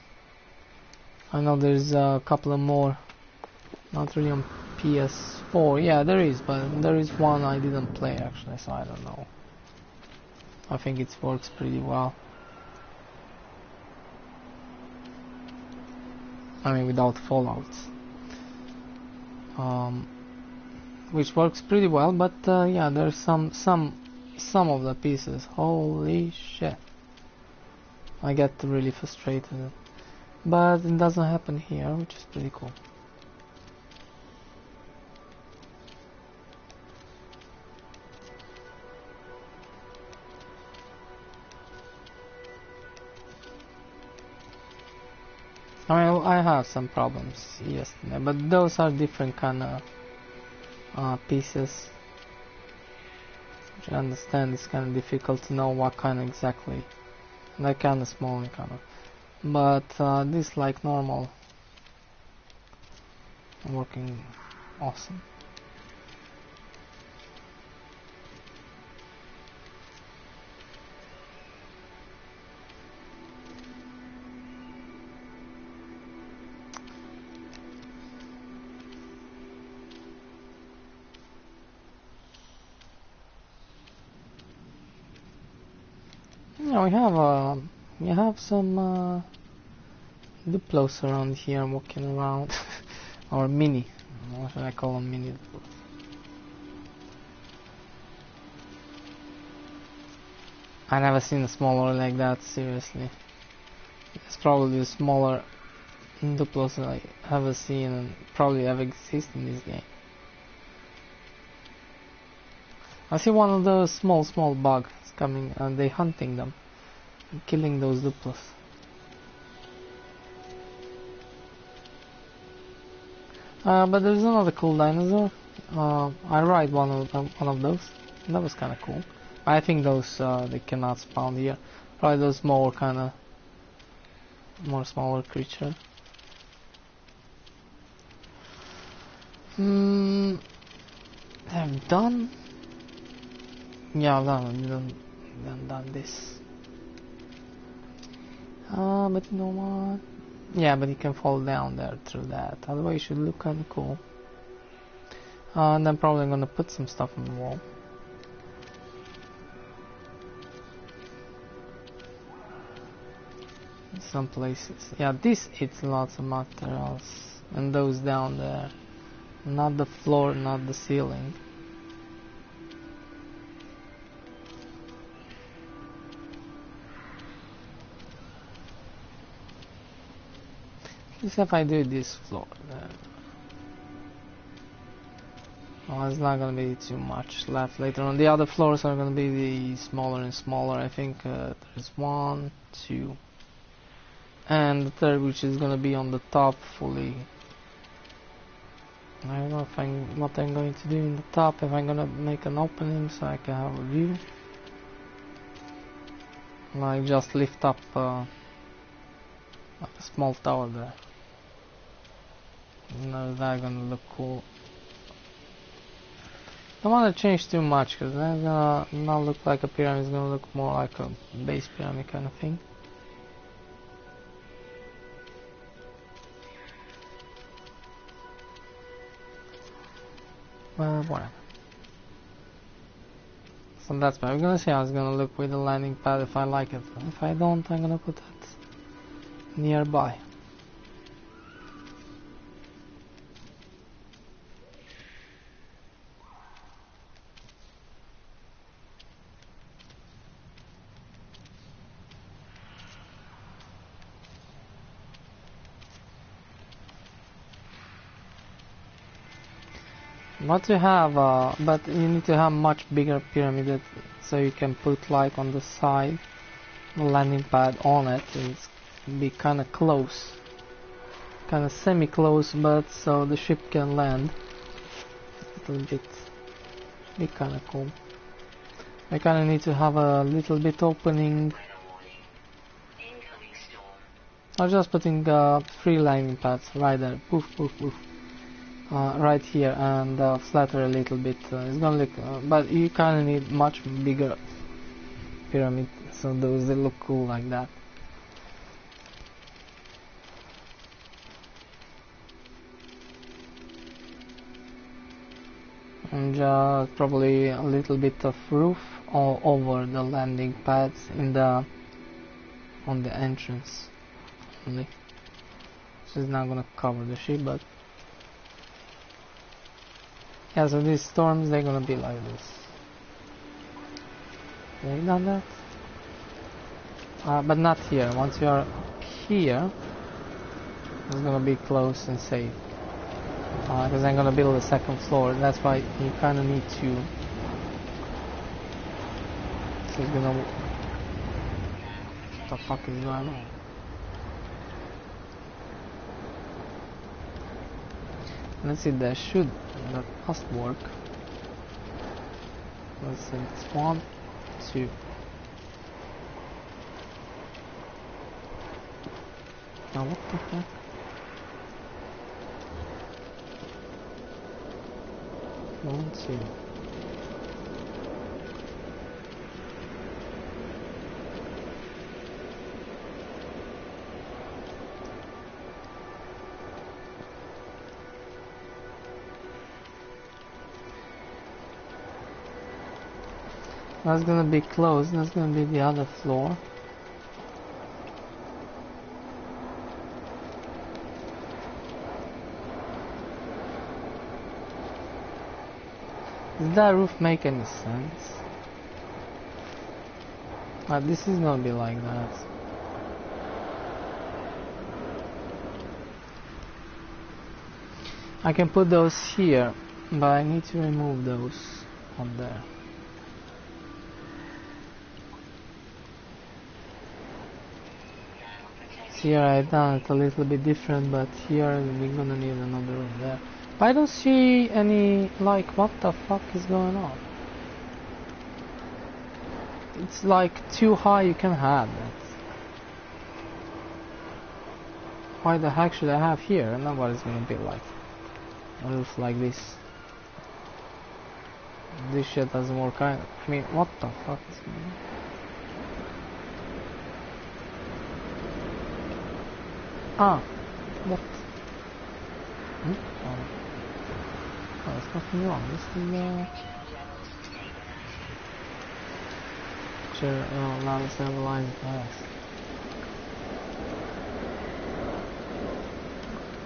I know there's a couple of more, not really on PS4. Yeah, there is, but there is one I didn't play actually, so I don't know. I think it works pretty well. I mean, without Fallouts. Which works pretty well, but yeah, there's some of the pieces. Holy shit! I get really frustrated, but it doesn't happen here, which is pretty cool. I mean, I have some problems yesterday, but those are different kind of pieces. Which I understand it's kind of difficult to know what kind of exactly. They're kind of small and kind of, but this like normal, working awesome. Yeah, we have some Duplos around here walking around, or mini. What should I call them? Mini Duplos. I never seen a smaller like that. Seriously, it's probably the smaller Duplos I ever seen and probably ever exist in this game. I see one of those small bugs coming and they hunting them and killing those Duplos. But there's another cool dinosaur. I ride one of those. That was kind of cool. I think those they cannot spawn here. Probably those more kind of more smaller creature. I've done. Yeah, I've done this. But you know what? Yeah, but you can fall down there through that. Otherwise, it should look kind of cool. And I'm probably gonna put some stuff on the wall. In some places. Yeah, this eats lots of materials. And those down there. Not the floor, not the ceiling. Just if I do this floor, then well, it's not gonna be too much left later on. The other floors are gonna be smaller and smaller. I think there's 1, 2, and the third, which is gonna be on the top fully. I don't know if what I'm going to do in the top. If I'm gonna make an opening so I can have a view, like just lift up like a small tower there. No, that's gonna look cool. Don't want to change too much because that's gonna not look like a pyramid. It's gonna look more like a base pyramid kind of thing. Whatever. So that's why I'm gonna see how it's gonna look with the landing pad if I like it. If I don't, I'm gonna put it nearby. What you have, but you need to have much bigger pyramid so you can put like on the side the landing pad on it. It's be kind of close, kind of semi-close, but so the ship can land a little bit. Be kind of cool. I kind of need to have a little bit opening. Incoming storm. I'm just putting 3 landing pads right there. Poof, poof, poof. Right here, and flatter a little bit. It's gonna look, but you kind of need much bigger pyramid, so those they look cool like that. And just probably a little bit of roof all over the landing pads on the entrance only. So it's not gonna cover the ship, but yeah, so these storms, they're gonna be like this. Have you done that? But not here. Once you are here, it's gonna be close and safe. Because I'm gonna build a second floor. That's why you kind of need to. So it's gonna. What the fuck is going on? Let's see, that must work. Let's see, it's 1, 2. Now what the fuck? One, 2. That's gonna be closed. That's gonna be the other floor. Does that roof make any sense? This is gonna be like that. I can put those here, but I need to remove those up there. Here I done it a little bit different, but here we're gonna need another room there. But I don't see any, like, what the fuck is going on? It's like too high, you can have that. Why the heck should I have here? And nobody's gonna be like a roof like this. This shit doesn't work either. I mean, what the fuck is going on? Ah, what? Oh, there's nothing wrong. This is sure. Oh, now it's stabilized. Yes.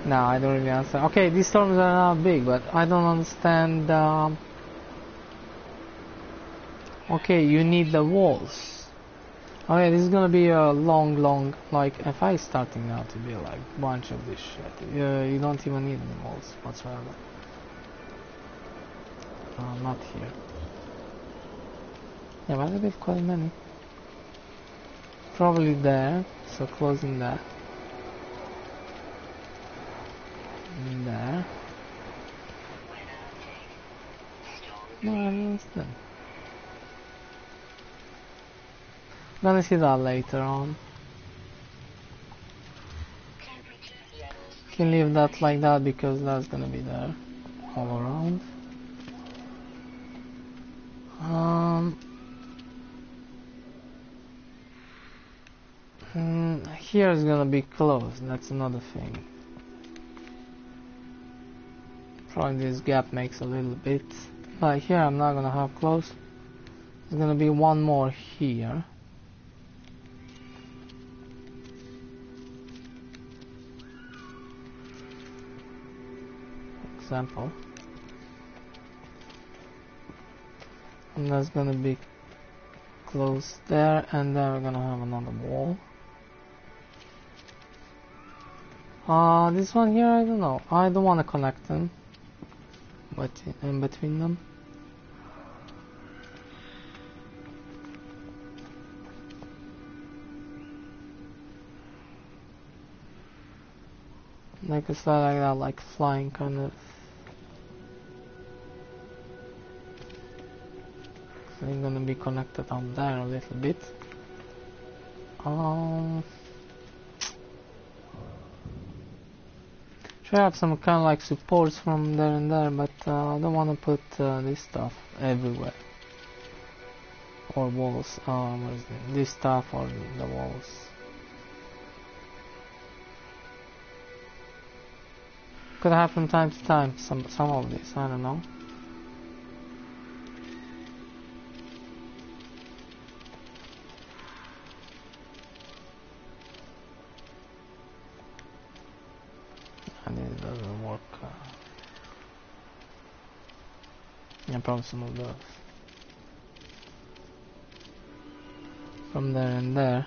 No, I don't really understand. Okay, these storms are not big, but I don't understand. Okay, you need the walls. Okay, this is gonna be a long, like, FI is starting now to be like bunch of this shit. You don't even need the walls whatsoever. Not here. Yeah, but I did quite many. Probably there, so closing that. And there. No, I understand. Gonna see that later on. Can leave that like that because that's gonna be there all around. Here is gonna be closed, that's another thing. Probably this gap makes a little bit. Like here I'm not gonna have closed. There's gonna be one more here. For example. And that's gonna be closed there, and then we're gonna have another wall. This one here, I don't know. I don't want to connect them, but in between them. Like a slide like that, like flying kind of. So they're gonna be connected on there a little bit. Should have some kind of like supports from there and there, but I don't want to put this stuff everywhere. Or walls, what is it? This stuff or the walls. Could have from time to time some of this, I don't know. And it doesn't work. Yeah, probably some of those. From there and there.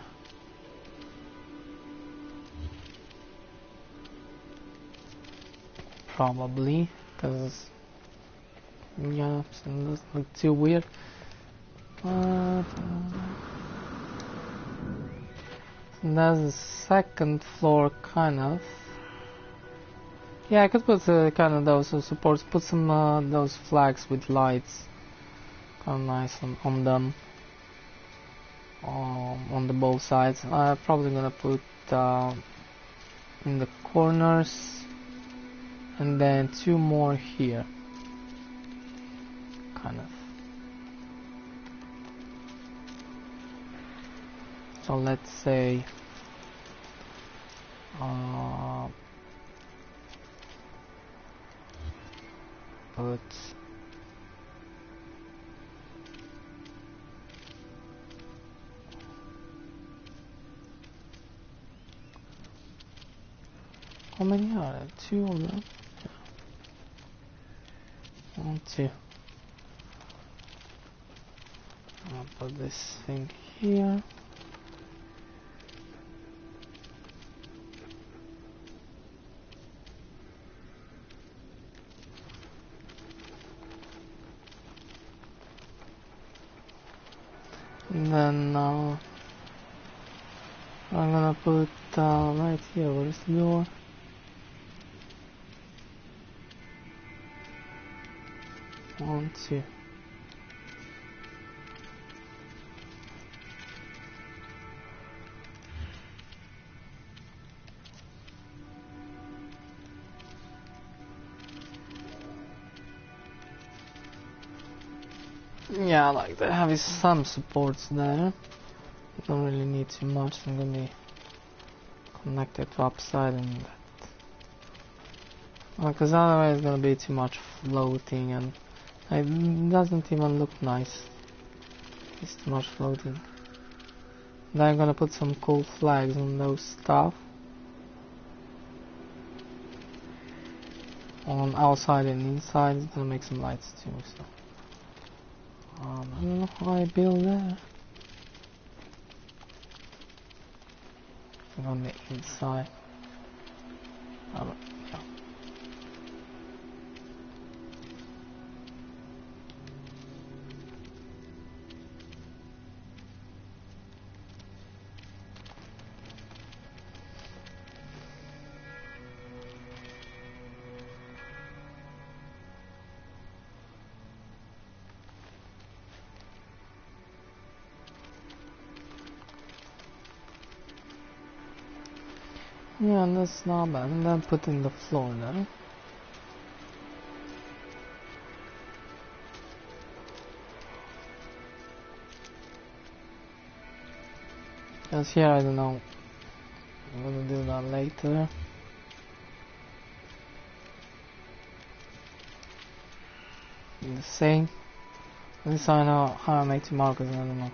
Probably, because yeah, it doesn't look too weird. But there's the second floor, kind of. Yeah, I could put kind of those supports. Put some those flags with lights, kind of nice on them. On the both sides. I'm probably gonna put in the corners, and then two more here, kind of. So let's say put how many are there? Two of them? Yeah. 1, 2. I'll put this thing here. And then I'm gonna put right here, where's the door? One, two. Yeah, I like that. Having some supports there. Don't really need too much. I'm gonna be connected to upside and that. Because otherwise it's gonna be too much floating and it doesn't even look nice. It's too much floating. Then I'm gonna put some cool flags on those stuff. On outside and inside, it's gonna make some lights too. So I don't know how I build that. something on the inside. Yeah. Yeah, that's not bad. And then put in the floor there. Because here, I don't know. I'm gonna do that later. The same. At least I know how I make the markers, I don't know.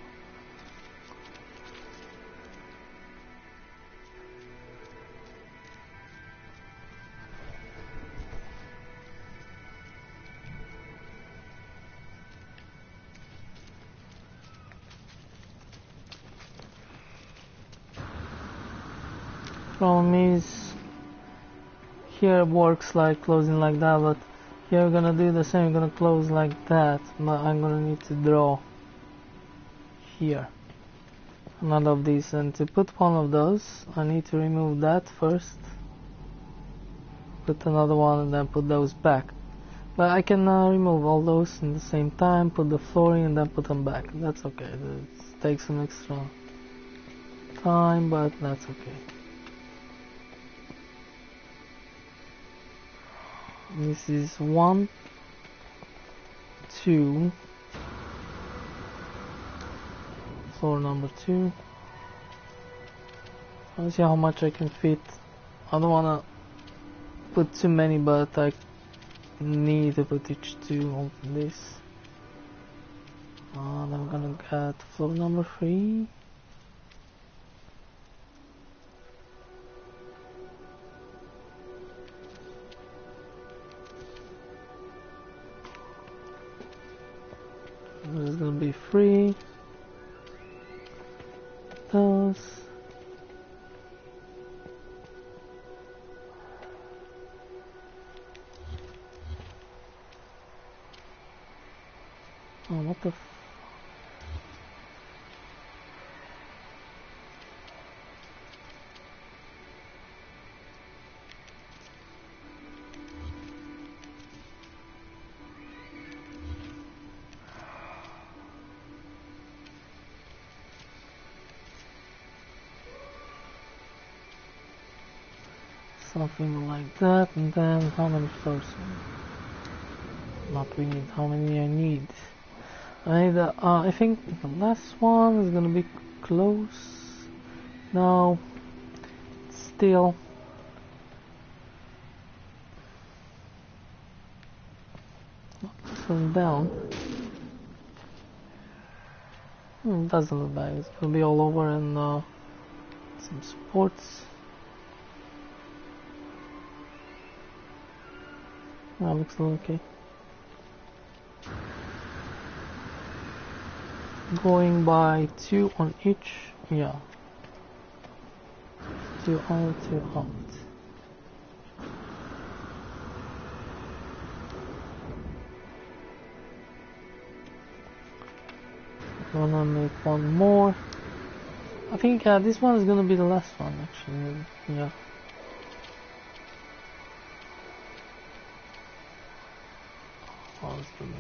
Problem is, here it works like closing like that, but here we're gonna do the same, we're gonna close like that, but I'm gonna need to draw here another of these, and to put one of those I need to remove that first, put another one, and then put those back. But I can remove all those in the same time, put the flooring and then put them back. That's okay. It takes some extra time, but that's okay. This is 1, 2, floor number 2. Let's see how much I can fit. I don't wanna put too many, but I need to put each 2 on this. And I'm gonna get floor number 3. There's gonna be 3. Those. Oh, what the something like that, and then how many floors? Not really how many I need. I think the last one is gonna be close. Now, still. From down. Doesn't look bad. It's gonna be all over, and some supports. That looks okay. Going by 2 on each, yeah. 2 on, 2 out. Gonna make one more. I think this one is gonna be the last one, actually. Yeah. Oh, it's gonna...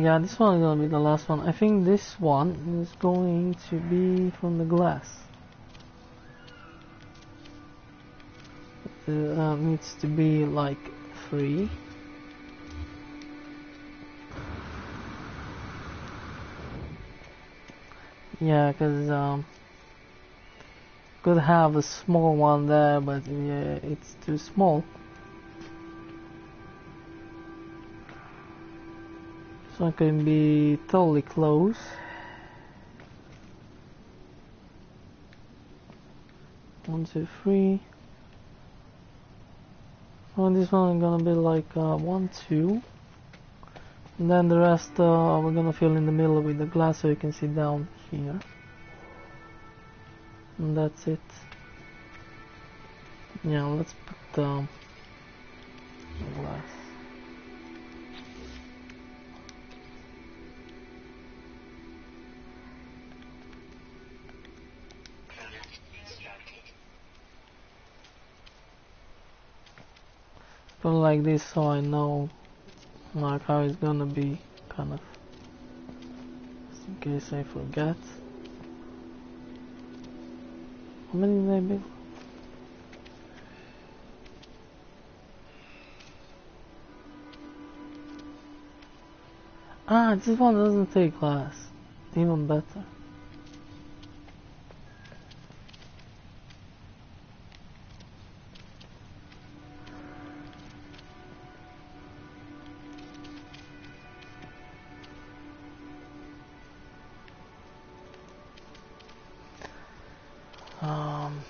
yeah, this one is gonna be the last one. I think this one is going to be from the glass. It needs to be like 3. Yeah, because could have a small one there, but yeah, it's too small. So it can be totally close. One, 2, 3. So this one I'm gonna be like 1, 2, and then the rest we're gonna fill in the middle with the glass so you can see down here, and that's it. Yeah, let's put the glass. Product instructed. Put it like this so I know like how it's gonna be, kind of, just in case I forget. How many did I build? Ah, this one doesn't take glass. Even better. Um,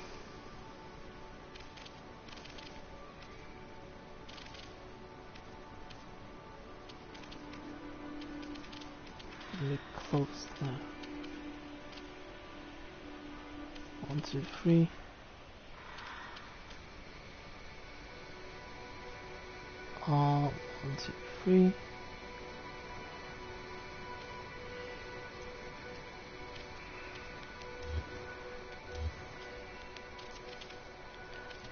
Let me close that. 1, 2, 3. Uh, 1, 2, 3.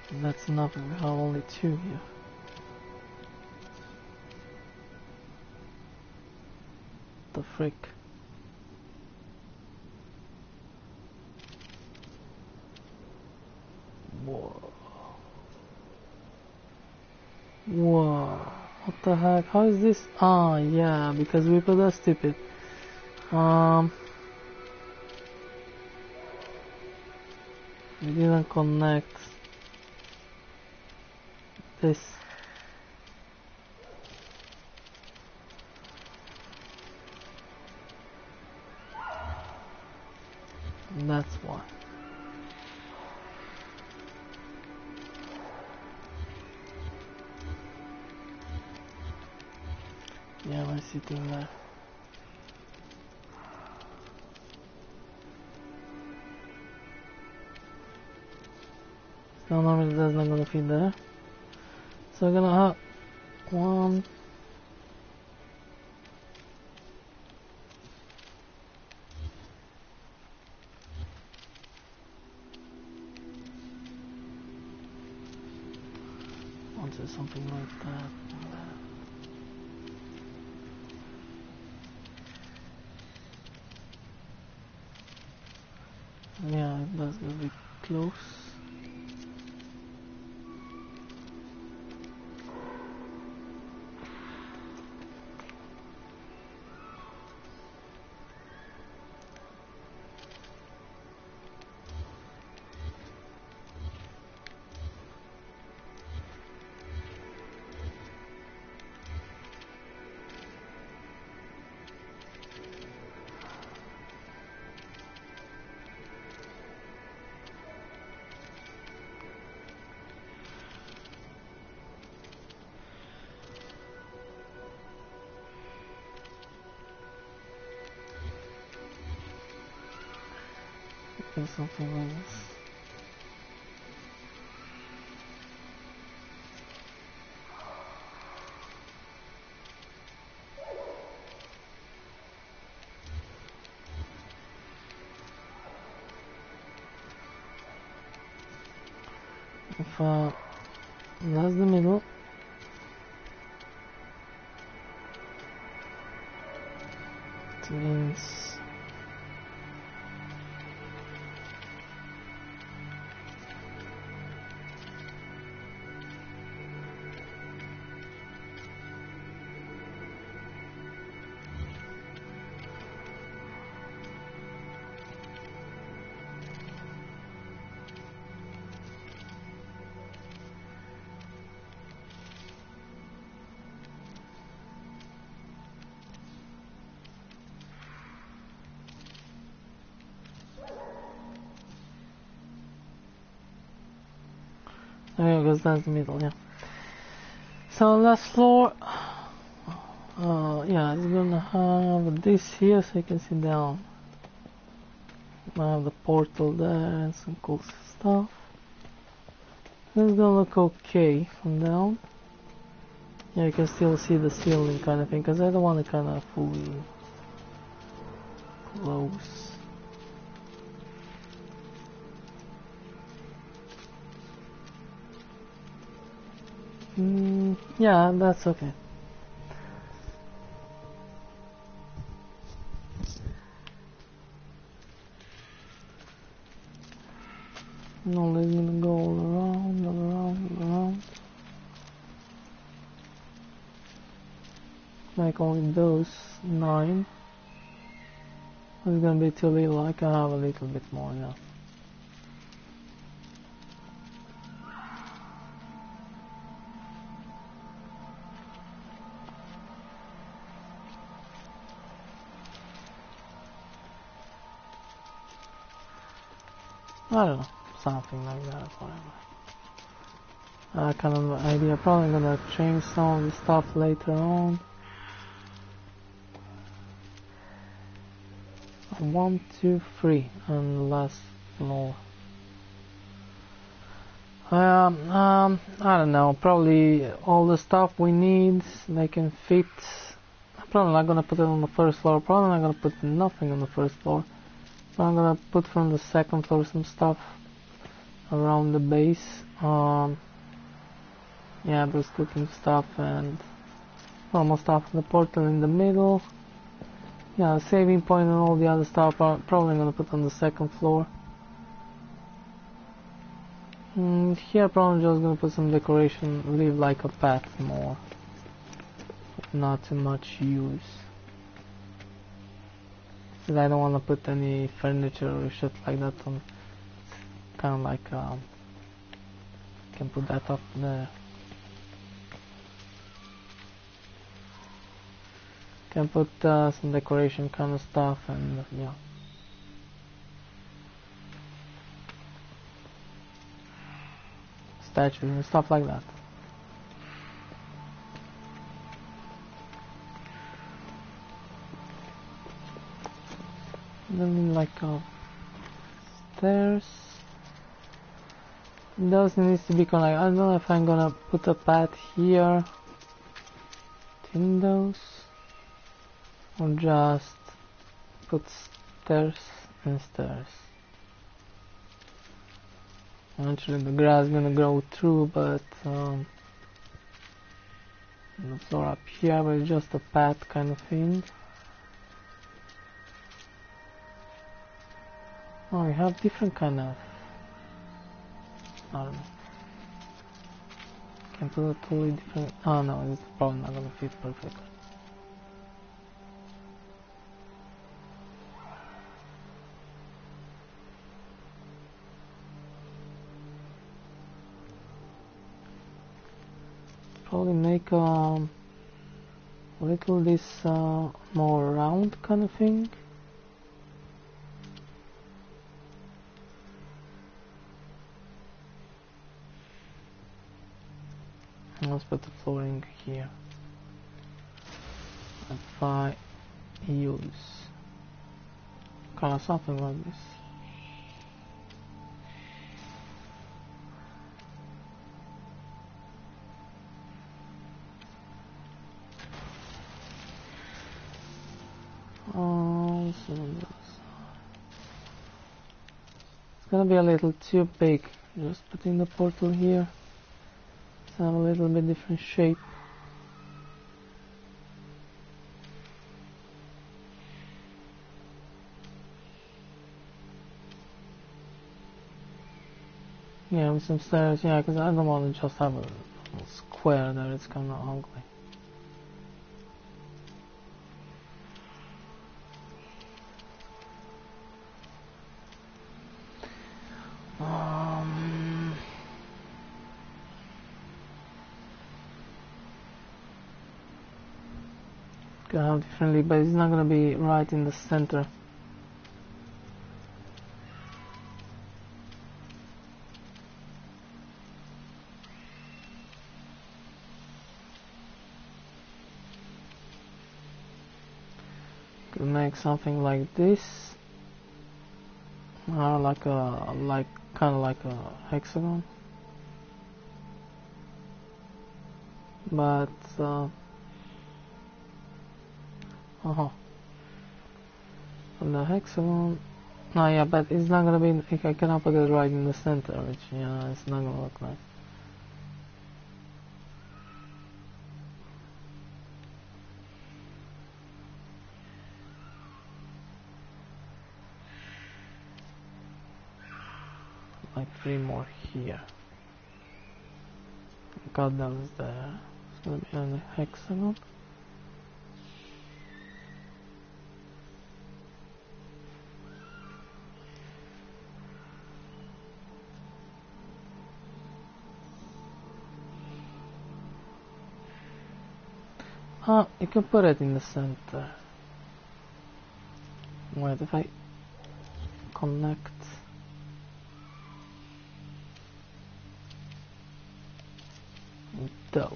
And that's enough. We have only 2 here. The frick. Whoa. Whoa. What the heck? How is this? Ah, yeah, because we put that stupid. We didn't connect this. That's why. Yeah, I'm sitting there. So normally that's not gonna fit there. So I'm gonna have 1. Onto something like that. Yeah, that's gonna be close. Or something like this. If that's the middle, it means there you go, that's the middle, yeah. So last floor, yeah, it's gonna have this here so you can see down. I have the portal there and some cool stuff. It's gonna look okay from down. Yeah, you can still see the ceiling kind of thing, because I don't want to kind of fully close. Yeah, that's okay. No, it's gonna go all around, all around, all around. Like only those 9. It's gonna be too little. I can have a little bit more, yeah. I don't know, something like that, whatever. Kind of idea. Probably gonna change some of the stuff later on. 1, 2, 3, and last floor. I don't know. Probably all the stuff we need, they can fit. I'm probably not gonna put it on the first floor. Probably not gonna put nothing on the first floor. So I'm gonna put from the second floor some stuff around the base. Yeah, there's cooking stuff and normal stuff in the portal in the middle. Yeah, saving point and all the other stuff are probably gonna put on the second floor. Here probably just gonna put some decoration, leave like a path more. Not too much use. Because I don't wanna put any furniture or shit like that on. Kinda like can put that up there. Can put some decoration kind of stuff and yeah. Statues and stuff like that. Then like stairs. Those needs to be connected. I don't know if I'm gonna put a path here in those or just put stairs and stairs. Actually the grass is gonna grow through, but the floor up here was just a path kind of thing. Oh, we have different kind of, I don't know. Can put a totally different. Oh no, it's probably not gonna fit perfectly. Probably make a little this more round kind of thing. Let's put the flooring here. If I use kind of something like this. So it's gonna be a little too big. Just putting the portal here. Let's have a little bit different shape. Yeah, with some stairs, yeah, because I don't want to just have a square there, it's kind of ugly. Gonna have differently, but it's not gonna be right in the center. Could make something like this, like kind of like a hexagon, but on the hexagon. No, yeah, but it's not gonna be. I cannot put it right in the center, which it's not gonna look like. Like 3 more here. Got those there. It's gonna be on the hexagon. You can put it in the center. Wait, if I connect those.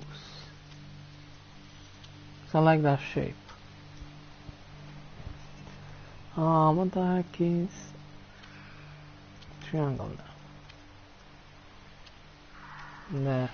So I like that shape. What the heck is triangle now? There.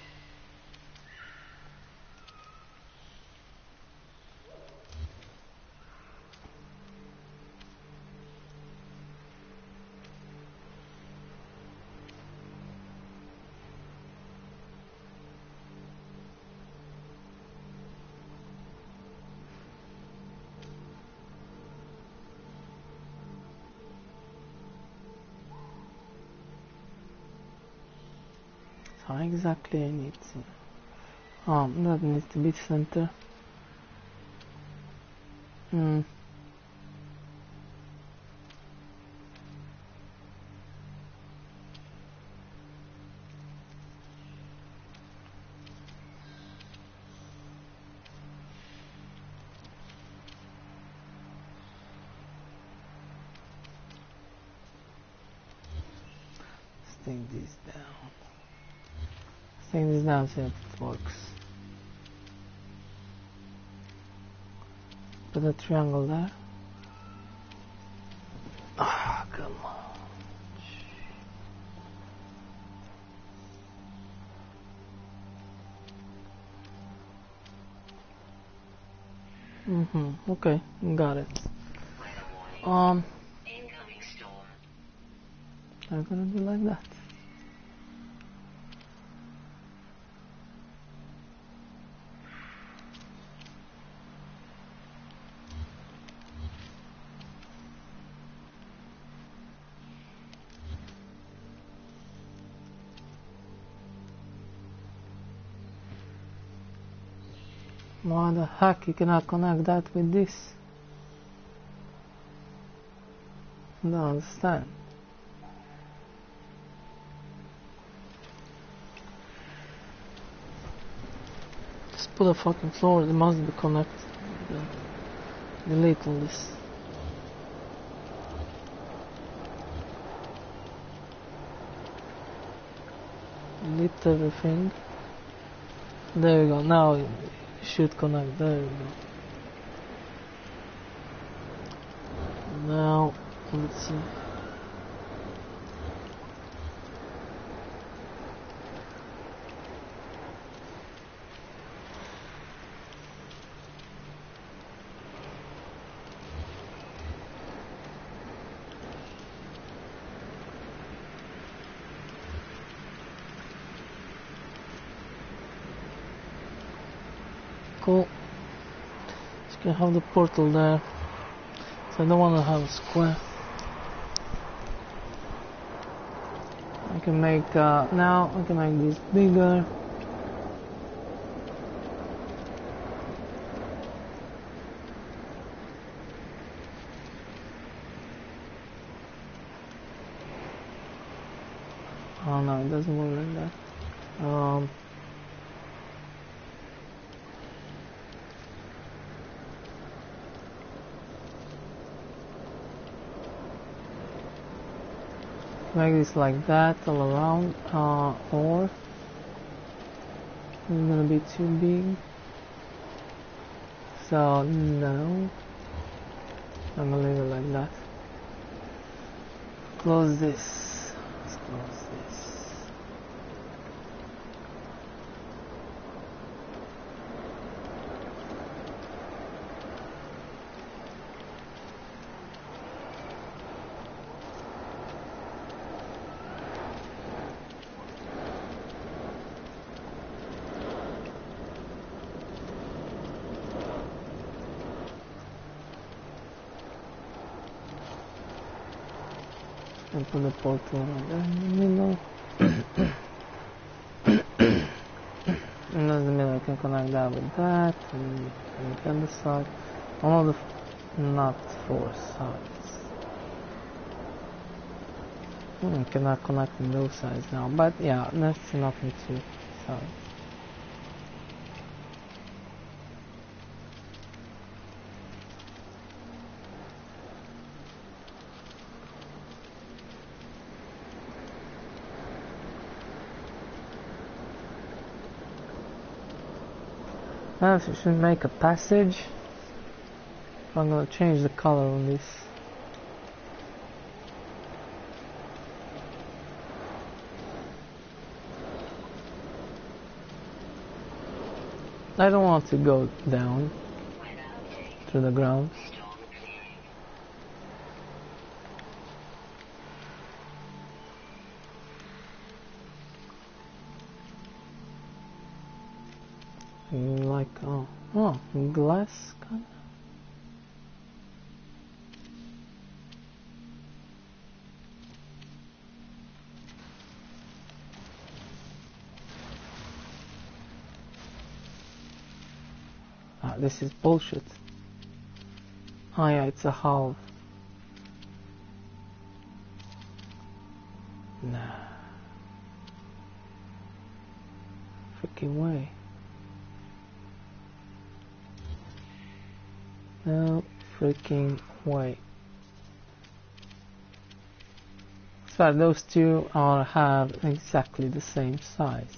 How exactly I need to... that needs to be center. Let's take this down. Take this down, see if it works. Put a triangle there. Come on. Okay, got it. Incoming storm. I'm gonna do like that. Why the heck you cannot connect that with this? I don't understand. Just put a fucking floor, it must be connected. Delete all this. Delete everything. There we go, now it should connect, there we go. Now, let's see. Cool. Just gonna have the portal there. So I don't want to have a square. I can make now I can make this bigger. Oh no, it doesn't work like that. Make this like that all around, or it's gonna be too big. So no. I'm gonna leave it like that. Close this. Let's close this. And put the portal right there in the middle. And in the middle I can connect that with that, and the other side. All of the not 4 sides. I cannot connect in those sides now, but yeah, that's enough in 2 sides. Now it should make a passage. I'm gonna change the color on this. I don't want to go down to the ground. Like, oh, glass kind of. This is bullshit. Oh yeah, it's a halve. Nah. Freaking way. No freaking way. So those two have exactly the same size.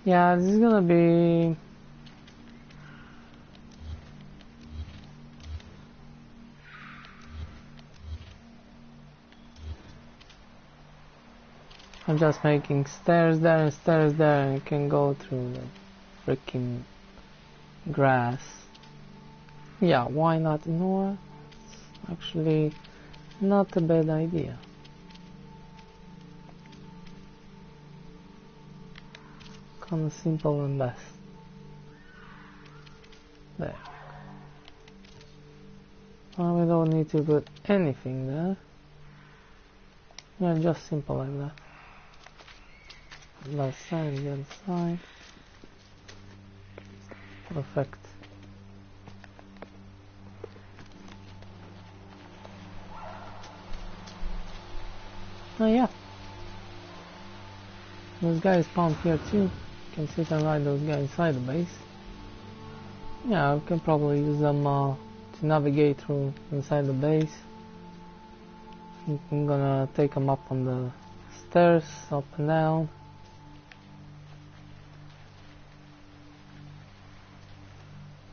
Yeah, this is gonna be... I'm just making stairs there and stairs there, and you can go through the freaking grass. Yeah, why not? You know what? It's actually not a bad idea. Kinda simple and best. There. Well, we don't need to put anything there. Yeah, just simple like that. Left side, the other side. Perfect. Oh yeah. Those guys spawned here too. You can sit and ride those guys inside the base. Yeah, we can probably use them to navigate through inside the base. I'm gonna take them up on the stairs, up and down.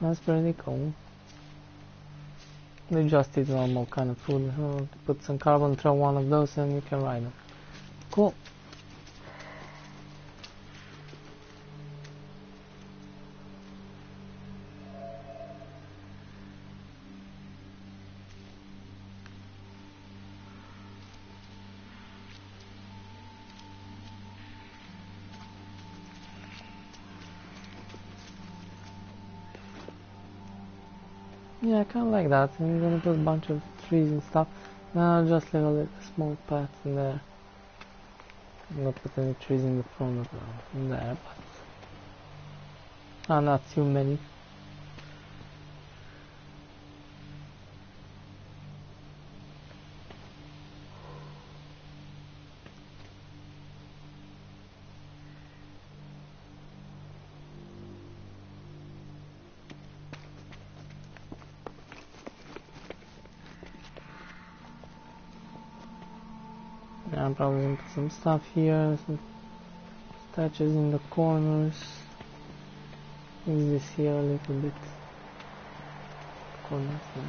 That's pretty cool. They just eat normal kind of food. Put some carbon, throw one of those, and you can ride them. Cool. Yeah, I kinda like that. I'm gonna put a bunch of trees and stuff. Now I'll just leave a little small path in there. I'm not put any trees in the front of there, but not too many. I'm probably gonna put some stuff here, some statues in the corners. Use this here a little bit. Corners there.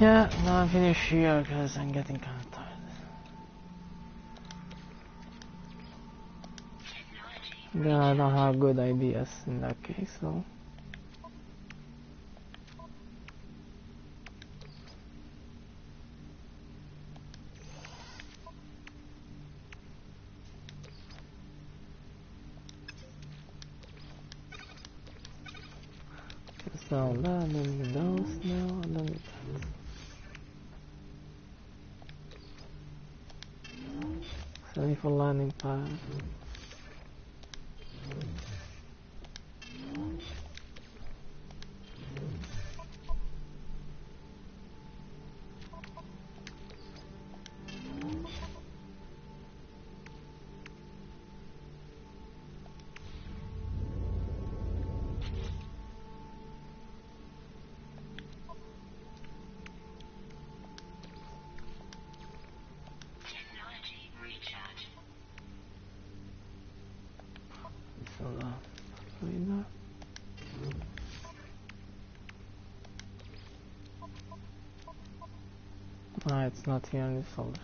Yeah, now I'm finished here because I'm getting kind of tired. Then I don't have good ideas in that case, so. So that, I don't need those now, I don't need that. Sorry for landing pad. Technology recharge. So right there. Ah, it's not here in this folder.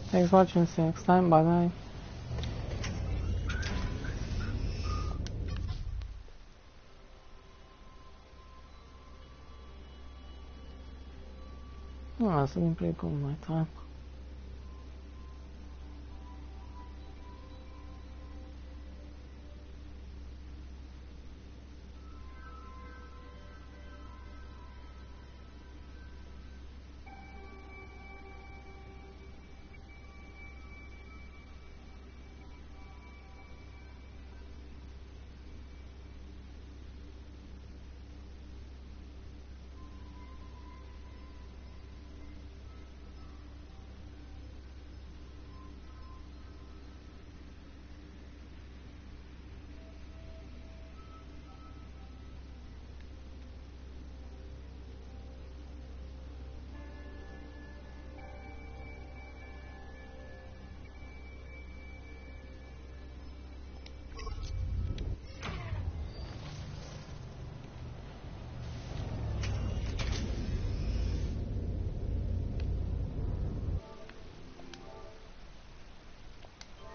Thanks for watching, see you next time, bye bye. Oh, that's looking pretty cool in my time.